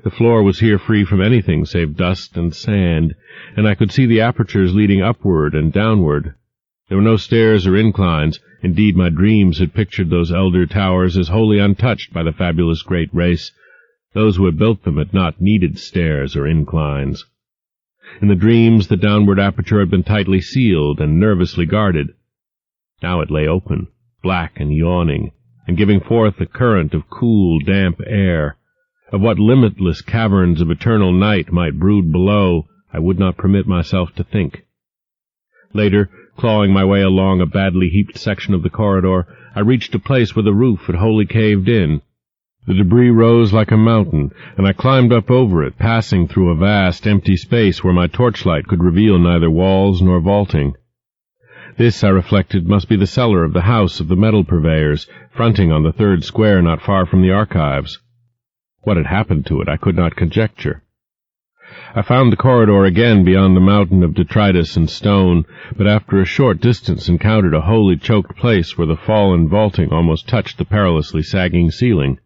The floor was here free from anything save dust and sand, and I could see the apertures leading upward and downward. There were no stairs or inclines. Indeed, my dreams had pictured those elder towers as wholly untouched by the fabulous great race. Those who had built them had not needed stairs or inclines. In the dreams, the downward aperture had been tightly sealed and nervously guarded. Now it lay open, black and yawning, and giving forth a current of cool, damp air. Of what limitless caverns of eternal night might brood below, I would not permit myself to think. Later, clawing my way along a badly heaped section of the corridor, I reached a place where the roof had wholly caved in. The debris rose like a mountain, and I climbed up over it, passing through a vast, empty space where my torchlight could reveal neither walls nor vaulting. This, I reflected, must be the cellar of the house of the metal purveyors, fronting on the third square not far from the archives. What had happened to it I could not conjecture. I found the corridor again beyond the mountain of detritus and stone, but after a short distance encountered a wholly choked place where the fallen vaulting almost touched the perilously sagging ceiling.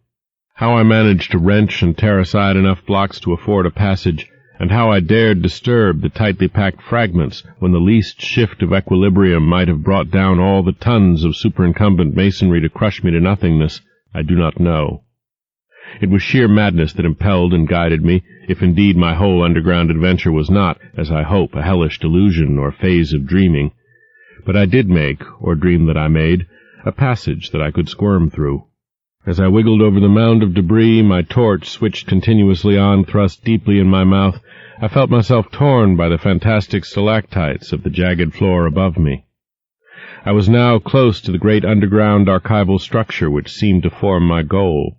How I managed to wrench and tear aside enough blocks to afford a passage, and how I dared disturb the tightly packed fragments when the least shift of equilibrium might have brought down all the tons of superincumbent masonry to crush me to nothingness, I do not know. It was sheer madness that impelled and guided me, if indeed my whole underground adventure was not, as I hope, a hellish delusion or phase of dreaming. But I did make, or dream that I made, a passage that I could squirm through. As I wiggled over the mound of debris, my torch switched continuously on, thrust deeply in my mouth, I felt myself torn by the fantastic stalactites of the jagged floor above me. I was now close to the great underground archival structure which seemed to form my goal.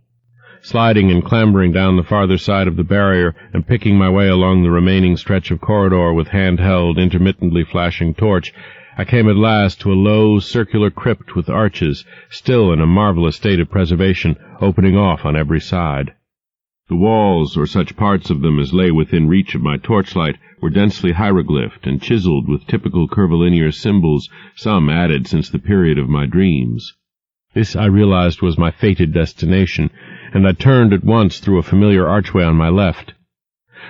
Sliding and clambering down the farther side of the barrier and picking my way along the remaining stretch of corridor with hand-held, intermittently flashing torch, I came at last to a low, circular crypt with arches, still in a marvelous state of preservation, opening off on every side. The walls, or such parts of them as lay within reach of my torchlight, were densely hieroglyphed and chiseled with typical curvilinear symbols, some added since the period of my dreams. This, I realized, was my fated destination, and I turned at once through a familiar archway on my left.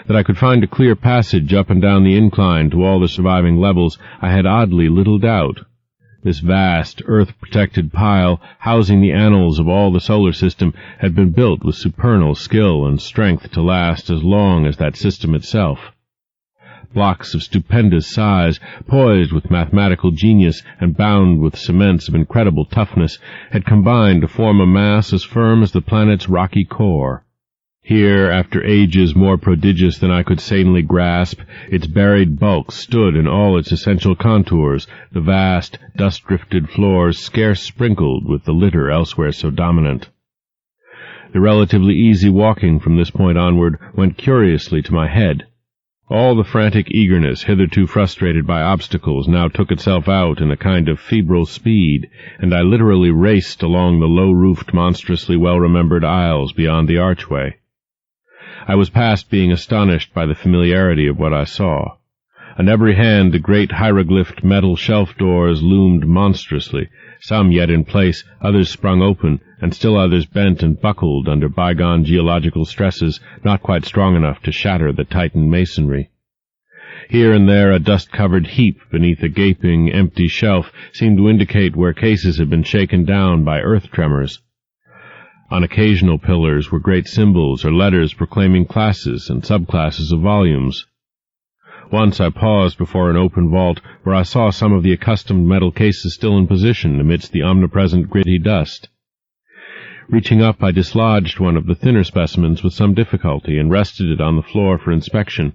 That I could find a clear passage up and down the incline to all the surviving levels, I had oddly little doubt. This vast, earth-protected pile, housing the annals of all the solar system, had been built with supernal skill and strength to last as long as that system itself. Blocks of stupendous size, poised with mathematical genius and bound with cements of incredible toughness, had combined to form a mass as firm as the planet's rocky core. Here, after ages more prodigious than I could sanely grasp, its buried bulk stood in all its essential contours, the vast, dust-drifted floors scarce sprinkled with the litter elsewhere so dominant. The relatively easy walking from this point onward went curiously to my head. All the frantic eagerness hitherto frustrated by obstacles now took itself out in a kind of febrile speed, and I literally raced along the low-roofed, monstrously well-remembered aisles beyond the archway. I was past being astonished by the familiarity of what I saw. On every hand the great hieroglyphed metal shelf doors loomed monstrously, some yet in place, others sprung open, and still others bent and buckled under bygone geological stresses not quite strong enough to shatter the tightened masonry. Here and there a dust-covered heap beneath a gaping, empty shelf seemed to indicate where cases had been shaken down by earth tremors. On occasional pillars were great symbols or letters proclaiming classes and subclasses of volumes. Once I paused before an open vault where I saw some of the accustomed metal cases still in position amidst the omnipresent gritty dust. Reaching up, I dislodged one of the thinner specimens with some difficulty and rested it on the floor for inspection.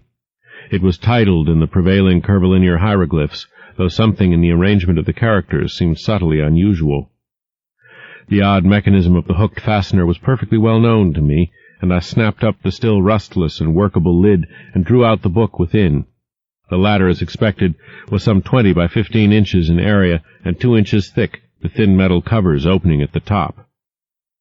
It was titled in the prevailing curvilinear hieroglyphs, though something in the arrangement of the characters seemed subtly unusual. The odd mechanism of the hooked fastener was perfectly well known to me, and I snapped up the still rustless and workable lid and drew out the book within. The latter, as expected, was some 20 by 15 inches in area and 2 inches thick, the thin metal covers opening at the top.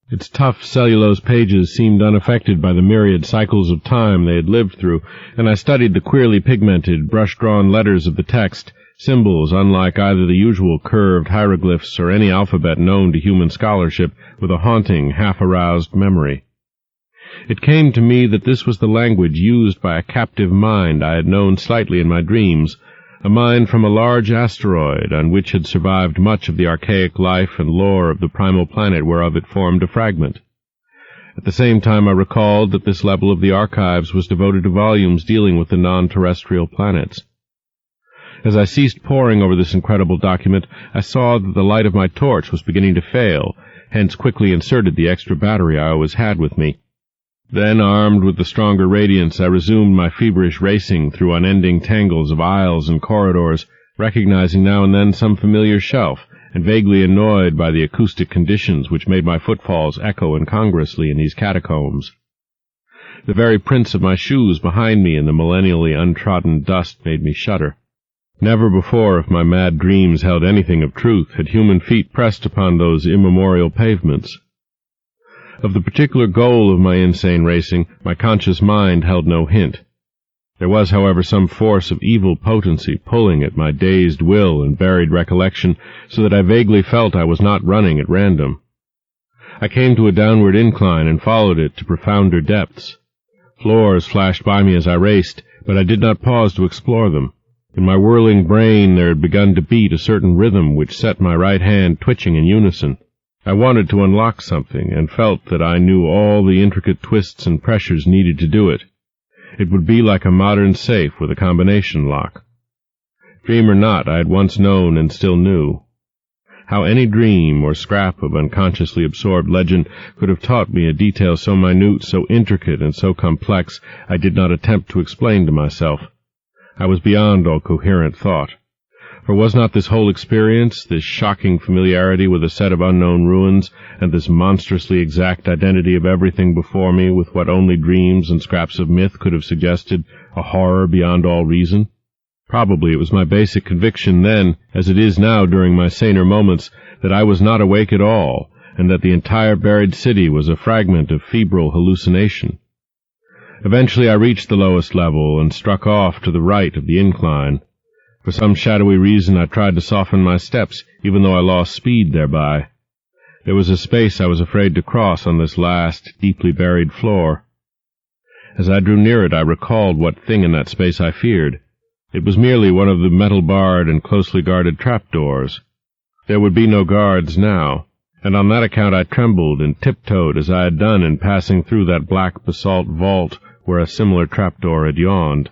Its tough cellulose pages seemed unaffected by the myriad cycles of time they had lived through, and I studied the queerly pigmented, brush-drawn letters of the text, symbols unlike either the usual curved hieroglyphs or any alphabet known to human scholarship, with a haunting, half-aroused memory. It came to me that this was the language used by a captive mind I had known slightly in my dreams, a mind from a large asteroid on which had survived much of the archaic life and lore of the primal planet whereof it formed a fragment. At the same time I recalled that this level of the archives was devoted to volumes dealing with the non-terrestrial planets. As I ceased poring over this incredible document, I saw that the light of my torch was beginning to fail, hence quickly inserted the extra battery I always had with me. Then, armed with the stronger radiance, I resumed my feverish racing through unending tangles of aisles and corridors, recognizing now and then some familiar shelf, and vaguely annoyed by the acoustic conditions which made my footfalls echo incongruously in these catacombs. The very prints of my shoes behind me in the millennially untrodden dust made me shudder. Never before, if my mad dreams held anything of truth, had human feet pressed upon those immemorial pavements. Of the particular goal of my insane racing, my conscious mind held no hint. There was, however, some force of evil potency pulling at my dazed will and buried recollection, so that I vaguely felt I was not running at random. I came to a downward incline and followed it to profounder depths. Floors flashed by me as I raced, but I did not pause to explore them. In my whirling brain there had begun to beat a certain rhythm which set my right hand twitching in unison. I wanted to unlock something, and felt that I knew all the intricate twists and pressures needed to do it. It would be like a modern safe with a combination lock. Dream or not, I had once known and still knew. How any dream or scrap of unconsciously absorbed legend could have taught me a detail so minute, so intricate, and so complex, I did not attempt to explain to myself. I was beyond all coherent thought. For was not this whole experience, this shocking familiarity with a set of unknown ruins, and this monstrously exact identity of everything before me with what only dreams and scraps of myth could have suggested, a horror beyond all reason? Probably it was my basic conviction then, as it is now during my saner moments, that I was not awake at all, and that the entire buried city was a fragment of febrile hallucination. Eventually I reached the lowest level and struck off to the right of the incline. For some shadowy reason I tried to soften my steps, even though I lost speed thereby. There was a space I was afraid to cross on this last, deeply buried floor. As I drew near it, I recalled what thing in that space I feared. It was merely one of the metal-barred and closely guarded trapdoors. There would be no guards now, and on that account I trembled and tiptoed as I had done in passing through that black basalt vault where a similar trapdoor had yawned.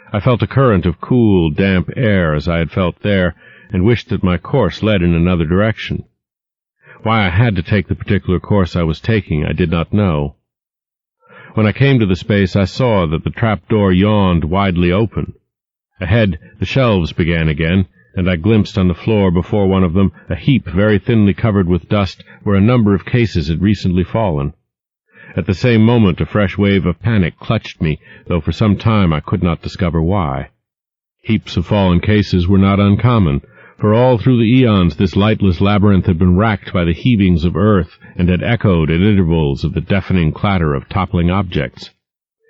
I felt a current of cool, damp air as I had felt there, and wished that my course led in another direction. Why I had to take the particular course I was taking, I did not know. When I came to the space, I saw that the trapdoor yawned widely open. Ahead, the shelves began again, and I glimpsed on the floor before one of them a heap very thinly covered with dust where a number of cases had recently fallen. At the same moment a fresh wave of panic clutched me, though for some time I could not discover why. Heaps of fallen cases were not uncommon, for all through the eons this lightless labyrinth had been racked by the heavings of earth and had echoed at intervals of the deafening clatter of toppling objects.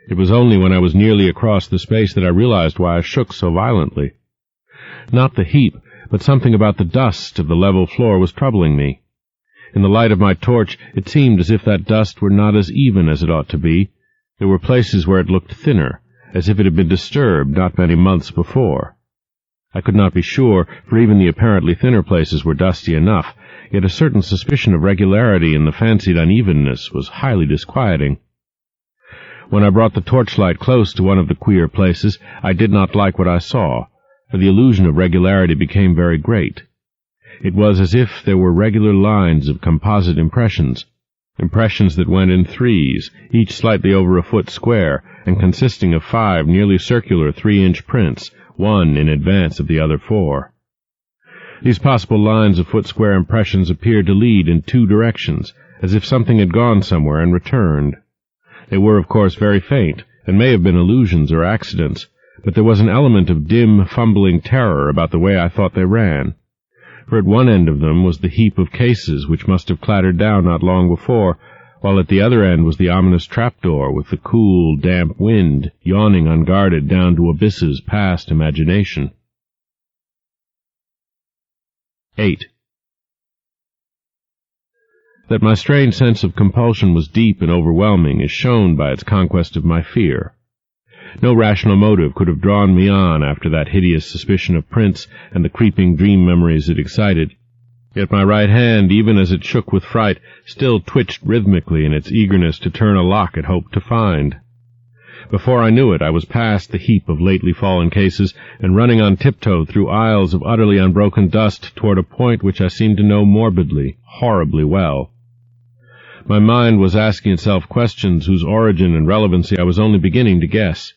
It was only when I was nearly across the space that I realized why I shook so violently. Not the heap, but something about the dust of the level floor was troubling me. In the light of my torch, it seemed as if that dust were not as even as it ought to be. There were places where it looked thinner, as if it had been disturbed not many months before. I could not be sure, for even the apparently thinner places were dusty enough, yet a certain suspicion of regularity in the fancied unevenness was highly disquieting. When I brought the torchlight close to one of the queer places, I did not like what I saw, for the illusion of regularity became very great. It was as if there were regular lines of composite impressions that went in threes, each slightly over a foot square, and consisting of 5 nearly circular 3-inch prints, one in advance of the other 4. These possible lines of foot-square impressions appeared to lead in 2 directions, as if something had gone somewhere and returned. They were, of course, very faint, and may have been illusions or accidents, but there was an element of dim, fumbling terror about the way I thought they ran. For at one end of them was the heap of cases which must have clattered down not long before, while at the other end was the ominous trapdoor with the cool, damp wind yawning unguarded down to abysses past imagination. 8. That my strange sense of compulsion was deep and overwhelming is shown by its conquest of my fear. No rational motive could have drawn me on after that hideous suspicion of Prince and the creeping dream memories it excited. Yet my right hand, even as it shook with fright, still twitched rhythmically in its eagerness to turn a lock it hoped to find. Before I knew it, I was past the heap of lately fallen cases and running on tiptoe through aisles of utterly unbroken dust toward a point which I seemed to know morbidly, horribly well. My mind was asking itself questions whose origin and relevancy I was only beginning to guess.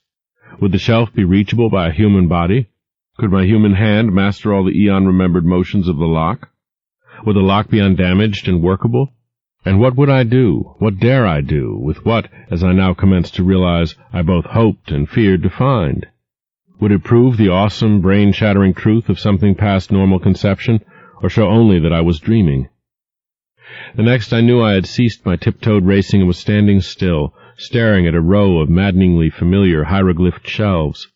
Would the shelf be reachable by a human body? Could my human hand master all the eon-remembered motions of the lock? Would the lock be undamaged and workable? And what would I do, what dare I do, with what, as I now commenced to realize, I both hoped and feared to find? Would it prove the awesome, brain-shattering truth of something past normal conception, or show only that I was dreaming? The next I knew I had ceased my tiptoed racing and was standing still, staring at a row of maddeningly familiar hieroglyphed shelves.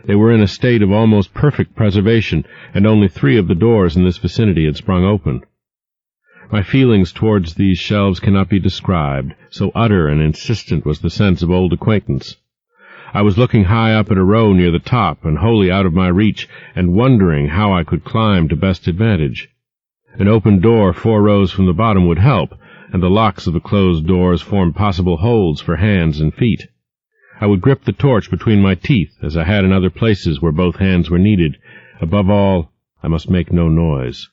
They were in a state of almost perfect preservation, and only 3 of the doors in this vicinity had sprung open. My feelings towards these shelves cannot be described, so utter and insistent was the sense of old acquaintance. I was looking high up at a row near the top and wholly out of my reach, and wondering how I could climb to best advantage. An open door 4 rows from the bottom would help, and the locks of the closed doors formed possible holds for hands and feet. I would grip the torch between my teeth, as I had in other places where both hands were needed. Above all, I must make no noise.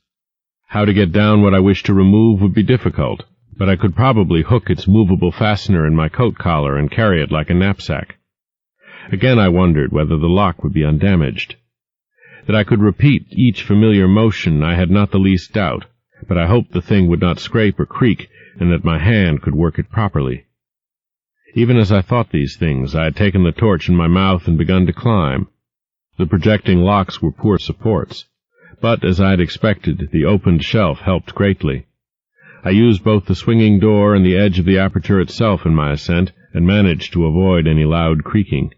How to get down what I wished to remove would be difficult, but I could probably hook its movable fastener in my coat collar and carry it like a knapsack. Again I wondered whether the lock would be undamaged. That I could repeat each familiar motion I had not the least doubt, but I hoped the thing would not scrape or creak, and that my hand could work it properly. Even as I thought these things, I had taken the torch in my mouth and begun to climb. The projecting locks were poor supports, but, as I had expected, the opened shelf helped greatly. I used both the swinging door and the edge of the aperture itself in my ascent, and managed to avoid any loud creaking.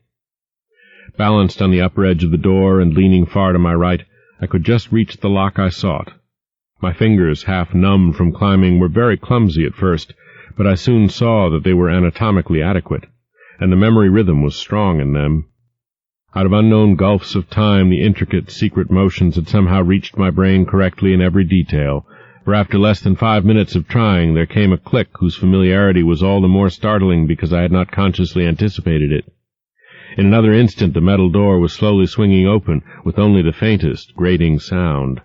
Balanced on the upper edge of the door and leaning far to my right, I could just reach the lock I sought. My fingers, half numb from climbing, were very clumsy at first, but I soon saw that they were anatomically adequate, and the memory rhythm was strong in them. Out of unknown gulfs of time, the intricate, secret motions had somehow reached my brain correctly in every detail, for after less than 5 minutes of trying, there came a click whose familiarity was all the more startling because I had not consciously anticipated it. In another instant the metal door was slowly swinging open, with only the faintest, grating sound.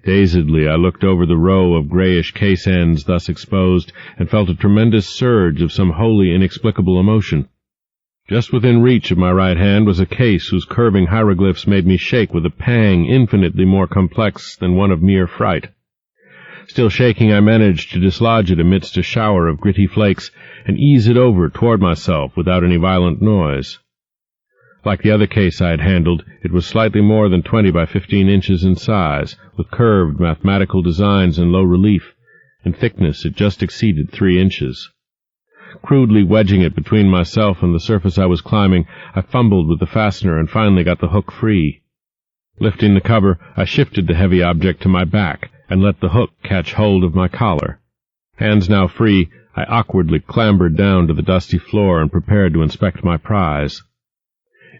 Dazedly I looked over the row of grayish case ends thus exposed, and felt a tremendous surge of some wholly inexplicable emotion. Just within reach of my right hand was a case whose curving hieroglyphs made me shake with a pang infinitely more complex than one of mere fright. Still shaking, I managed to dislodge it amidst a shower of gritty flakes, and ease it over toward myself without any violent noise. Like the other case I had handled, it was slightly more than 20 by 15 inches in size, with curved mathematical designs in low relief. In thickness it just exceeded 3 inches. Crudely wedging it between myself and the surface I was climbing, I fumbled with the fastener and finally got the hook free. Lifting the cover, I shifted the heavy object to my back and let the hook catch hold of my collar. Hands now free, I awkwardly clambered down to the dusty floor and prepared to inspect my prize.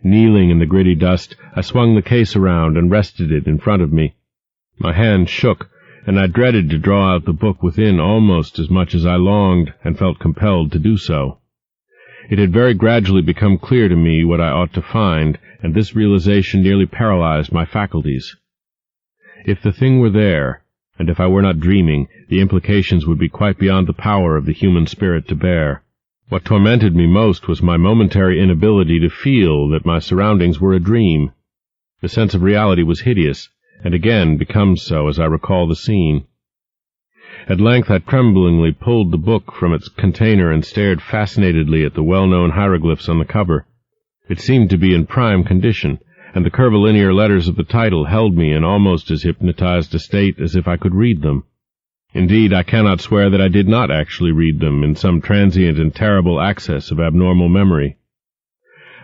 Kneeling in the gritty dust, I swung the case around and rested it in front of me. My hand shook, and I dreaded to draw out the book within almost as much as I longed, and felt compelled to do so. It had very gradually become clear to me what I ought to find, and this realization nearly paralyzed my faculties. If the thing were there, and if I were not dreaming, the implications would be quite beyond the power of the human spirit to bear. What tormented me most was my momentary inability to feel that my surroundings were a dream. The sense of reality was hideous, and again becomes so as I recall the scene. At length I tremblingly pulled the book from its container and stared fascinatedly at the well-known hieroglyphs on the cover. It seemed to be in prime condition, and the curvilinear letters of the title held me in almost as hypnotized a state as if I could read them. Indeed, I cannot swear that I did not actually read them in some transient and terrible access of abnormal memory.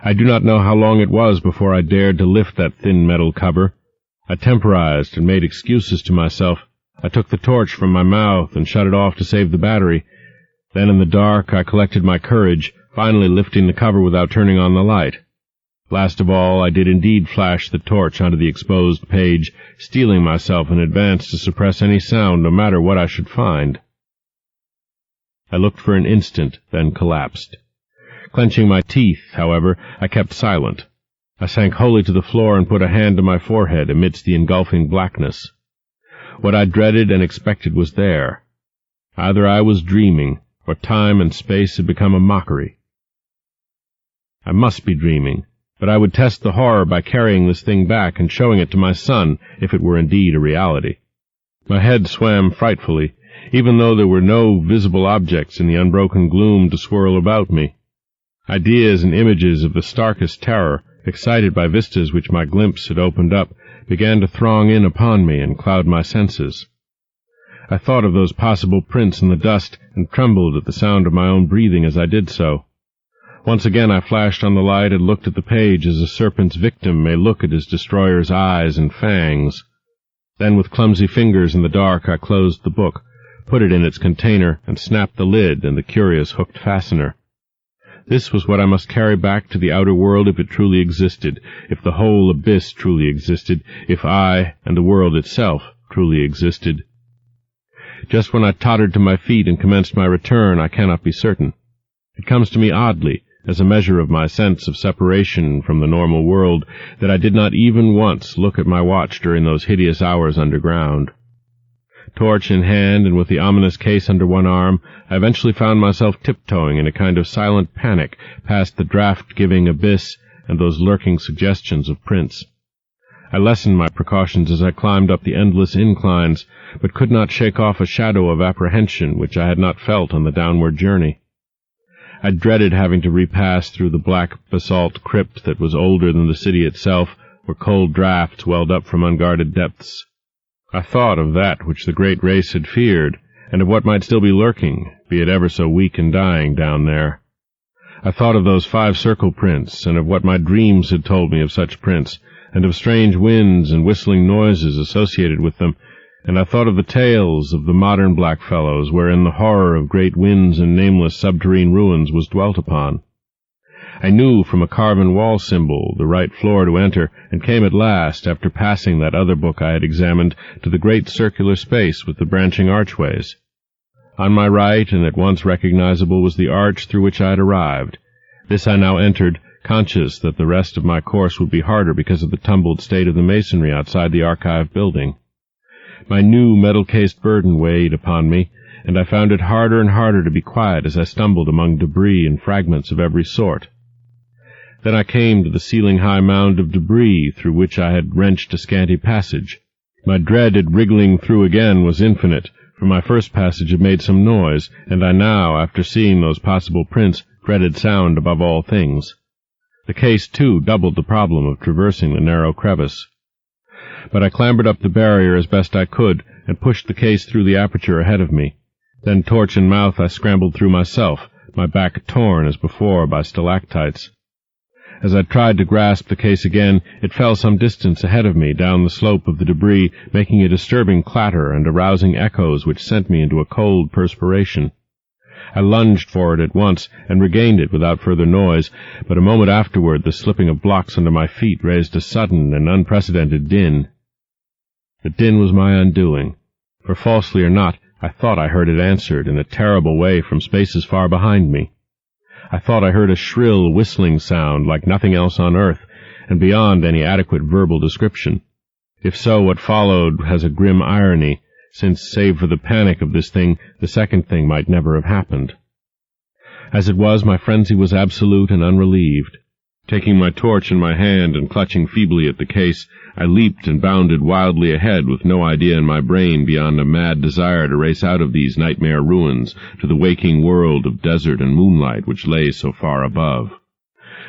I do not know how long it was before I dared to lift that thin metal cover. I temporized and made excuses to myself. I took the torch from my mouth and shut it off to save the battery. Then in the dark I collected my courage, finally lifting the cover without turning on the light. Last of all, I did indeed flash the torch onto the exposed page, steeling myself in advance to suppress any sound, no matter what I should find. I looked for an instant, then collapsed. Clenching my teeth, however, I kept silent. I sank wholly to the floor and put a hand to my forehead amidst the engulfing blackness. What I dreaded and expected was there. Either I was dreaming, or time and space had become a mockery. I must be dreaming, but I would test the horror by carrying this thing back and showing it to my son, if it were indeed a reality. My head swam frightfully, even though there were no visible objects in the unbroken gloom to swirl about me. Ideas and images of the starkest terror, excited by vistas which my glimpse had opened up, began to throng in upon me and cloud my senses. I thought of those possible prints in the dust and trembled at the sound of my own breathing as I did so. Once again I flashed on the light and looked at the page as a serpent's victim may look at his destroyer's eyes and fangs. Then with clumsy fingers in the dark I closed the book, put it in its container, and snapped the lid and the curious hooked fastener. This was what I must carry back to the outer world if it truly existed, if the whole abyss truly existed, if I and the world itself truly existed. Just when I tottered to my feet and commenced my return, I cannot be certain. It comes to me oddly, as a measure of my sense of separation from the normal world, that I did not even once look at my watch during those hideous hours underground. Torch in hand and with the ominous case under one arm, I eventually found myself tiptoeing in a kind of silent panic past the draught-giving abyss and those lurking suggestions of prints. I lessened my precautions as I climbed up the endless inclines, but could not shake off a shadow of apprehension which I had not felt on the downward journey. I dreaded having to repass through the black basalt crypt that was older than the city itself, where cold draughts welled up from unguarded depths. I thought of that which the great race had feared, and of what might still be lurking, be it ever so weak and dying, down there. I thought of those 5 circle prints, and of what my dreams had told me of such prints, and of strange winds and whistling noises associated with them, and I thought of the tales of the modern blackfellows, wherein the horror of great winds and nameless subterrane ruins was dwelt upon. I knew from a carven wall symbol the right floor to enter, and came at last, after passing that other book I had examined, to the great circular space with the branching archways. On my right, and at once recognizable, was the arch through which I had arrived. This I now entered, conscious that the rest of my course would be harder because of the tumbled state of the masonry outside the archive building. My new metal-cased burden weighed upon me, and I found it harder and harder to be quiet as I stumbled among debris and fragments of every sort. Then I came to the ceiling-high mound of debris through which I had wrenched a scanty passage. My dread at wriggling through again was infinite, for my first passage had made some noise, and I now, after seeing those possible prints, dreaded sound above all things. The case, too, doubled the problem of traversing the narrow crevice. But I clambered up the barrier as best I could, and pushed the case through the aperture ahead of me. Then, torch in mouth, I scrambled through myself, my back torn as before by stalactites. As I tried to grasp the case again, it fell some distance ahead of me down the slope of the debris, making a disturbing clatter and arousing echoes which sent me into a cold perspiration. I lunged for it at once, and regained it without further noise, but a moment afterward the slipping of blocks under my feet raised a sudden and unprecedented din. The din was my undoing, for falsely or not, I thought I heard it answered in a terrible way from spaces far behind me. I thought I heard a shrill, whistling sound like nothing else on earth, and beyond any adequate verbal description. If so, what followed has a grim irony, since, save for the panic of this thing, the second thing might never have happened. As it was, my frenzy was absolute and unrelieved. Taking my torch in my hand and clutching feebly at the case, I leaped and bounded wildly ahead with no idea in my brain beyond a mad desire to race out of these nightmare ruins to the waking world of desert and moonlight which lay so far above.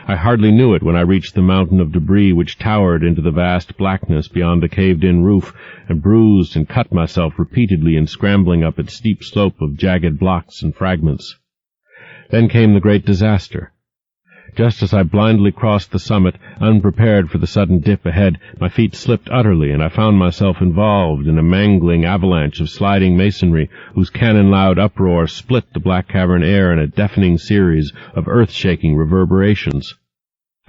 I hardly knew it when I reached the mountain of debris which towered into the vast blackness beyond the caved-in roof, and bruised and cut myself repeatedly in scrambling up its steep slope of jagged blocks and fragments. Then came the great disaster. Just as I blindly crossed the summit, unprepared for the sudden dip ahead, my feet slipped utterly, and I found myself involved in a mangling avalanche of sliding masonry, whose cannon-loud uproar split the black cavern air in a deafening series of earth-shaking reverberations.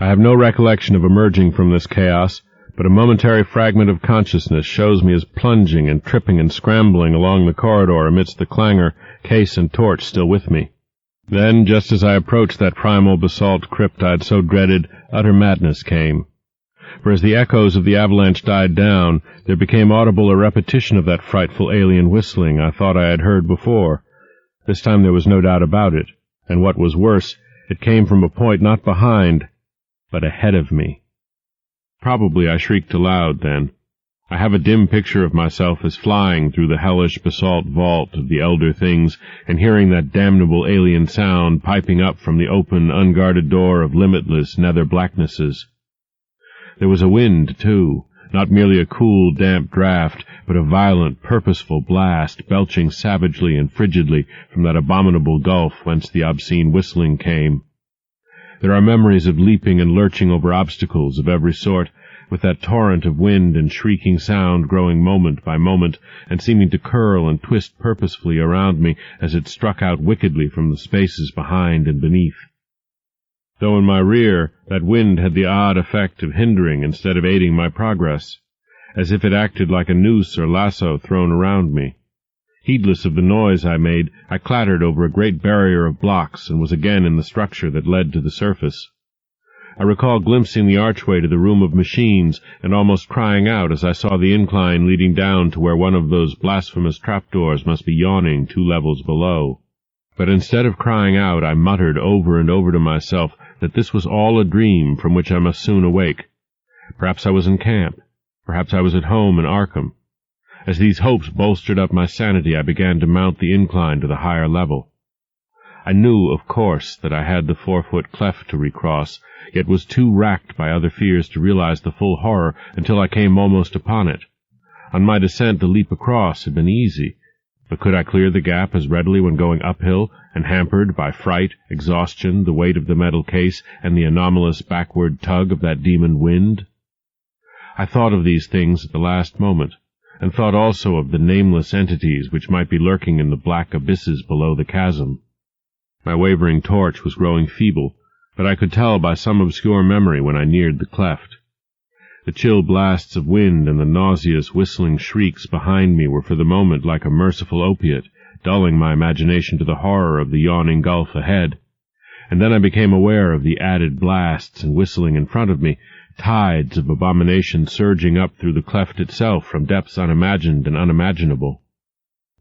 I have no recollection of emerging from this chaos, but a momentary fragment of consciousness shows me as plunging and tripping and scrambling along the corridor amidst the clangor, case and torch still with me. Then, just as I approached that primal basalt crypt I had so dreaded, utter madness came. For as the echoes of the avalanche died down, there became audible a repetition of that frightful alien whistling I thought I had heard before, This time there was no doubt about it, and what was worse, it came from a point not behind, but ahead of me. Probably I shrieked aloud then. I have a dim picture of myself as flying through the hellish basalt vault of the elder things and hearing that damnable alien sound piping up from the open, unguarded door of limitless nether blacknesses. There was a wind, too, not merely a cool, damp draught, but a violent, purposeful blast, belching savagely and frigidly from that abominable gulf whence the obscene whistling came. There are memories of leaping and lurching over obstacles of every sort, with that torrent of wind and shrieking sound growing moment by moment, and seeming to curl and twist purposefully around me as it struck out wickedly from the spaces behind and beneath. Though in my rear, that wind had the odd effect of hindering instead of aiding my progress, as if it acted like a noose or lasso thrown around me. Heedless of the noise I made, I clattered over a great barrier of blocks and was again in the structure that led to the surface. I recall glimpsing the archway to the room of machines and almost crying out as I saw the incline leading down to where one of those blasphemous trapdoors must be yawning 2 levels below. But instead of crying out, I muttered over and over to myself that this was all a dream from which I must soon awake. Perhaps I was in camp. Perhaps I was at home in Arkham. As these hopes bolstered up my sanity, I began to mount the incline to the higher level. I knew, of course, that I had the 4-foot cleft to recross, yet was too racked by other fears to realize the full horror until I came almost upon it. On my descent, the leap across had been easy, but could I clear the gap as readily when going uphill, and hampered by fright, exhaustion, the weight of the metal case, and the anomalous backward tug of that demon wind? I thought of these things at the last moment, and thought also of the nameless entities which might be lurking in the black abysses below the chasm. My wavering torch was growing feeble, but I could tell by some obscure memory when I neared the cleft. The chill blasts of wind and the nauseous whistling shrieks behind me were for the moment like a merciful opiate, dulling my imagination to the horror of the yawning gulf ahead. And then I became aware of the added blasts and whistling in front of me, tides of abomination surging up through the cleft itself from depths unimagined and unimaginable.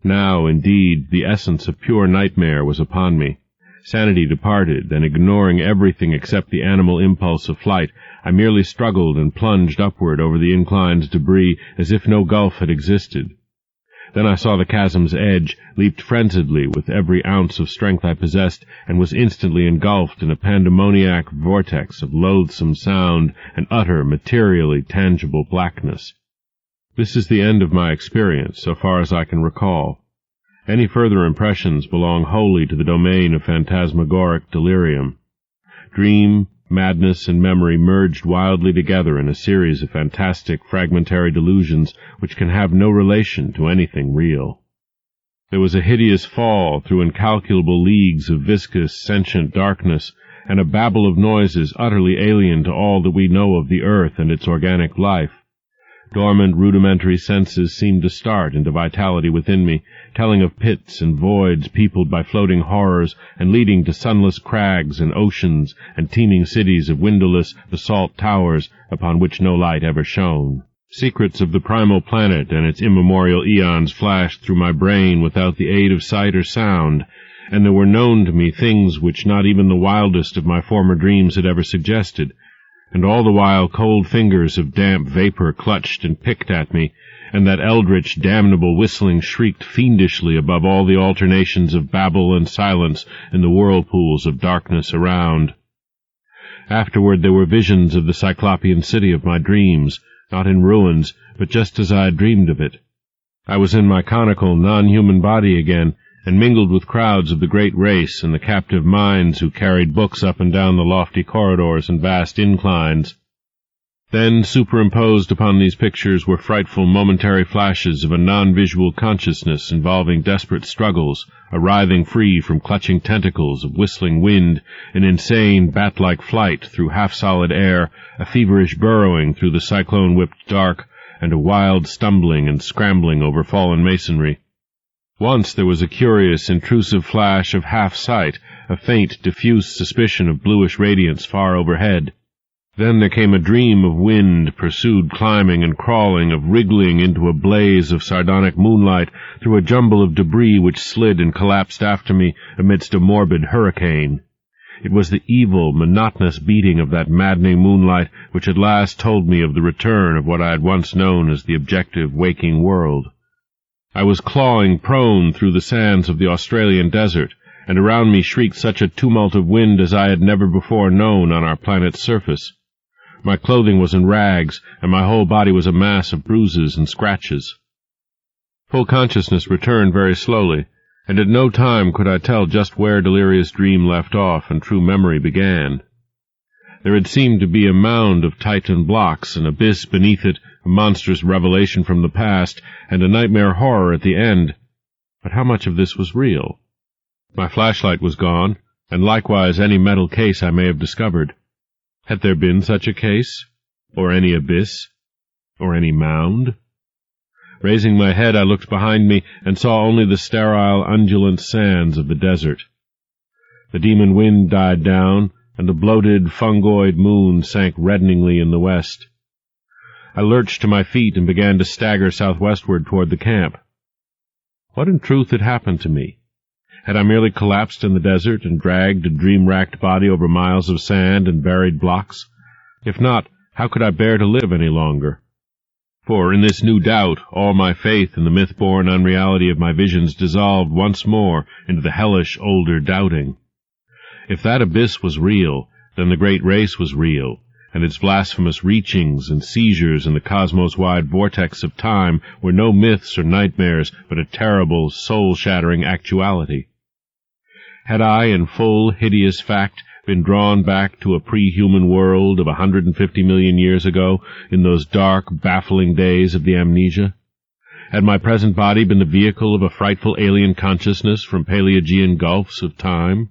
Now, indeed, the essence of pure nightmare was upon me. Sanity departed, and ignoring everything except the animal impulse of flight, I merely struggled and plunged upward over the incline's debris as if no gulf had existed. Then I saw the chasm's edge, leaped frenziedly with every ounce of strength I possessed, and was instantly engulfed in a pandemoniac vortex of loathsome sound and utter, materially tangible blackness. This is the end of my experience, so far as I can recall. Any further impressions belong wholly to the domain of phantasmagoric delirium. Dream, madness, and memory merged wildly together in a series of fantastic, fragmentary delusions which can have no relation to anything real. There was a hideous fall through incalculable leagues of viscous, sentient darkness, and a babble of noises utterly alien to all that we know of the earth and its organic life. Dormant, rudimentary senses seemed to start into vitality within me, telling of pits and voids peopled by floating horrors and leading to sunless crags and oceans and teeming cities of windowless basalt towers upon which no light ever shone. Secrets of the primal planet and its immemorial eons flashed through my brain without the aid of sight or sound, and there were known to me things which not even the wildest of my former dreams had ever suggested. And all the while cold fingers of damp vapor clutched and picked at me, and that eldritch, damnable whistling shrieked fiendishly above all the alternations of babble and silence in the whirlpools of darkness around. Afterward there were visions of the Cyclopean city of my dreams, not in ruins, but just as I had dreamed of it. I was in my conical, non-human body again, and mingled with crowds of the great race and the captive minds who carried books up and down the lofty corridors and vast inclines. Then, superimposed upon these pictures were frightful momentary flashes of a non-visual consciousness involving desperate struggles, a writhing free from clutching tentacles of whistling wind, an insane bat-like flight through half-solid air, a feverish burrowing through the cyclone-whipped dark, and a wild stumbling and scrambling over fallen masonry. Once there was a curious, intrusive flash of half-sight, a faint, diffuse suspicion of bluish radiance far overhead. Then there came a dream of wind, pursued climbing and crawling, of wriggling into a blaze of sardonic moonlight through a jumble of debris which slid and collapsed after me amidst a morbid hurricane. It was the evil, monotonous beating of that maddening moonlight which at last told me of the return of what I had once known as the objective waking world. I was clawing prone through the sands of the Australian desert, and around me shrieked such a tumult of wind as I had never before known on our planet's surface. My clothing was in rags, and my whole body was a mass of bruises and scratches. Full consciousness returned very slowly, and at no time could I tell just where delirious dream left off and true memory began. There had seemed to be a mound of Titan blocks, an abyss beneath it, a monstrous revelation from the past, and a nightmare horror at the end. But how much of this was real? My flashlight was gone, and likewise any metal case I may have discovered. Had there been such a case? Or any abyss? Or any mound? Raising my head, I looked behind me and saw only the sterile, undulant sands of the desert. The demon wind died down, and the bloated, fungoid moon sank reddeningly in the west. I lurched to my feet and began to stagger southwestward toward the camp. What in truth had happened to me? Had I merely collapsed in the desert and dragged a dream-racked body over miles of sand and buried blocks? If not, how could I bear to live any longer? For in this new doubt, all my faith in the myth-born unreality of my visions dissolved once more into the hellish older doubting. If that abyss was real, then the great race was real, and its blasphemous reachings and seizures in the cosmos-wide vortex of time were no myths or nightmares, but a terrible, soul-shattering actuality. Had I, in full, hideous fact, been drawn back to a pre-human world of 150 million years ago, in those dark, baffling days of the amnesia? Had my present body been the vehicle of a frightful alien consciousness from Paleogean gulfs of time?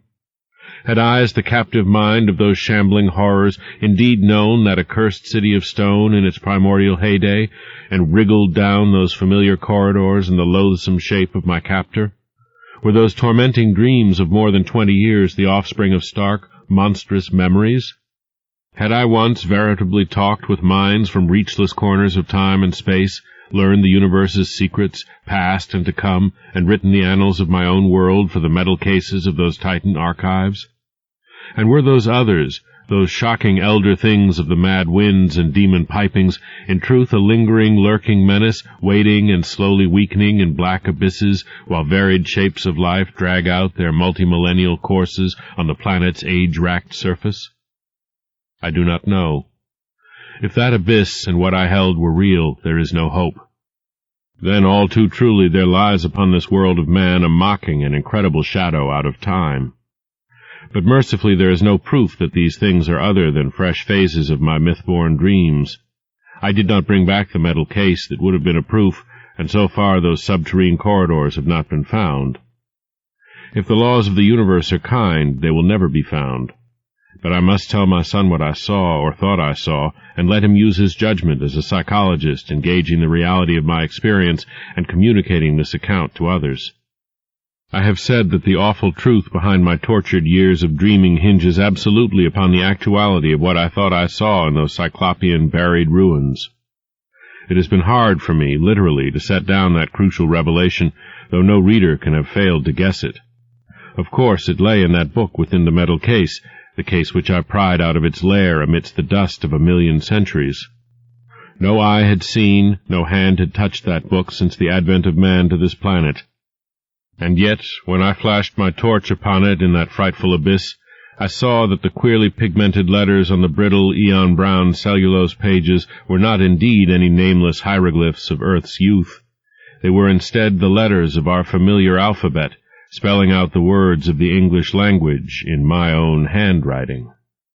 Had I, as the captive mind of those shambling horrors, indeed known that accursed city of stone in its primordial heyday, and wriggled down those familiar corridors in the loathsome shape of my captor? Were those tormenting dreams of more than 20 years the offspring of stark, monstrous memories? Had I once veritably talked with minds from reachless corners of time and space, learned the universe's secrets, past and to come, and written the annals of my own world for the metal cases of those Titan archives? And were those others, those shocking elder things of the mad winds and demon pipings, in truth a lingering, lurking menace, waiting and slowly weakening in black abysses, while varied shapes of life drag out their multimillennial courses on the planet's age-racked surface? I do not know. If that abyss and what I held were real, there is no hope. Then all too truly there lies upon this world of man a mocking and incredible shadow out of time. But mercifully there is no proof that these things are other than fresh phases of my myth-born dreams. I did not bring back the metal case that would have been a proof, and so far those subterranean corridors have not been found. If the laws of the universe are kind, they will never be found. But I must tell my son what I saw, or thought I saw, and let him use his judgment as a psychologist, engaging the reality of my experience and communicating this account to others. I have said that the awful truth behind my tortured years of dreaming hinges absolutely upon the actuality of what I thought I saw in those cyclopean buried ruins. It has been hard for me, literally, to set down that crucial revelation, though no reader can have failed to guess it. Of course, it lay in that book within the metal case, the case which I pried out of its lair amidst the dust of 1,000,000 centuries. No eye had seen, no hand had touched that book since the advent of man to this planet. And yet, when I flashed my torch upon it in that frightful abyss, I saw that the queerly pigmented letters on the brittle, eon-brown cellulose pages were not indeed any nameless hieroglyphs of Earth's youth. They were instead the letters of our familiar alphabet, spelling out the words of the English language in my own handwriting.